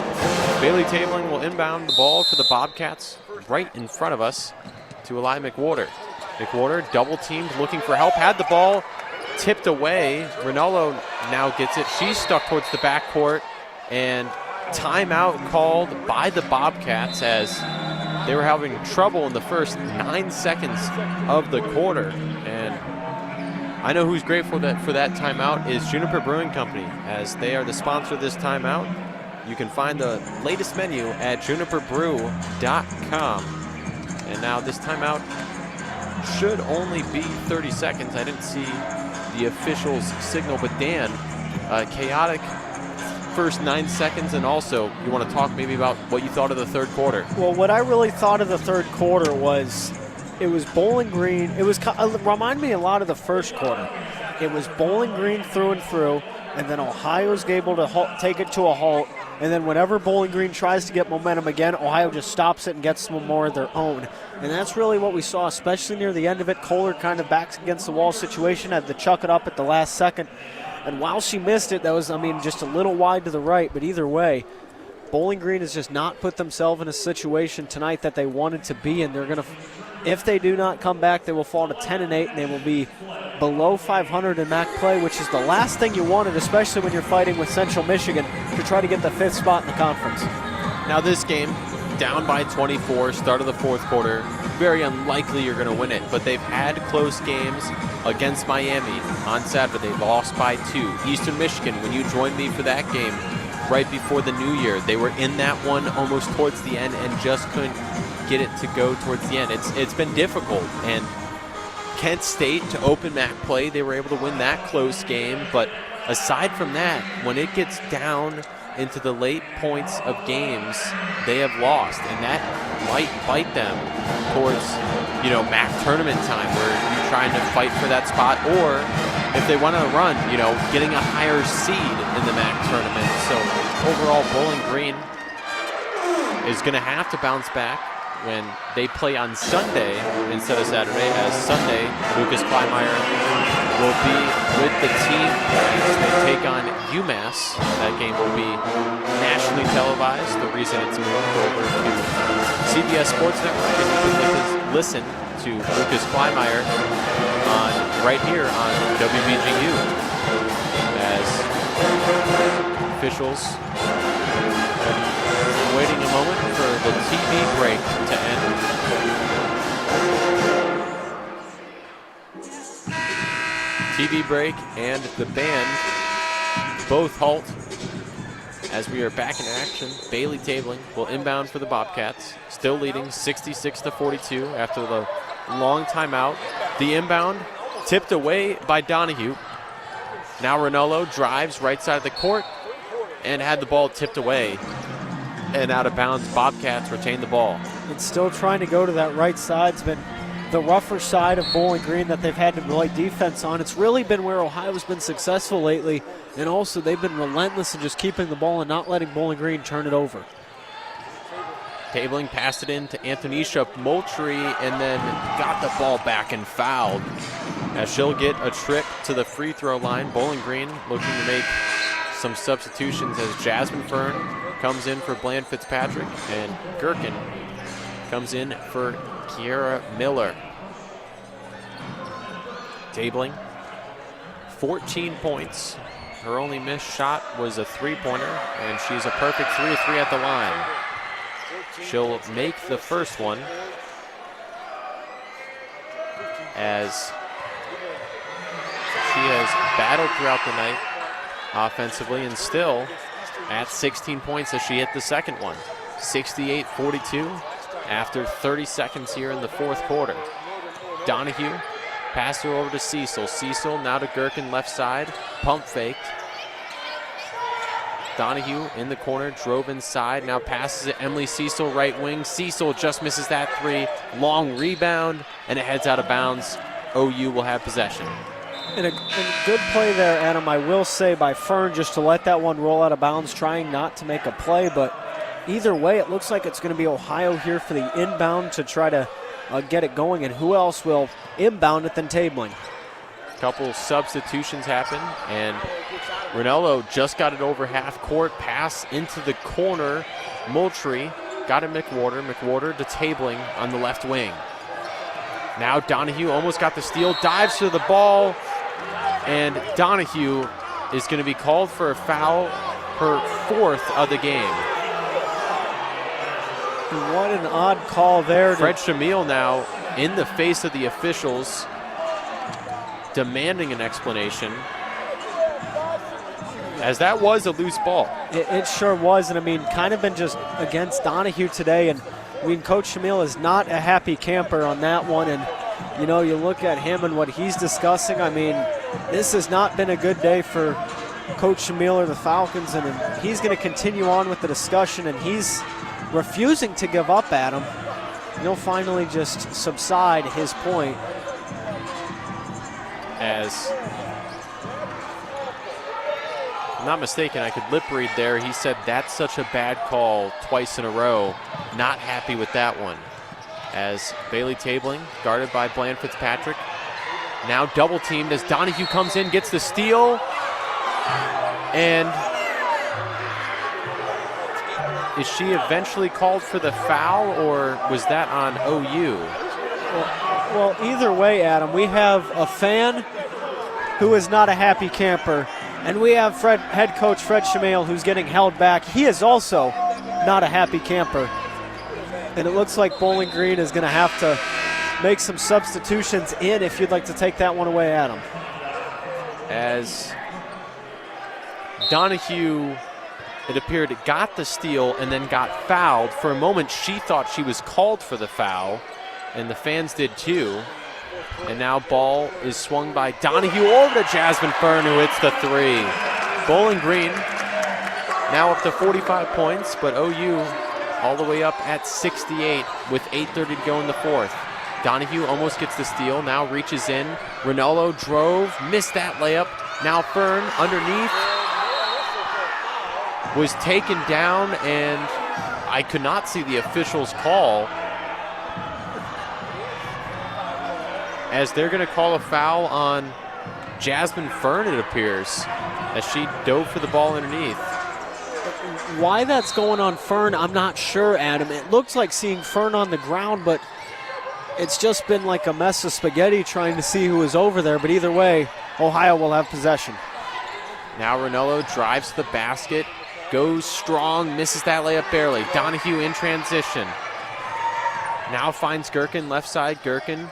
[SPEAKER 13] Bailey Tabling will inbound the ball for the Bobcats right in front of us to Eli McWhorter. McWhorter double teamed, looking for help, had the ball, tipped away. Rinaldo now gets it. She's stuck towards the backcourt, and timeout called by the Bobcats as they were having trouble in the first 9 seconds of the quarter. And I know who's grateful for that timeout is Juniper Brewing Company, as they are the sponsor of this timeout. You can find the latest menu at juniperbrew.com. And now this timeout should only be 30 seconds. I didn't see the officials signal, but Dan, chaotic first 9 seconds, and also you want to talk maybe about what you thought of the 3rd quarter.
[SPEAKER 14] Well, what I really thought of the 3rd quarter was it was Bowling Green. It reminded me a lot of the 1st quarter. It was Bowling Green through and through, and then Ohio's able to take it to a halt, and then whenever Bowling Green tries to get momentum again, Ohio just stops it and gets some more of their own. And that's really what we saw, especially near the end of it. Kohler kind of backs against the wall situation, had to chuck it up at the last second. And while she missed it, that was, just a little wide to the right, but either way, Bowling Green has just not put themselves in a situation tonight that they wanted to be in. They're going to, if they do not come back, they will fall to 10-8, and they will be below 500 in MAC play, which is the last thing you wanted, especially when you're fighting with Central Michigan to try to get the 5th spot in the conference.
[SPEAKER 13] Now this game, down by 24, start of the 4th quarter, very unlikely you're going to win it, but they've had close games against Miami on Saturday. They lost by 2. Eastern Michigan, when you joined me for that game, right before the new year. They were in that one almost towards the end and just couldn't get it to go towards the end. It's been difficult. And Kent State, to open MAC play, they were able to win that close game. But aside from that, when it gets down into the late points of games, they have lost. And that might bite them towards, MAC tournament time, where you're trying to fight for that spot. Or if they want to run, getting a higher seed in the MAC tournament. So overall, Bowling Green is going to have to bounce back when they play on Sunday instead of Saturday, as Sunday, Lucas Kleinmeyer will be with the team as they take on UMass. That game will be nationally televised. The reason it's moved over to CBS Sports Network, and you can listen to Lucas Kleinmeyer right here on WBGU as officials waiting a moment for the TV break to end. TV break and the band both halt as we are back in action. Bailey Tabling will inbound for the Bobcats, still leading 66-42 after the long timeout. The inbound tipped away by Donahue. Now Ranallo drives right side of the court and had the ball tipped away and out of bounds. Bobcats retain the ball.
[SPEAKER 14] And still trying to go to that right side. It's been the rougher side of Bowling Green that they've had to play defense on. It's really been where Ohio's been successful lately, and also they've been relentless in just keeping the ball and not letting Bowling Green turn it over.
[SPEAKER 13] Tabling passed it in to Antonisha Moultrie and then got the ball back and fouled as she'll get a trip to the free throw line. Bowling Green looking to make some substitutions as Jasmine Fern comes in for Bland Fitzpatrick and Gherkin comes in for Kiara Miller. Tabling, 14 points. Her only missed shot was a three-pointer, and she's a perfect 3 of 3 at the line. She'll make the first one as she has battled throughout the night offensively and still at 16 points as she hit the second one. 68-42 after 30 seconds here in the fourth quarter. Donahue passed her over to Cecil. Cecil now to Gherkin left side, pump faked. Donahue in the corner, drove inside, now passes it Emily Cecil, right wing. Cecil just misses that three. Long rebound, and it heads out of bounds. OU will have possession.
[SPEAKER 14] And a good play there, Adam, I will say, by Fern, just to let that one roll out of bounds, trying not to make a play. But either way, it looks like it's going to be Ohio here for the inbound to try to get it going. And who else will inbound it than Tabling?
[SPEAKER 13] Couple substitutions happen, and Ranallo just got it over half court. Pass into the corner. Moultrie got it McWhorter. McWhorter to Tabling on the left wing. Now Donahue almost got the steal. Dives to the ball, and Donahue is going to be called for a foul, her fourth of the game.
[SPEAKER 14] What an odd call there.
[SPEAKER 13] Fred Shamil now in the face of the officials, demanding an explanation, as that was a loose ball.
[SPEAKER 14] It sure was, and I mean, kind of been just against Donahue today, and I mean, Coach Shamil is not a happy camper on that one, and you know, you look at him and what he's discussing, I mean, this has not been a good day for Coach Shamil or the Falcons, and he's going to continue on with the discussion, and he's refusing to give up at him. He'll finally just subside his point.
[SPEAKER 13] As I'm not mistaken, I could lip read there. He said that's such a bad call twice in a row. Not happy with that one. As Bailey Tabling, guarded by Bland Fitzpatrick, now double teamed as Donahue comes in, gets the steal, and is she eventually called for the foul, or was that on OU?
[SPEAKER 14] Well, either way, Adam, we have a fan who is not a happy camper, and we have head coach Fred Shamil, who's getting held back. He is also not a happy camper. And it looks like Bowling Green is going to have to make some substitutions in if you'd like to take that one away, Adam.
[SPEAKER 13] As Donahue it appeared, got the steal and then got fouled. For a moment, she thought she was called for the foul, and the fans did too. And now ball is swung by Donahue over to Jasmine Fern, who hits the three. Bowling Green now up to 45 points, but OU all the way up at 68 with 8:30 to go in the fourth. Donahue almost gets the steal, now reaches in. Rinaldo drove, missed that layup. Now Fern underneath was taken down, and I could not see the officials call, as they're going to call a foul on Jasmine Fern, it appears, as she dove for the ball underneath.
[SPEAKER 14] Why that's going on Fern, I'm not sure, Adam. It looks like seeing Fern on the ground, but it's just been like a mess of spaghetti trying to see who was over there. But either way, Ohio will have possession.
[SPEAKER 13] Now Rinaldo drives to the basket, goes strong, misses that layup barely. Donahue in transition. Now finds Gherkin, left side. Gherkin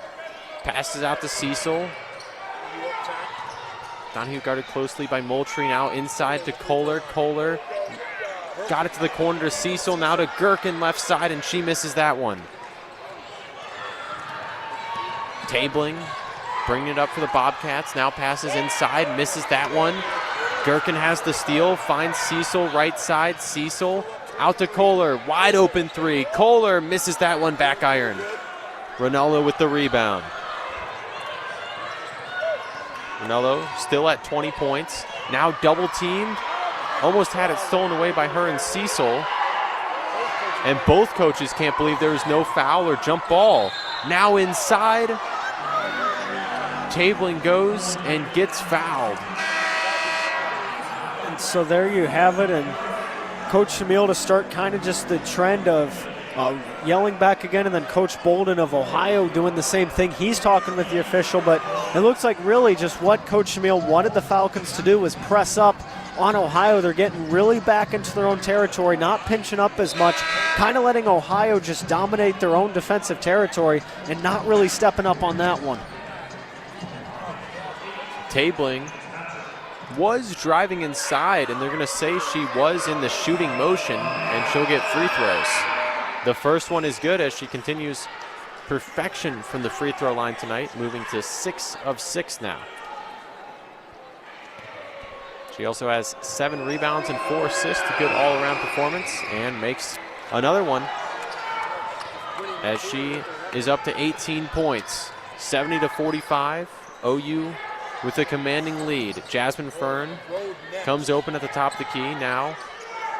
[SPEAKER 13] passes out to Cecil. Donahue guarded closely by Moultrie, now inside to Kohler. Kohler got it to the corner to Cecil, now to Gherkin left side, and she misses that one. Tabling, bringing it up for the Bobcats, now passes inside, misses that one. Gherkin has the steal, finds Cecil right side. Cecil out to Kohler, wide open three. Kohler misses that one, back iron. Rinaldo with the rebound. Rinaldo still at 20 points, now double teamed. Almost had it stolen away by her and Cecil. And both coaches can't believe there was no foul or jump ball. Now inside. Tabling goes and gets fouled.
[SPEAKER 14] And so there you have it. And Coach Shamil to start kind of just the trend of yelling back again, and then Coach Bolden of Ohio doing the same thing. He's talking with the official, but it looks like really just what Coach Shamil wanted the Falcons to do was press up on Ohio. They're getting really back into their own territory, not pinching up as much, kind of letting Ohio just dominate their own defensive territory and not really stepping up on that one.
[SPEAKER 13] Tabling was driving inside, and they're going to say she was in the shooting motion, and she'll get free throws. The first one is good as she continues perfection from the free throw line tonight, moving to 6 of 6 now. She also has 7 rebounds and 4 assists, a good all-around performance, and makes another one as she is up to 18 points. 70-45, OU with a commanding lead. Jasmine Fern comes open at the top of the key now.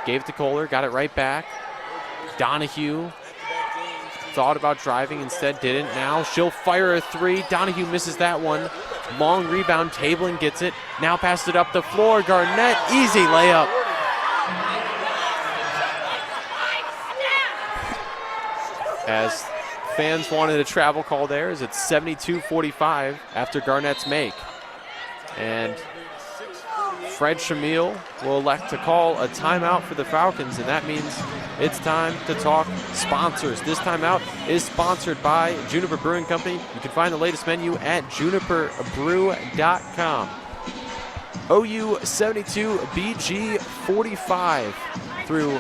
[SPEAKER 13] Gave it to Kohler, got it right back. Donahue thought about driving, instead didn't. Now she'll fire a three. Donahue misses that one. Long rebound, Tabling gets it. Now passes it up the floor. Garnett, easy layup. As fans wanted a travel call there, as it's 72-45 after Garnett's make. And Fred Shamil will elect to call a timeout for the Falcons, and that means it's time to talk sponsors. This timeout is sponsored by Juniper Brewing Company. You can find the latest menu at juniperbrew.com. OU 72, BG 45 through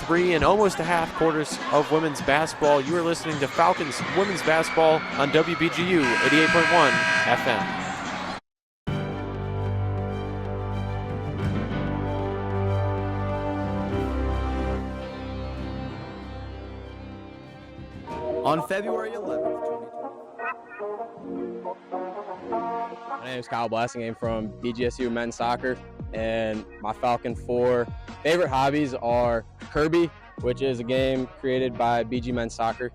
[SPEAKER 13] 3 and almost a half quarters of women's basketball. You are listening to Falcons women's basketball on WBGU 88.1 FM.
[SPEAKER 17] On February 11th, my name is Kyle Blasingame from BGSU men's soccer, and my Falcon 4 favorite hobbies are Kirby, which is a game created by BG men's soccer.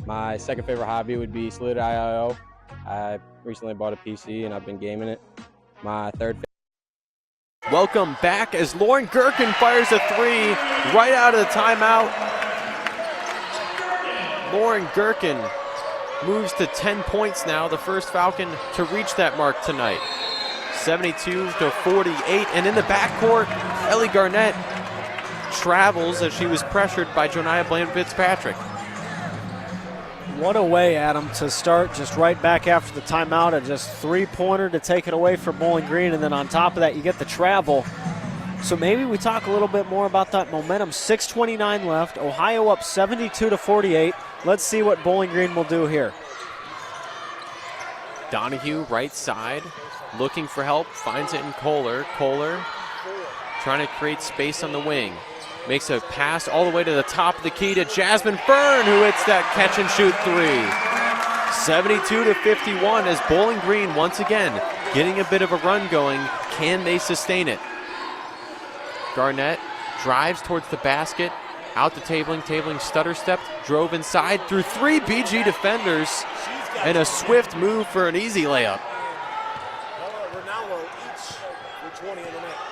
[SPEAKER 17] My second favorite hobby would be Salute IIO. I recently bought a PC and I've been gaming it. My third
[SPEAKER 13] Welcome back as Lauren Gherkin fires a three right out of the timeout. Lauren Gherkin moves to 10 points now, the first Falcon to reach that mark tonight. 72-48, and in the backcourt, Ellie Garnett travels as she was pressured by Joniah Bland-Fitzpatrick.
[SPEAKER 14] What a way, Adam, to start just right back after the timeout, a just three-pointer to take it away for Bowling Green, and then on top of that, you get the travel. So maybe we talk a little bit more about that momentum. 6:29 left. Ohio up 72-48. Let's see what Bowling Green will do here.
[SPEAKER 13] Donahue, right side, looking for help, finds it in Kohler. Kohler trying to create space on the wing. Makes a pass all the way to the top of the key to Jasmine Fern, who hits that catch and shoot three. 72-51 as Bowling Green once again getting a bit of a run going. Can they sustain it? Garnett drives towards the basket, out to Tabling stutter stepped, drove inside through three BG defenders, and a swift move for an easy layup.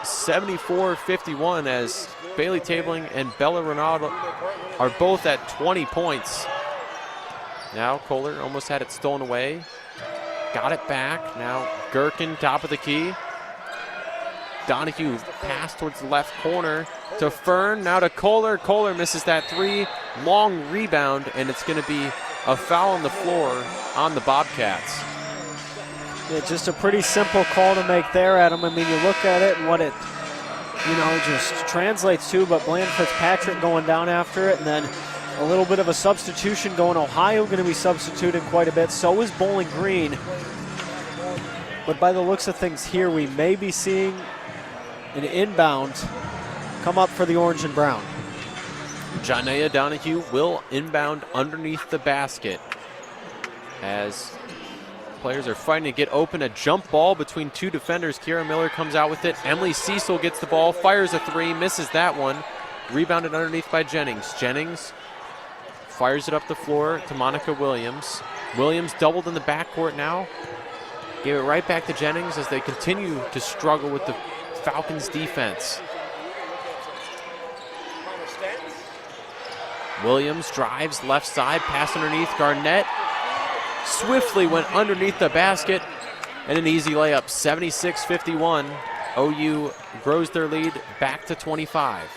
[SPEAKER 13] 74-51 as Bailey Tabling and Bella Ronaldo are both at 20 points. Now Kohler almost had it stolen away. Got it back. Now Gherkin, top of the key. Donahue pass towards the left corner to Fern. Now to Kohler. Kohler misses that three. Long rebound, and it's going to be a foul on the floor on the Bobcats.
[SPEAKER 14] Yeah, just a pretty simple call to make there, Adam. I mean, you look at it and what it, just translates to, but Bland Fitzpatrick going down after it, and then a little bit of a substitution going. Ohio going to be substituted quite a bit. So is Bowling Green. But by the looks of things here, we may be seeing an inbound come up for the orange and brown.
[SPEAKER 13] Janea Donahue will inbound underneath the basket as players are fighting to get open. A jump ball between two defenders. Kiera Miller comes out with it. Emily Cecil gets the ball, fires a three, misses that one. Rebounded underneath by Jennings. Jennings fires it up the floor to Monica Williams. Williams doubled in the backcourt now. Gave it right back to Jennings as they continue to struggle with the Falcons defense. Williams drives left side, pass underneath. Garnett swiftly went underneath the basket and an easy layup. 76-51. OU grows their lead back to 25.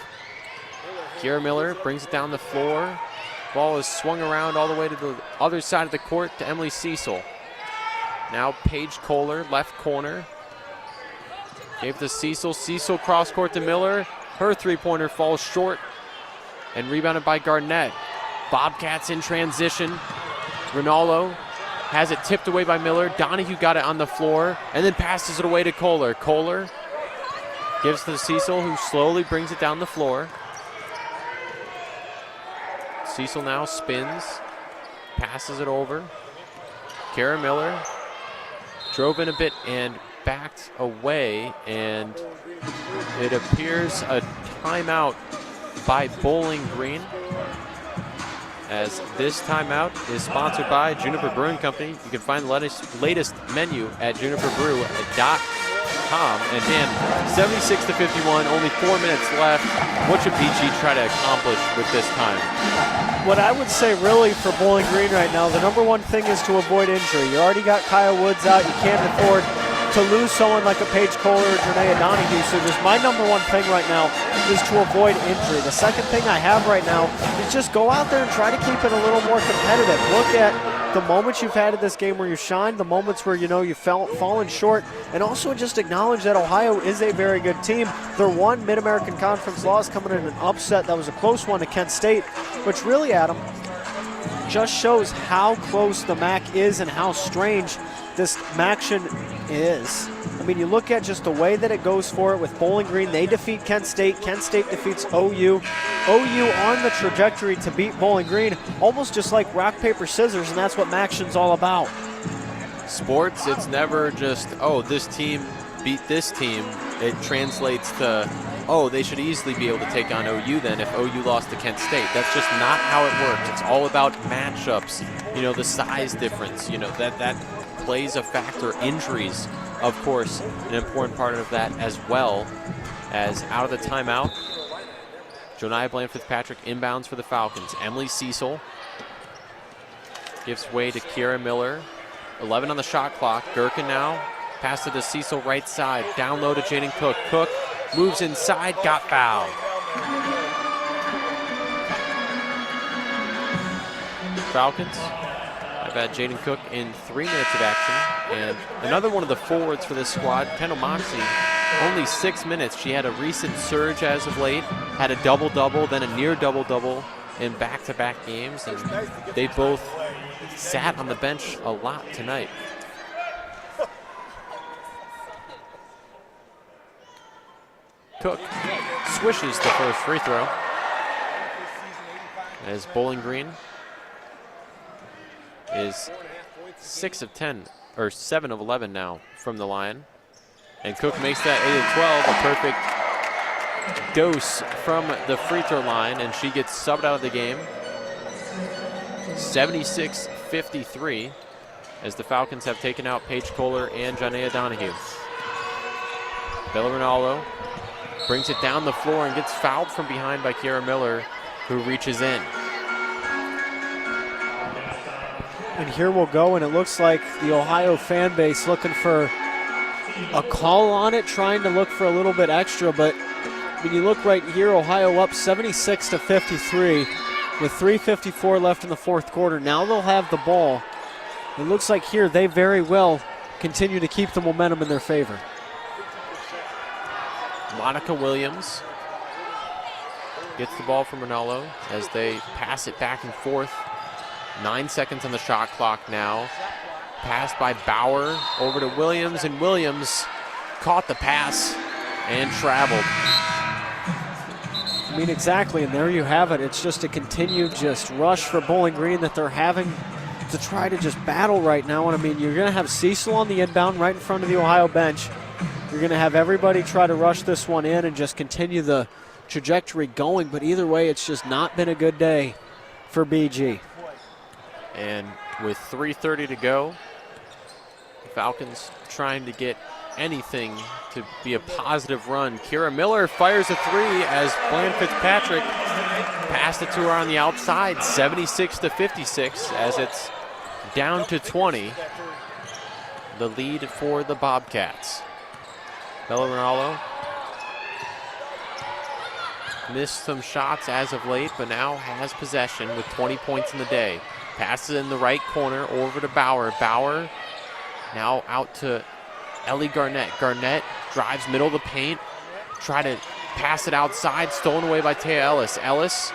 [SPEAKER 13] Kiera Miller brings it down the floor. Ball is swung around all the way to the other side of the court to Emily Cecil. Now Paige Kohler, left corner. Gave to Cecil. Cecil cross court to Miller. Her three-pointer falls short and rebounded by Garnett. Bobcats in transition. Ronaldo has it tipped away by Miller. Donahue got it on the floor and then passes it away to Kohler. Kohler gives to Cecil, who slowly brings it down the floor. Cecil now spins, passes it over. Kiera Miller drove in a bit and backed away, and it appears a timeout by Bowling Green, as this timeout is sponsored by Juniper Brewing Company. You can find the latest menu at juniperbrew.com. And Dan, 76-51, only 4 minutes left. What should BG try to accomplish with this time?
[SPEAKER 14] What I would say really for Bowling Green right now, the number one thing is to avoid injury. You already got Kyle Woods out. You can't afford to lose someone like a Paige Kohler or Janea Donahue. So just my number one thing right now is to avoid injury. The second thing I have right now is just go out there and try to keep it a little more competitive. Look at the moments you've had in this game where you shined, the moments where you've fallen short, and also just acknowledge that Ohio is a very good team. Their one Mid-American Conference loss coming in an upset that was a close one to Kent State, which really, Adam, just shows how close the MAC is and how strange this MACtion is. I mean, you look at just the way that it goes for it with Bowling Green. They defeat Kent State. Kent State defeats OU. OU on the trajectory to beat Bowling Green, almost just like rock, paper, scissors, and that's what MACtion's all about.
[SPEAKER 13] Sports, it's never just, oh, this team beat this team. It translates to, oh, they should easily be able to take on OU then if OU lost to Kent State. That's just not how it works. It's all about matchups, the size difference, that plays a factor. Injuries, of course, an important part of that as well. As out of the timeout, Joniah Bland Fitzpatrick inbounds for the Falcons. Emily Cecil gives way to Kiera Miller. 11 on the shot clock. Gherkin now. Pass it to Cecil right side. Down low to Jaden Cook. Cook moves inside, got fouled. Falcons have had Jaden Cook in 3 minutes of action. And another one of the forwards for this squad, Kendall Moxie, only 6 minutes. She had a recent surge as of late, had a double-double, then a near double-double in back-to-back games, and they both sat on the bench a lot tonight. Cook swishes the first free throw as Bowling Green is 6 of 10, or 7 of 11 now from the line. And Cook makes that 8 of 12, a perfect dose from the free throw line, and she gets subbed out of the game. 76-53 as the Falcons have taken out Paige Kohler and Janea Donahue. Bella Rinaldo brings it down the floor and gets fouled from behind by Kiera Miller, who reaches in.
[SPEAKER 14] And here we'll go, and it looks like the Ohio fan base looking for a call on it, trying to look for a little bit extra, but when you look right here, Ohio up 76-53 with 3:54 left in the fourth quarter. Now they'll have the ball. It looks like here they very well continue to keep the momentum in their favor.
[SPEAKER 13] Monica Williams gets the ball from Rinaldo as they pass it back and forth. 9 seconds on the shot clock now. Pass by Bauer over to Williams, and Williams caught the pass and traveled.
[SPEAKER 14] I mean, exactly, and there you have it. It's just a continued just rush for Bowling Green that they're having to try to just battle right now. And I mean, you're going to have Cecil on the inbound right in front of the Ohio bench. You're going to have everybody try to rush this one in and just continue the trajectory going. But either way, it's just not been a good day for BG.
[SPEAKER 13] And with 3:30 to go, the Falcons trying to get anything to be a positive run. Kiera Miller fires a three as Bland Fitzpatrick passed it to her on the outside, 76-56, as it's down to 20. The lead for the Bobcats. Bella Rinaldo missed some shots as of late, but now has possession with 20 points in the day. Passes in the right corner over to Bauer. Bauer now out to Ellie Garnett. Garnett drives middle of the paint. Try to pass it outside. Stolen away by Taya Ellis. Ellis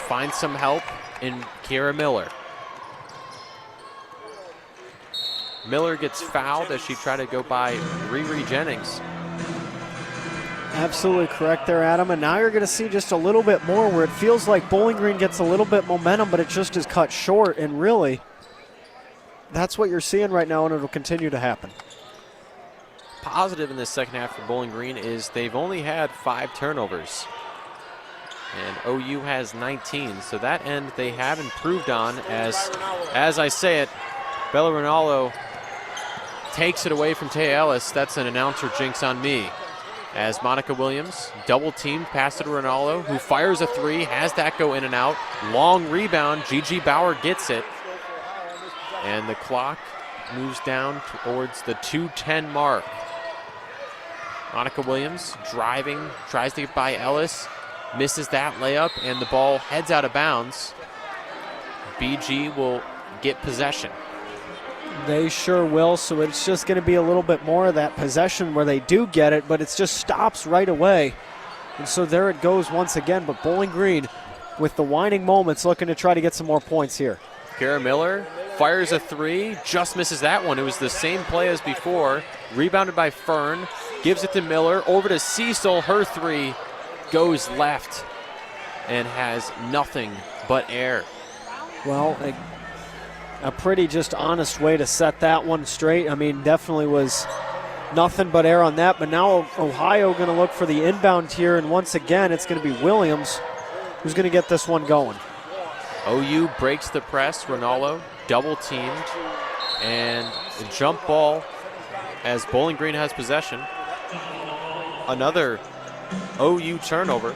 [SPEAKER 13] finds some help in Kiera Miller. Miller gets fouled as she tried to go by Riri Jennings.
[SPEAKER 14] Absolutely correct there, Adam. And now you're going to see just a little bit more where it feels like Bowling Green gets a little bit momentum, but it just is cut short. And really, that's what you're seeing right now, and it'll continue to happen.
[SPEAKER 13] Positive in this second half for Bowling Green is they've only had 5 turnovers. And OU has 19. So that end they have improved on as I say it, Bella Rinaldo takes it away from Taya Ellis. That's an announcer jinx on me. As Monica Williams, double teamed, pass it to Rinaldo, who fires a three, has that go in and out. Long rebound, Gigi Bauer gets it. And the clock moves down towards the 2:10 mark. Monica Williams driving, tries to get by Ellis, misses that layup, and the ball heads out of bounds. BG will get possession.
[SPEAKER 14] They sure will, so it's just going to be a little bit more of that possession where they do get it, but it just stops right away. And so there it goes once again, but Bowling Green with the whining moments looking to try to get some more points here.
[SPEAKER 13] Kiera Miller fires a three, just misses that one. It was the same play as before. Rebounded by Fern, gives it to Miller, over to Cecil. Her three goes left and has nothing but air.
[SPEAKER 14] Well, a pretty just honest way to set that one straight. I mean, definitely was nothing but air on that, but now Ohio going to look for the inbound here, and once again, it's going to be Williams who's going to get this one going.
[SPEAKER 13] OU breaks the press. Rinaldo double teamed, and the jump ball as Bowling Green has possession. Another OU turnover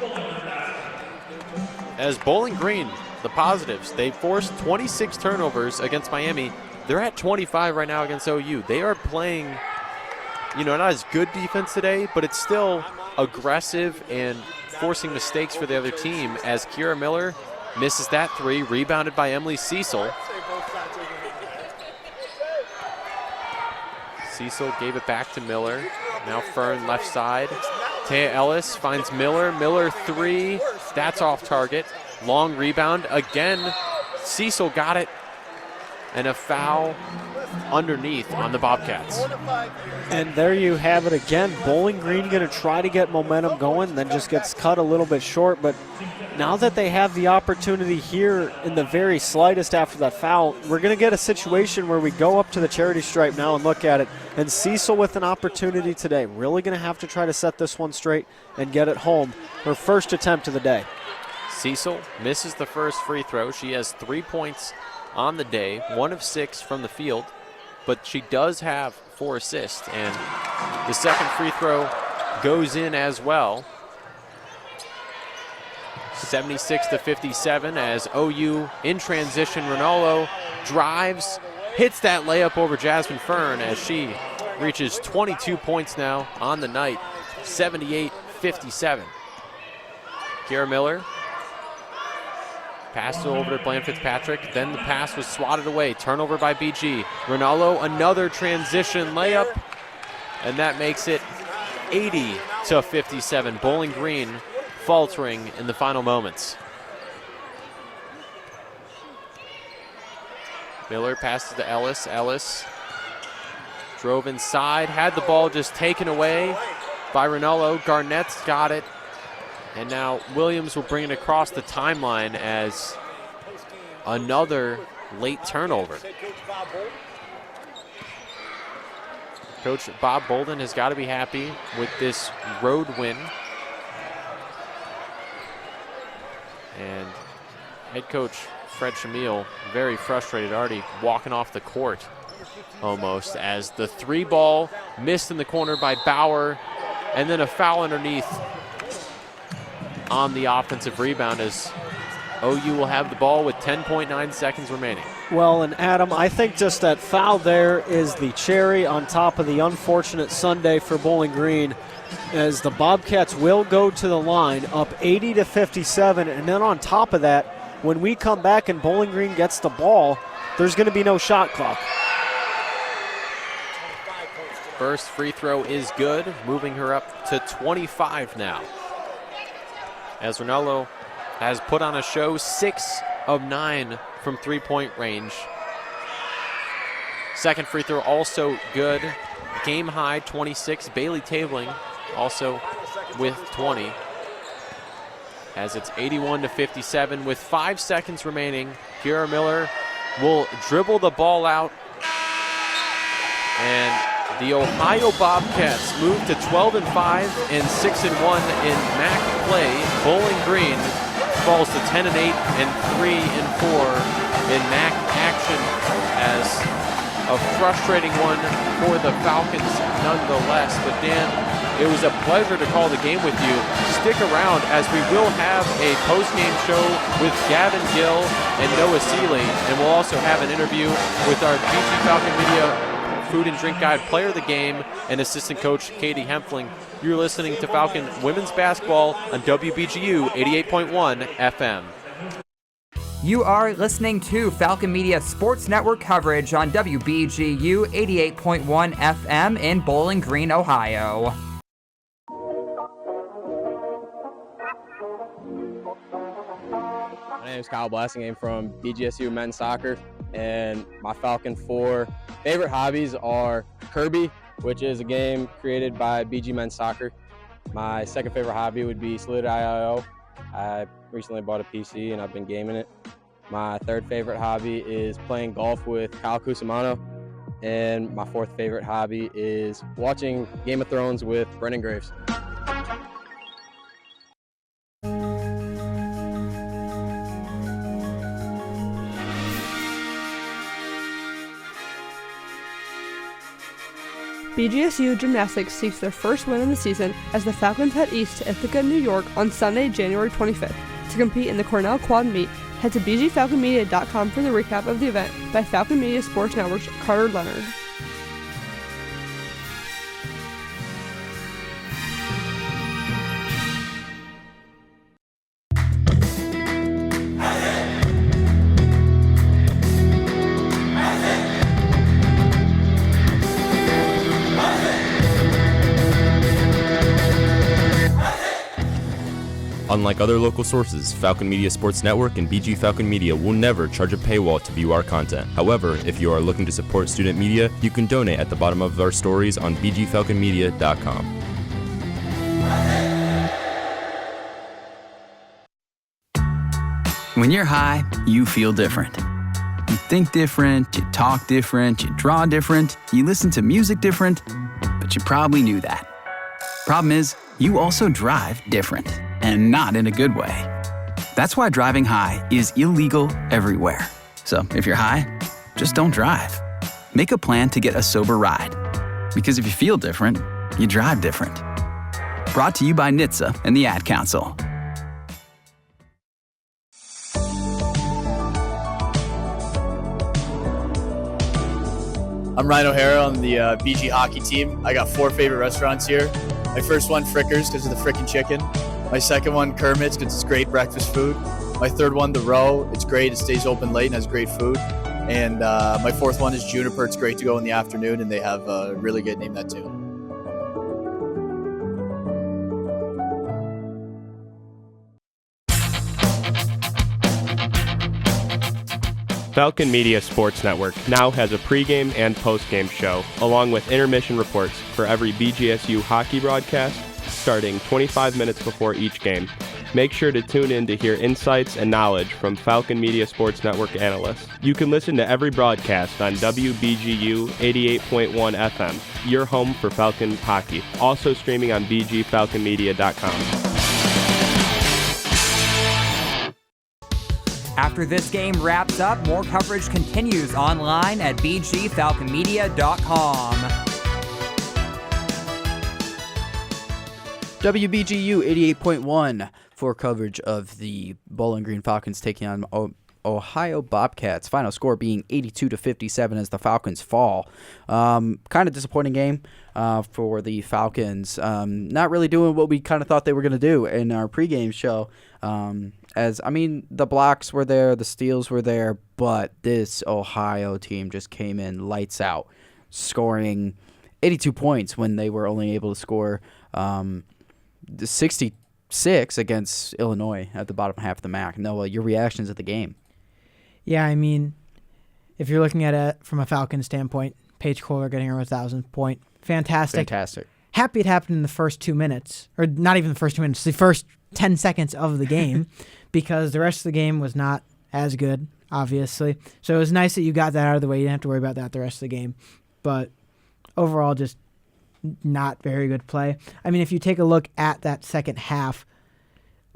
[SPEAKER 13] as Bowling Green, the positives, they forced 26 turnovers against Miami. They're at 25 right now against OU. They are playing, not as good defense today, but it's still aggressive and forcing mistakes for the other team as Kiera Miller misses that three, rebounded by Emily Cecil. Cecil gave it back to Miller. Now Fern left side. Taya Ellis finds Miller. Miller three. That's off target. Long rebound. Again, Cecil got it. And a foul underneath on the Bobcats.
[SPEAKER 14] And there you have it again. Bowling Green going to try to get momentum going, then just gets cut a little bit short. But now that they have the opportunity here in the very slightest after that foul, we're going to get a situation where we go up to the charity stripe now and look at it. And Cecil with an opportunity today. Really going to have to try to set this one straight and get it home. Her first attempt of the day.
[SPEAKER 13] Cecil misses the first free throw. She has 3 points on the day, 1 of 6 from the field, but she does have 4 assists, and the second free throw goes in as well. 76-57 as OU in transition. Ronaldo drives, hits that layup over Jasmine Fern as she reaches 22 points now on the night, 78-57. Kiera Miller passes over to Bland Fitzpatrick. Then the pass was swatted away. Turnover by BG. Ronaldo, another transition layup. And that makes it 80-57. Bowling Green faltering in the final moments. Miller passes to Ellis. Ellis drove inside. Had the ball just taken away by Ronaldo. Garnett's got it. And now Williams will bring it across the timeline as another late turnover. Coach Bob Bolden has got to be happy with this road win. And head coach Fred Shamil very frustrated, already walking off the court almost, as the 3 ball missed in the corner by Bauer, and then a foul underneath on the offensive rebound as OU will have the ball with 10.9 seconds remaining.
[SPEAKER 14] Well, and Adam, I think just that foul there is the cherry on top of the unfortunate Sunday for Bowling Green, as the Bobcats will go to the line up 80-57, and then on top of that, when we come back and Bowling Green gets the ball, there's going to be no shot clock.
[SPEAKER 13] First free throw is good, moving her up to 25 now. As Ronaldo has put on a show, 6 of 9 from 3-point range. Second free throw also good. Game high 26. Bailey Tabling also with 20. As it's 81-57 with 5 seconds remaining. Kiera Miller will dribble the ball out. And the Ohio Bobcats move to 12-5 and 6-1 in MAC play. Bowling Green falls to 10-8 and 3-4 in MAC action, as a frustrating one for the Falcons nonetheless. But Dan, it was a pleasure to call the game with you. Stick around, as we will have a post-game show with Gavin Gill and Noah Seeley, and we'll also have an interview with our BG Falcon Media Food and Drink Guide Player of the Game and assistant coach Katie Hempfling. You're listening to Falcon Women's Basketball on WBGU 88.1 FM.
[SPEAKER 10] You are listening to Falcon Media Sports Network coverage on WBGU 88.1 FM in Bowling Green, Ohio.
[SPEAKER 17] My name is Kyle Blassingame from BGSU Men's Soccer, and my Falcon 4 favorite hobbies are Kirby, which is a game created by BG Men's Soccer. My second favorite hobby would be Solidity IIO. I recently bought a PC and I've been gaming it. My third favorite hobby is playing golf with Kyle Cusimano. And my fourth favorite hobby is watching Game of Thrones with Brendan Graves.
[SPEAKER 18] BGSU Gymnastics seeks their first win of the season as the Falcons head east to Ithaca, New York on Sunday, January 25th to compete in the Cornell Quad Meet. Head to bgfalconmedia.com for the recap of the event by Falcon Media Sports Network's Carter Leonard.
[SPEAKER 9] Unlike other local sources, Falcon Media Sports Network and BG Falcon Media will never charge a paywall to view our content. However, if you are looking to support student media, you can donate at the bottom of our stories on bgfalconmedia.com.
[SPEAKER 19] When you're high, you feel different. You think different, you talk different, you draw different, you listen to music different, but you probably knew that. Problem is, you also drive different, and not in a good way. That's why driving high is illegal everywhere. So if you're high, just don't drive. Make a plan to get a sober ride. Because if you feel different, you drive different. Brought to you by NHTSA and the Ad Council.
[SPEAKER 20] I'm Ryan O'Hara on the BG hockey team. I got 4 favorite restaurants here. My first one, Frickers, because of the frickin' chicken. My second one, Kermit's, because it's great breakfast food. My third one, The Row. It's great. It stays open late and has great food. And my fourth one is Juniper. It's great to go in the afternoon, and they have a really good Name That Tune.
[SPEAKER 23] Falcon Media Sports Network now has a pregame and postgame show, along with intermission reports for every BGSU hockey broadcast, starting 25 minutes before each game. Make sure to tune in to hear insights and knowledge from Falcon Media Sports Network analysts. You can listen to every broadcast on WBGU 88.1 FM, your home for Falcon hockey. Also streaming on bgfalconmedia.com.
[SPEAKER 10] After this game wraps up, more coverage continues online at bgfalconmedia.com.
[SPEAKER 1] WBGU 88.1 for coverage of the Bowling Green Falcons taking on Ohio Bobcats. Final score being 82-57 as the Falcons fall. Kind of disappointing game for the Falcons. Not really doing what we kind of thought they were going to do in our pregame show. The blocks were there, the steals were there, but this Ohio team just came in lights out, scoring 82 points when they were only able to score 66 against Illinois at the bottom half of the MAC. Noah, your reactions at the game?
[SPEAKER 2] Yeah, I mean, if you're looking at it from a Falcon standpoint, Paige Kohler getting her 1,000th point, fantastic. Happy it happened in the first 2 minutes, or not even the first 2 minutes, the first 10 seconds of the game, because the rest of the game was not as good, obviously. So it was nice that you got that out of the way. You didn't have to worry about that the rest of the game. But overall, just not very good play. I mean, if you take a look at that second half,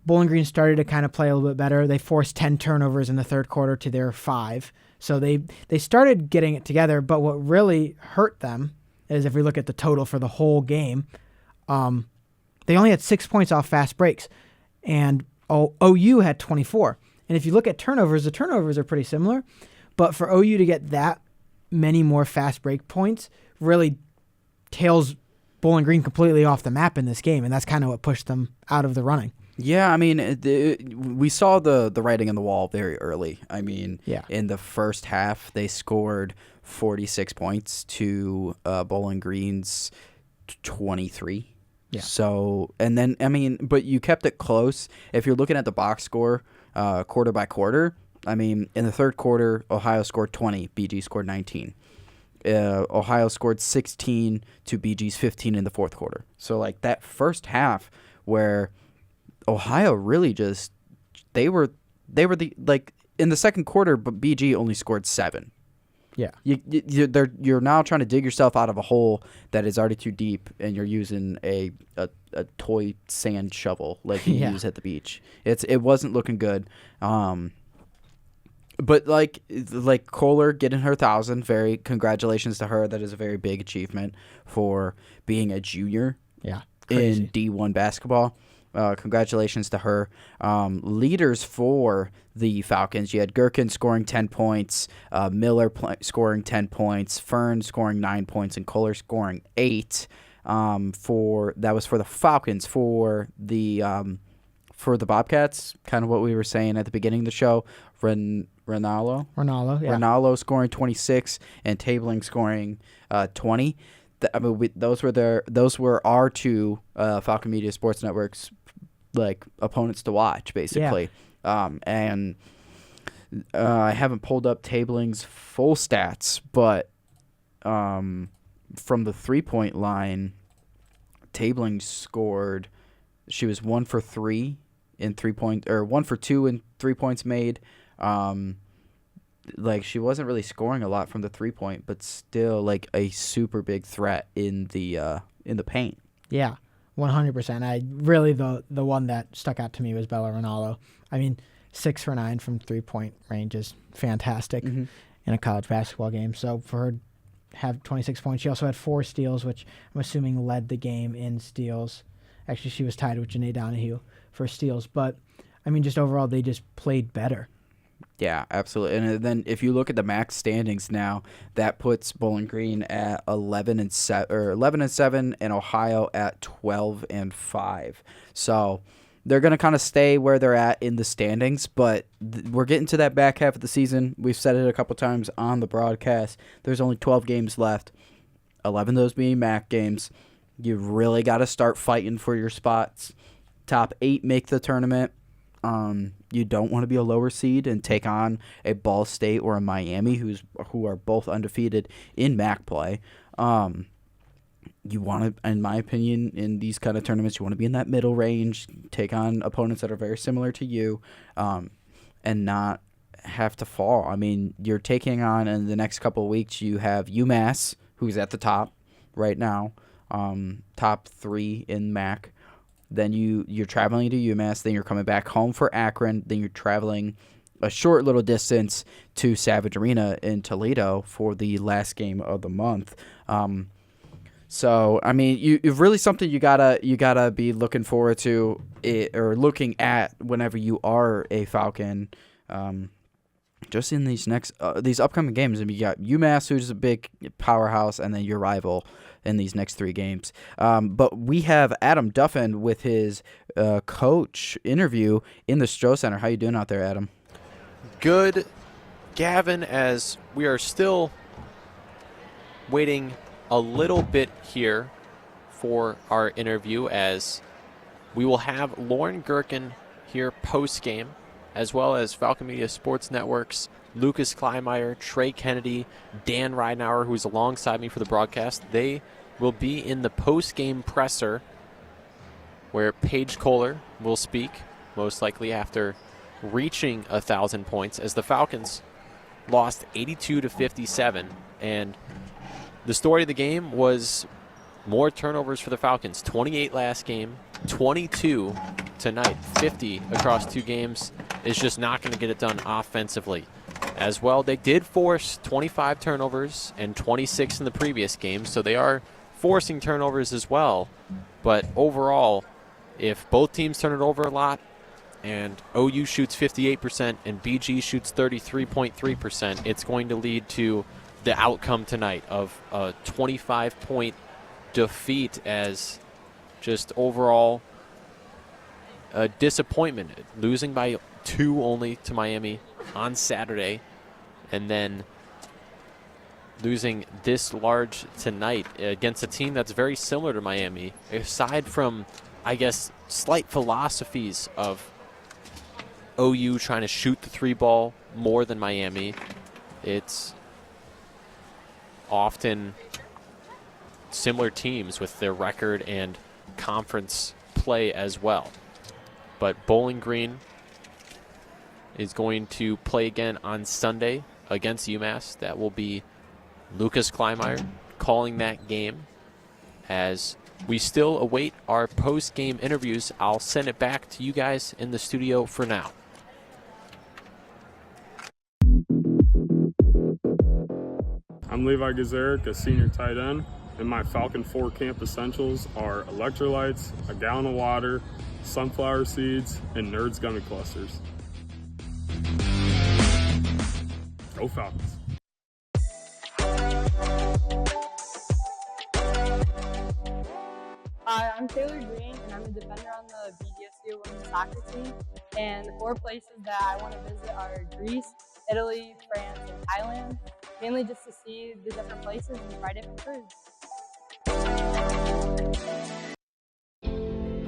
[SPEAKER 2] Bowling Green started to kind of play a little bit better. They forced 10 turnovers in the third quarter to their 5. So they started getting it together, but what really hurt them is if we look at the total for the whole game, they only had 6 points off fast breaks, and OU had 24. And if you look at turnovers, the turnovers are pretty similar, but for OU to get that many more fast break points really tails Bowling Green completely off the map in this game, and that's kind of what pushed them out of the running.
[SPEAKER 1] Yeah, I mean, we saw the writing on the wall very early. I mean, in the first half, they scored 46 points to Bowling Green's 23. Yeah. So, and then, I mean, but you kept it close. If you're looking at the box score quarter by quarter, I mean, in the third quarter, Ohio scored 20, BG scored 19. Ohio scored 16 to BG's 15 in the fourth quarter. So, like, that first half where Ohio really just they were the like in the second quarter, but BG only scored 7.
[SPEAKER 2] Yeah,
[SPEAKER 1] you're now trying to dig yourself out of a hole that is already too deep, and you're using a toy sand shovel like you use at the beach. It wasn't looking good. But like Kohler getting her 1,000, very congratulations to her. That is a very big achievement for being a junior.
[SPEAKER 2] Yeah,
[SPEAKER 1] in D1 basketball. Congratulations to her. Leaders for the Falcons, you had Gherkin scoring 10 points, Miller scoring 10 points, Fern scoring 9 points, and Kohler scoring 8. That was for the Falcons. For the Bobcats, kind of what we were saying at the beginning of the show, Ronaldo scoring 26 and Tabling scoring 20. Those were our two Falcon Media Sports Network's like opponents to watch, basically. And I haven't pulled up Tabling's full stats, but from the 3-point line, Tabling scored. She was 1 for 3 in 1 for 2 in 3 points made. Like, she wasn't really scoring a lot from the 3-point, but still like a super big threat in the paint.
[SPEAKER 2] Yeah, 100%. I really the one that stuck out to me was Bella Ronaldo. I mean, 6 for 9 from 3-point range is fantastic in a college basketball game. So for her to have 26 points, she also had 4 steals, which I'm assuming led the game in steals. Actually, she was tied with Janae Donahue for steals. But, I mean, just overall, they just played better.
[SPEAKER 1] Yeah, absolutely. And then if you look at the MAC standings now, that puts Bowling Green at 11-7 and Ohio at 12-5. So they're going to kind of stay where they're at in the standings, but we're getting to that back half of the season. We've said it a couple times on the broadcast. There's only 12 games left, 11 of those being MAC games. You really got to start fighting for your spots. Top 8 make the tournament. You don't want to be a lower seed and take on a Ball State or a Miami who are both undefeated in MAC play. You want to, in my opinion, in these kind of tournaments, you want to be in that middle range, take on opponents that are very similar to you, and not have to fall. I mean, you're taking on, in the next couple of weeks, you have UMass, who's at the top right now, top 3 in MAC. Then you're traveling to UMass. Then you're coming back home for Akron. Then you're traveling a short little distance to Savage Arena in Toledo for the last game of the month. So I mean, you've really something you gotta be looking forward to or looking at whenever you are a Falcon. Just in these upcoming games, I mean, you got UMass, who's a big powerhouse, and then your rival in these next 3 games. But we have Adam Duffin with his coach interview in the Stroh Center. How you doing out there, Adam?
[SPEAKER 13] Good, Gavin, as we are still waiting a little bit here for our interview, as we will have Lauren Gherkin here post-game, as well as Falcon Media Sports Network's Lucas Kleinmeyer, Trey Kennedy, Dan Ridenauer, who's alongside me for the broadcast. They will be in the post-game presser where Paige Kohler will speak, most likely after reaching 1,000 points, as the Falcons lost 82-57. And the story of the game was more turnovers for the Falcons. 28 last game, 22 tonight, 50 across 2 games is just not going to get it done offensively. As well, they did force 25 turnovers and 26 in the previous game, so they are forcing turnovers as well. But overall, if both teams turn it over a lot and OU shoots 58% and BG shoots 33.3%, it's going to lead to the outcome tonight of a 25-point defeat, as just overall a disappointment, losing by 2 only to Miami on Saturday, and then losing this large tonight against a team that's very similar to Miami. Aside from, I guess, slight philosophies of OU trying to shoot the 3 ball more than Miami, it's often similar teams with their record and conference play as well. But Bowling Green is going to play again on Sunday against UMass. That will be Lucas Kleinmeyer calling that game. As we still await our post-game interviews, I'll send it back to you guys in the studio for now.
[SPEAKER 4] I'm Levi Gazaric, a senior tight end, and my Falcon 4 camp essentials are electrolytes, a gallon of water, sunflower seeds, and Nerds gummy clusters. Go Falcons.
[SPEAKER 15] Hi, I'm Taylor Green, and I'm a defender on the BGSU women's soccer team. And the 4 places that I want to visit are Greece, Italy, France, and Thailand, mainly just to see the different places and try different foods.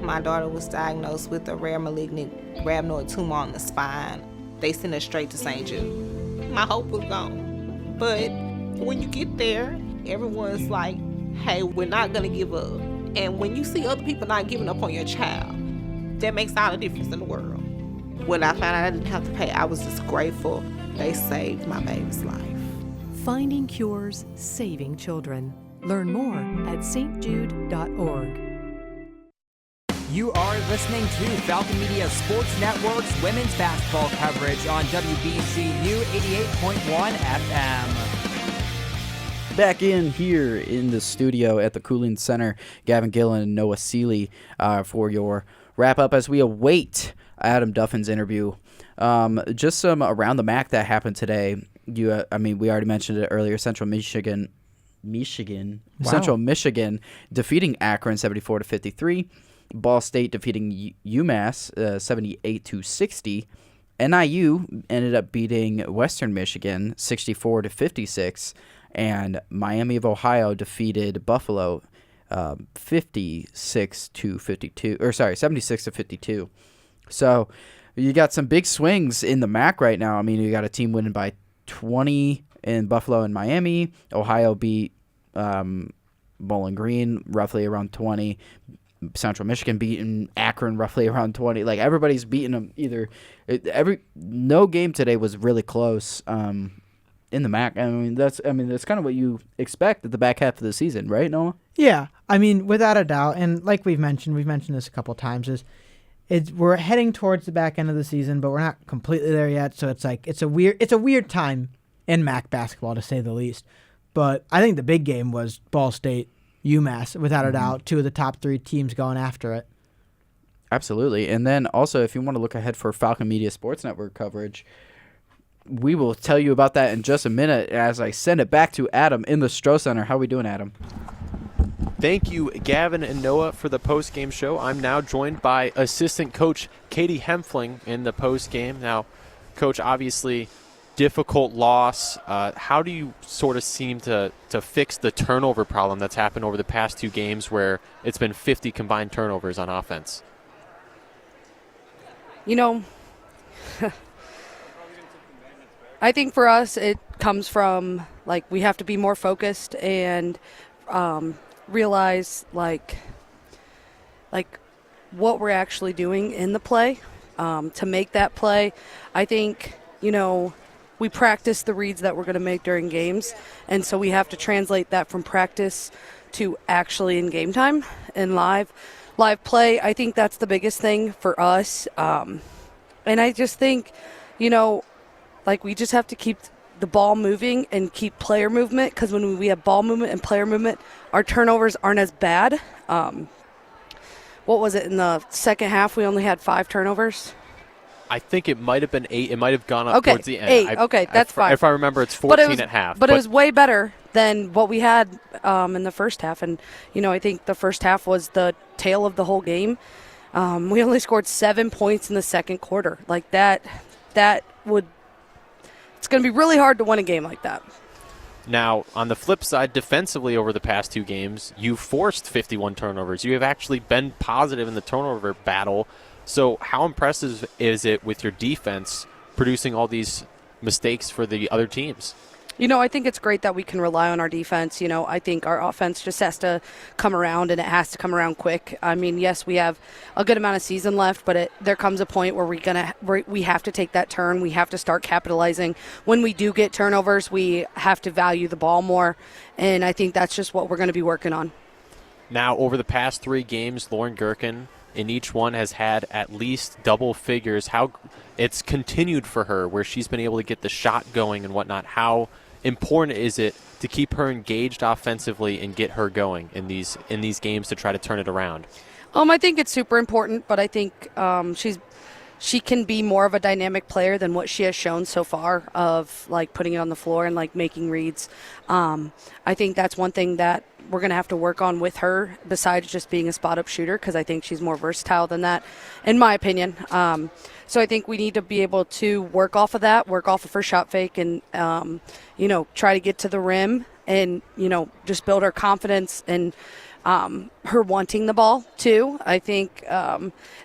[SPEAKER 6] My daughter was diagnosed with a rare malignant rhabdoid tumor on the spine. They sent her straight to St. Jude. My hope was gone. But when you get there, everyone's like, hey, we're not going to give up. And when you see other people not giving up on your child, that makes all the difference in the world. When I found out I didn't have to pay, I was just grateful. They saved my baby's life.
[SPEAKER 11] Finding cures, saving children. Learn more at stjude.org.
[SPEAKER 10] You are listening to Falcon Media Sports Network's women's basketball coverage on WBGU 88.1 FM.
[SPEAKER 1] Back in here in the studio at the Cooling Center, Gavin Gillen and Noah Seeley for your wrap-up as we await Adam Duffin's interview. Just some around the MAC that happened today. We already mentioned it earlier. Central Michigan, Central Michigan defeating Akron 74-53. Ball State defeating UMass 78-60. NIU ended up beating Western Michigan 64-56, and Miami of Ohio defeated Buffalo 76-52. So you got some big swings in the MAC right now. I mean, you got a team winning by 20 in Buffalo and Miami. Ohio beat Bowling Green roughly around 20. Central Michigan beating Akron roughly around 20. Like, everybody's beating them either. No game today was really close in the MAC. That's kind of what you expect at the back half of the season, right, Noah?
[SPEAKER 2] Yeah, without a doubt, and like we've mentioned this a couple times, we're heading towards the back end of the season, but we're not completely there yet. So it's a weird time in MAC basketball, to say the least. But I think the big game was Ball State, UMass, without a doubt, two of the top three teams going after it.
[SPEAKER 1] Absolutely. And then also, if you want to look ahead for Falcon Media Sports Network coverage, we will tell you about that in just a minute as I send it back to Adam in the Stroh Center. How are we doing, Adam?
[SPEAKER 13] Thank you, Gavin and Noah, for the post-game show. I'm now joined by assistant coach Katie Hempfling in the post-game. Now, Coach, obviously difficult loss. How do you sort of seem to fix the turnover problem that's happened over the past two games where it's been 50 combined turnovers on offense?
[SPEAKER 18] I think for us it comes from, we have to be more focused and realize, what we're actually doing in the play to make that play. I think, we practice the reads that we're going to make during games, and so we have to translate that from practice to actually in game time and live play. I think that's the biggest thing for us. And I just think, we just have to keep the ball moving and keep player movement, because when we have ball movement and player movement, our turnovers aren't as bad. What was it, in the second half we only had 5 turnovers?
[SPEAKER 13] I think it might have been 8. It might have gone up towards the end.
[SPEAKER 18] 8. That's fine.
[SPEAKER 13] If I remember, it's 14 at half.
[SPEAKER 18] But it was way better than what we had in the first half. And, I think the first half was the tail of the whole game. We only scored 7 points in the second quarter. It's going to be really hard to win a game like that.
[SPEAKER 13] Now, on the flip side, defensively over the past 2 games, you forced 51 turnovers. You have actually been positive in the turnover battle. So how impressive is it with your defense producing all these mistakes for the other teams?
[SPEAKER 18] I think it's great that we can rely on our defense. I think our offense just has to come around, and it has to come around quick. Yes, we have a good amount of season left, but there comes a point where we have to take that turn. We have to start capitalizing. When we do get turnovers, we have to value the ball more, and I think that's just what we're going to be working on.
[SPEAKER 13] Now, over the past 3 games, Lauren Gherkin in each one has had at least double figures. How it's continued for her, where she's been able to get the shot going and whatnot. How important is it to keep her engaged offensively and get her going in these games to try to turn it around?
[SPEAKER 18] I think it's super important, but I think she can be more of a dynamic player than what she has shown so far of putting it on the floor and making reads. I think that's one thing that we're going to have to work on with her, besides just being a spot-up shooter, because I think she's more versatile than that, in my opinion. So I think we need to be able to work off of that, work off of her shot fake, and, try to get to the rim and, just build her confidence and
[SPEAKER 5] her wanting the ball too. I think,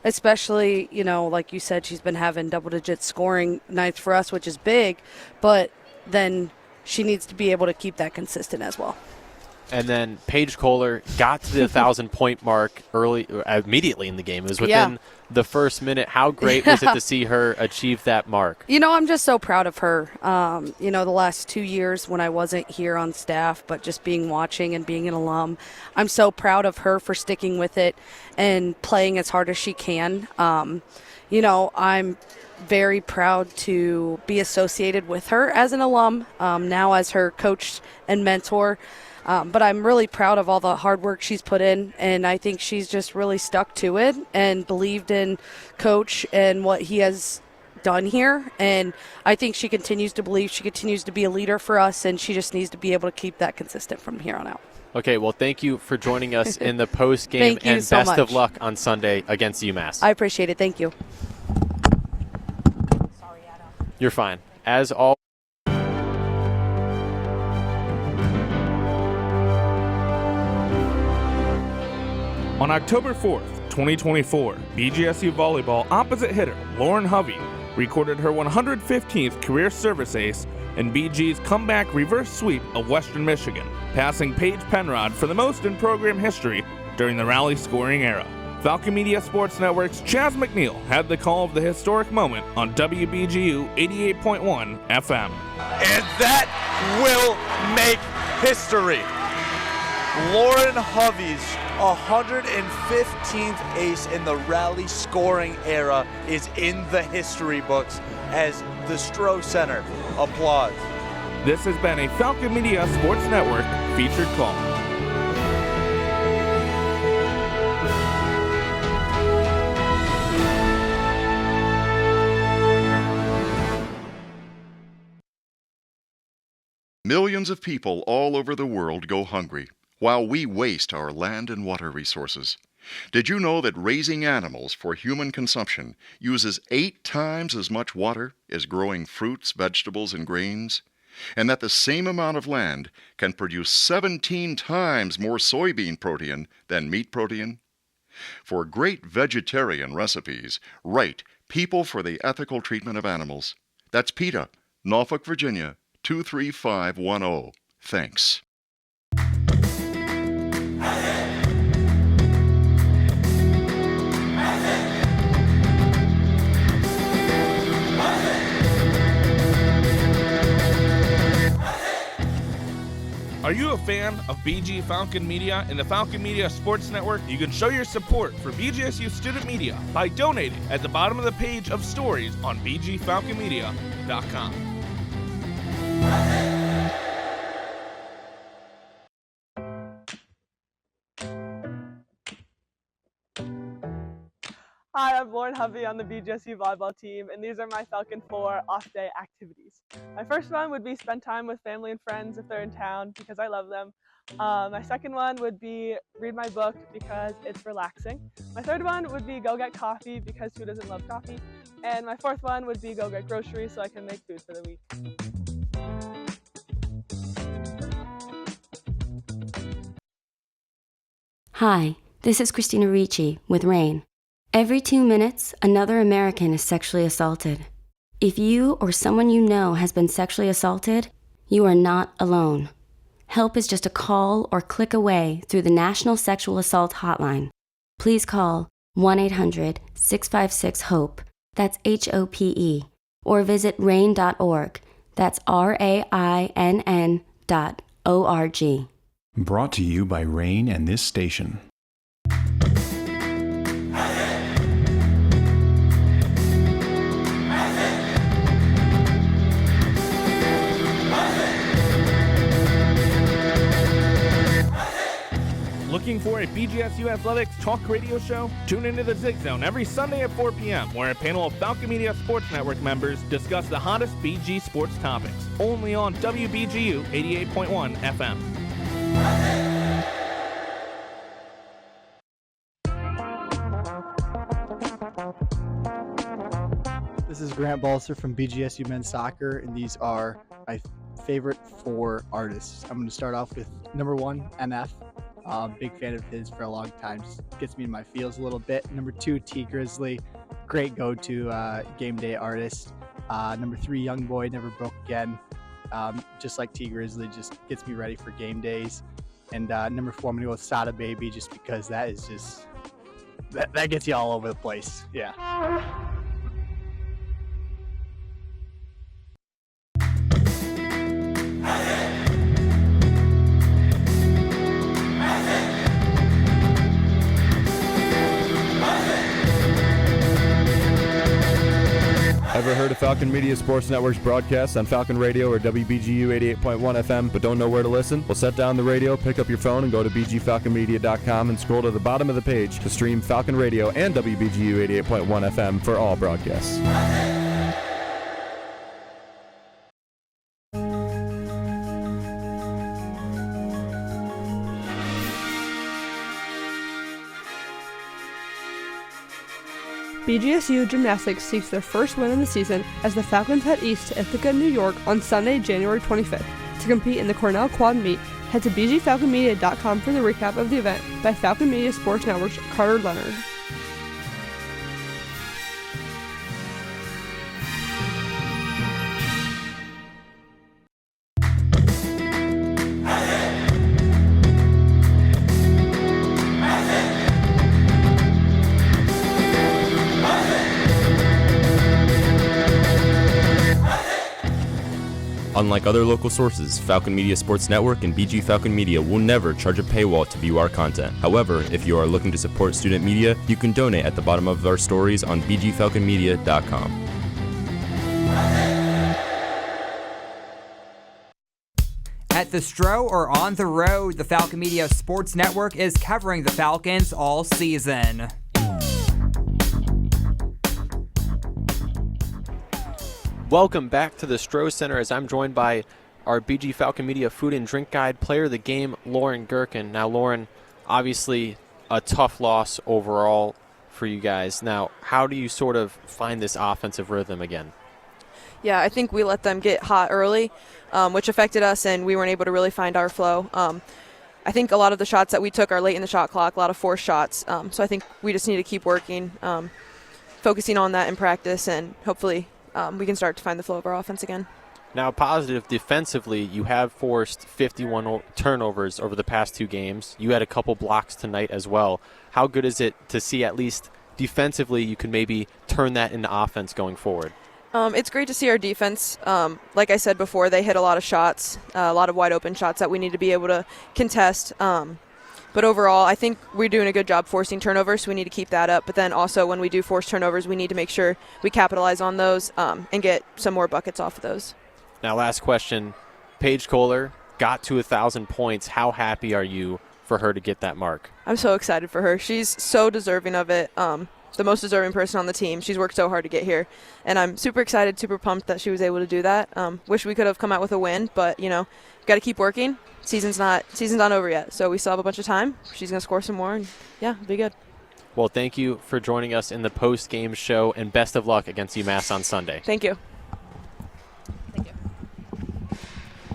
[SPEAKER 5] especially, like you said, she's been having double-digit scoring nights for us, which is big, but then she needs to be able to keep that consistent as well.
[SPEAKER 13] And then Paige Kohler got to the 1,000-point mark immediately in the game. It was within the first minute. How great was it to see her achieve that mark?
[SPEAKER 5] I'm just so proud of her. The last 2 years when I wasn't here on staff, but just watching and being an alum, I'm so proud of her for sticking with it and playing as hard as she can. I'm very proud to be associated with her as an alum, now as her coach and mentor. But I'm really proud of all the hard work she's put in, and I think she's just really stuck to it and believed in Coach and what he has done here. And I think she continues to believe, she continues to be a leader for us, and she just needs to be able to keep that consistent from here on out.
[SPEAKER 13] Okay, well, thank you for joining us in the post game, and
[SPEAKER 5] so
[SPEAKER 13] best
[SPEAKER 5] much.
[SPEAKER 13] of luck on Sunday against UMass.
[SPEAKER 5] I appreciate it. Thank you.
[SPEAKER 13] You're fine. As all.
[SPEAKER 3] On October 4th, 2024, BGSU volleyball opposite hitter Lauren Hovey recorded her 115th career service ace in BG's comeback reverse sweep of Western Michigan, passing Paige Penrod for the most in program history during the rally scoring era. Falcon Media Sports Network's Chaz McNeil had the call of the historic moment on WBGU 88.1 FM.
[SPEAKER 12] And that will make history. Lauren Hovey's 115th ace in the rally scoring era is in the history books as the Stroh Center applauds.
[SPEAKER 3] This has been a Falcon Media Sports Network featured call.
[SPEAKER 22] Millions of people all over the world go hungry, while we waste our land and water resources. Did you know that raising animals for human consumption uses 8 times as much water as growing fruits, vegetables, and grains? And that the same amount of land can produce 17 times more soybean protein than meat protein? For great vegetarian recipes, write People for the Ethical Treatment of Animals. That's PETA, Norfolk, Virginia, 23510. Thanks.
[SPEAKER 3] Are you a fan of BG Falcon Media and the Falcon Media Sports Network? You can show your support for BGSU student media by donating at the bottom of the page of stories on bgfalconmedia.com.
[SPEAKER 24] Hi, I'm Lauren Hovey on the BGSU volleyball team, and these are my Falcon 4 off-day activities. My first one would be spend time with family and friends if they're in town, because I love them. My second one would be read my book, because it's relaxing. My third one would be go get coffee, because who doesn't love coffee? And my fourth one would be go get groceries so I can make food for the week.
[SPEAKER 25] Hi, this is Christina Ricci with RAIN. Every 2 minutes, another American is sexually assaulted. If you or someone you know has been sexually assaulted, you are not alone. Help is just a call or click away through the National Sexual Assault Hotline. Please call 1-800-656-HOPE, that's HOPE, or visit RAIN.org, that's RAINN.org.
[SPEAKER 26] Brought to you by RAIN and this station.
[SPEAKER 3] Looking for a BGSU Athletics talk radio show? Tune into the Zig Zone every Sunday at 4 p.m., where a panel of Falcon Media Sports Network members discuss the hottest BG sports topics. Only on WBGU 88.1 FM.
[SPEAKER 27] This is Grant Balser from BGSU Men's Soccer, and these are my favorite 4 artists. I'm going to start off with number 1, MF. Big fan of his for a long time. Just gets me in my feels a little bit. Number 2, T Grizzly. Great go-to game day artist. Number 3, Young Boy, Never Broke Again. Just like T Grizzly, just gets me ready for game days. And number 4, I'm going to go with Sada Baby, just because that is just... That gets you all over the place. Yeah.
[SPEAKER 7] Ever heard of Falcon Media Sports Network's broadcasts on Falcon Radio or WBGU 88.1 FM but don't know where to listen? Well, set down the radio, pick up your phone, and go to bgfalconmedia.com and scroll to the bottom of the page to stream Falcon Radio and WBGU 88.1 FM for all broadcasts.
[SPEAKER 18] BGSU Gymnastics seeks their first win in the season as the Falcons head east to Ithaca, New York on Sunday, January 25th. To compete in the Cornell Quad Meet, head to bgfalconmedia.com for the recap of the event by Falcon Media Sports Network's Carter Leonard.
[SPEAKER 23] Unlike other local sources, Falcon Media Sports Network and BG Falcon Media will never charge a paywall to view our content. However, if you are looking to support student media, you can donate at the bottom of our stories on bgfalconmedia.com.
[SPEAKER 10] At the Stro or on the road, the Falcon Media Sports Network is covering the Falcons all season.
[SPEAKER 13] Welcome back to the Stro Center as I'm joined by our BG Falcon Media Food and Drink Guide player of the game, Lauren Gherkin. Now, Lauren, obviously a tough loss overall for you guys. Now, how do you sort of find this offensive rhythm again?
[SPEAKER 8] Yeah, I think we let them get hot early, which affected us, and we weren't able to really find our flow. I think a lot of the shots that we took are late in the shot clock, a lot of forced shots. So I think we just need to keep working, focusing on that in practice, and hopefully we can start to find the flow of our offense again.
[SPEAKER 13] Now, positive defensively, you have forced 51 turnovers over the past 2 games. You had a couple blocks tonight as well. How good is it to see at least defensively you can maybe turn that into offense going forward?
[SPEAKER 8] It's great to see our defense. Like I said before, they hit a lot of shots, a lot of wide open shots that we need to be able to contest. But overall, I think we're doing a good job forcing turnovers, so we need to keep that up. But then also when we do force turnovers, we need to make sure we capitalize on those and get some more buckets off of those.
[SPEAKER 13] Now, last question. Paige Kohler got to 1,000 points. How happy are you for her to get that mark?
[SPEAKER 8] I'm so excited for her. She's so deserving of it. The most deserving person on the team. She's worked so hard to get here. And I'm super excited, super pumped that she was able to do that. Wish we could have come out with a win, but, you know, got to keep working. Season's not over yet, so we still have a bunch of time. She's going to score some more, and, yeah, it'll be good.
[SPEAKER 13] Well, thank you for joining us in the post-game show, and best of luck against UMass on Sunday.
[SPEAKER 8] Thank you.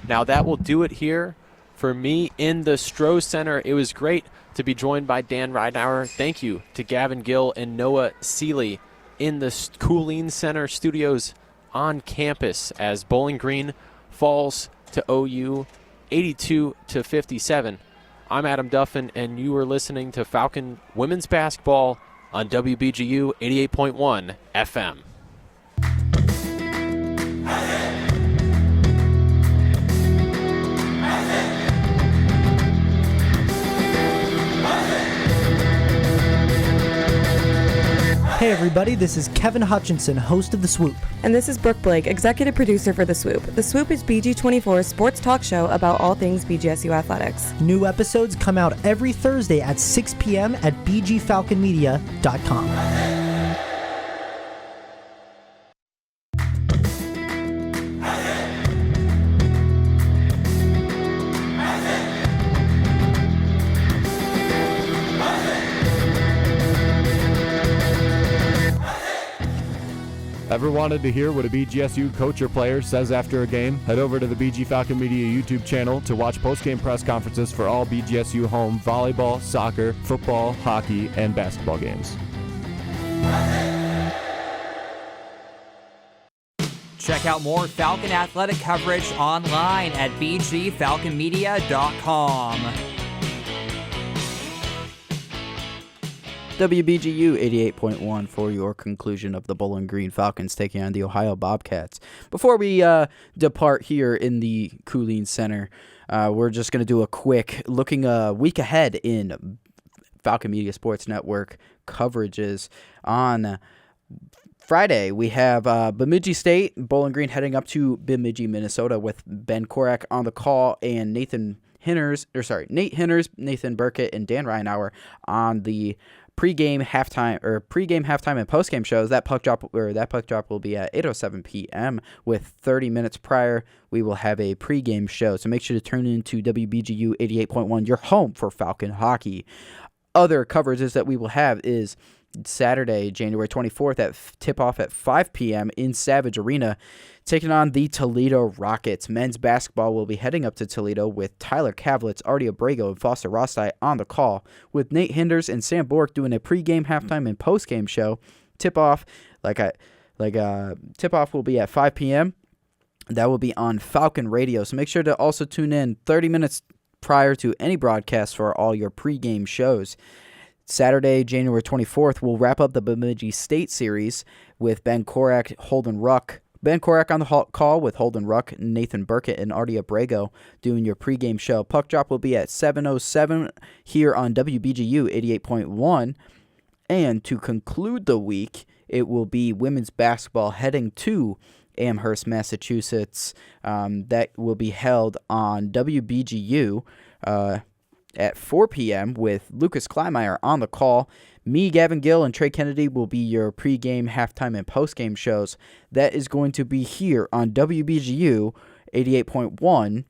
[SPEAKER 13] Now, that will do it here for me in the Stro Center. It was great to be joined by Dan Ridenauer. Thank you to Gavin Gill and Noah Seeley in the Cooling Center studios on campus as Bowling Green falls to OU 82-57. I'm Adam Duffin, and you are listening to Falcon Women's Basketball on WBGU 88.1 FM.
[SPEAKER 9] Hey everybody, this is Kevin Hutchinson, host of The Swoop.
[SPEAKER 14] And this is Brooke Blake, executive producer for The Swoop. The Swoop is BG24's sports talk show about all things BGSU athletics.
[SPEAKER 9] New episodes come out every Thursday at 6 p.m. at bgfalconmedia.com.
[SPEAKER 7] Ever Ever wanted to hear what a BGSU coach or player says after a game? Head over to the BG Falcon Media YouTube channel to watch post-game press conferences for all BGSU home volleyball, soccer, football, hockey, and basketball games.
[SPEAKER 10] Check out more Falcon athletic coverage online at bgfalconmedia.com.
[SPEAKER 1] WBGU 88.1 for your conclusion of the Bowling Green Falcons taking on the Ohio Bobcats. Before we depart here in the Cooling Center, we're just going to do a quick looking a week ahead in Falcon Media Sports Network coverages. On Friday, we have Bemidji State, Bowling Green heading up to Bemidji, Minnesota with Ben Korak on the call and Nate Henners, Nathan Burkett, and Dan Reinauer on the pregame, halftime, and postgame shows. That puck drop will be at 8:07 p.m. with 30 minutes prior. We will have a pregame show, so make sure to tune in to WBGU 88.1, your home for Falcon hockey. Other coverages that we will have is Saturday, January 24th at tip-off at 5 p.m. in Savage Arena, taking on the Toledo Rockets. Men's basketball will be heading up to Toledo with Tyler Kavlitz, Artie Abrego, and Foster Rostai on the call, with Nate Hinders and Sam Bork doing a pregame, halftime, and postgame show. Tip-off, tip-off will be at 5 p.m. That will be on Falcon Radio, so make sure to also tune in 30 minutes prior to any broadcast for all your pregame shows. Saturday, January 24th, we'll wrap up the Bemidji State series with Ben Korak, Holden Ruck. Ben Korak on the call with Holden Ruck, Nathan Burkett, and Artie Abrego doing your pregame show. Puck drop will be at 7:07 here on WBGU 88.1. And to conclude the week, it will be women's basketball heading to Amherst, Massachusetts. That will be held on WBGU at 4 p.m. with Lucas Kleinmeyer on the call. Me, Gavin Gill, and Trey Kennedy will be your pregame, halftime, and postgame shows. That is going to be here on WBGU 88.1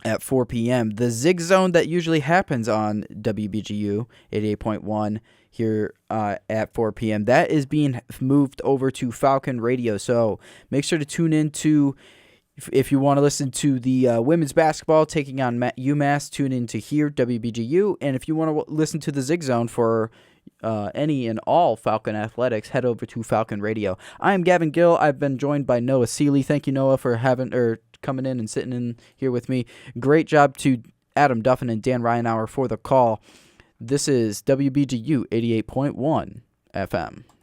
[SPEAKER 1] at 4 p.m. The Zig Zone that usually happens on WBGU 88.1 here at 4 p.m., that is being moved over to Falcon Radio. So make sure to tune in to, if you want to listen to the women's basketball taking on UMass, tune in to here, WBGU. And if you want to listen to the Zig Zone for any and all Falcon athletics, head over to Falcon Radio. I am Gavin Gill. I've been joined by Noah Seeley. Thank you, Noah, for coming in and sitting in here with me. Great job to Adam Duffin and Dan Reinauer for the call. This is WBGU 88.1 FM.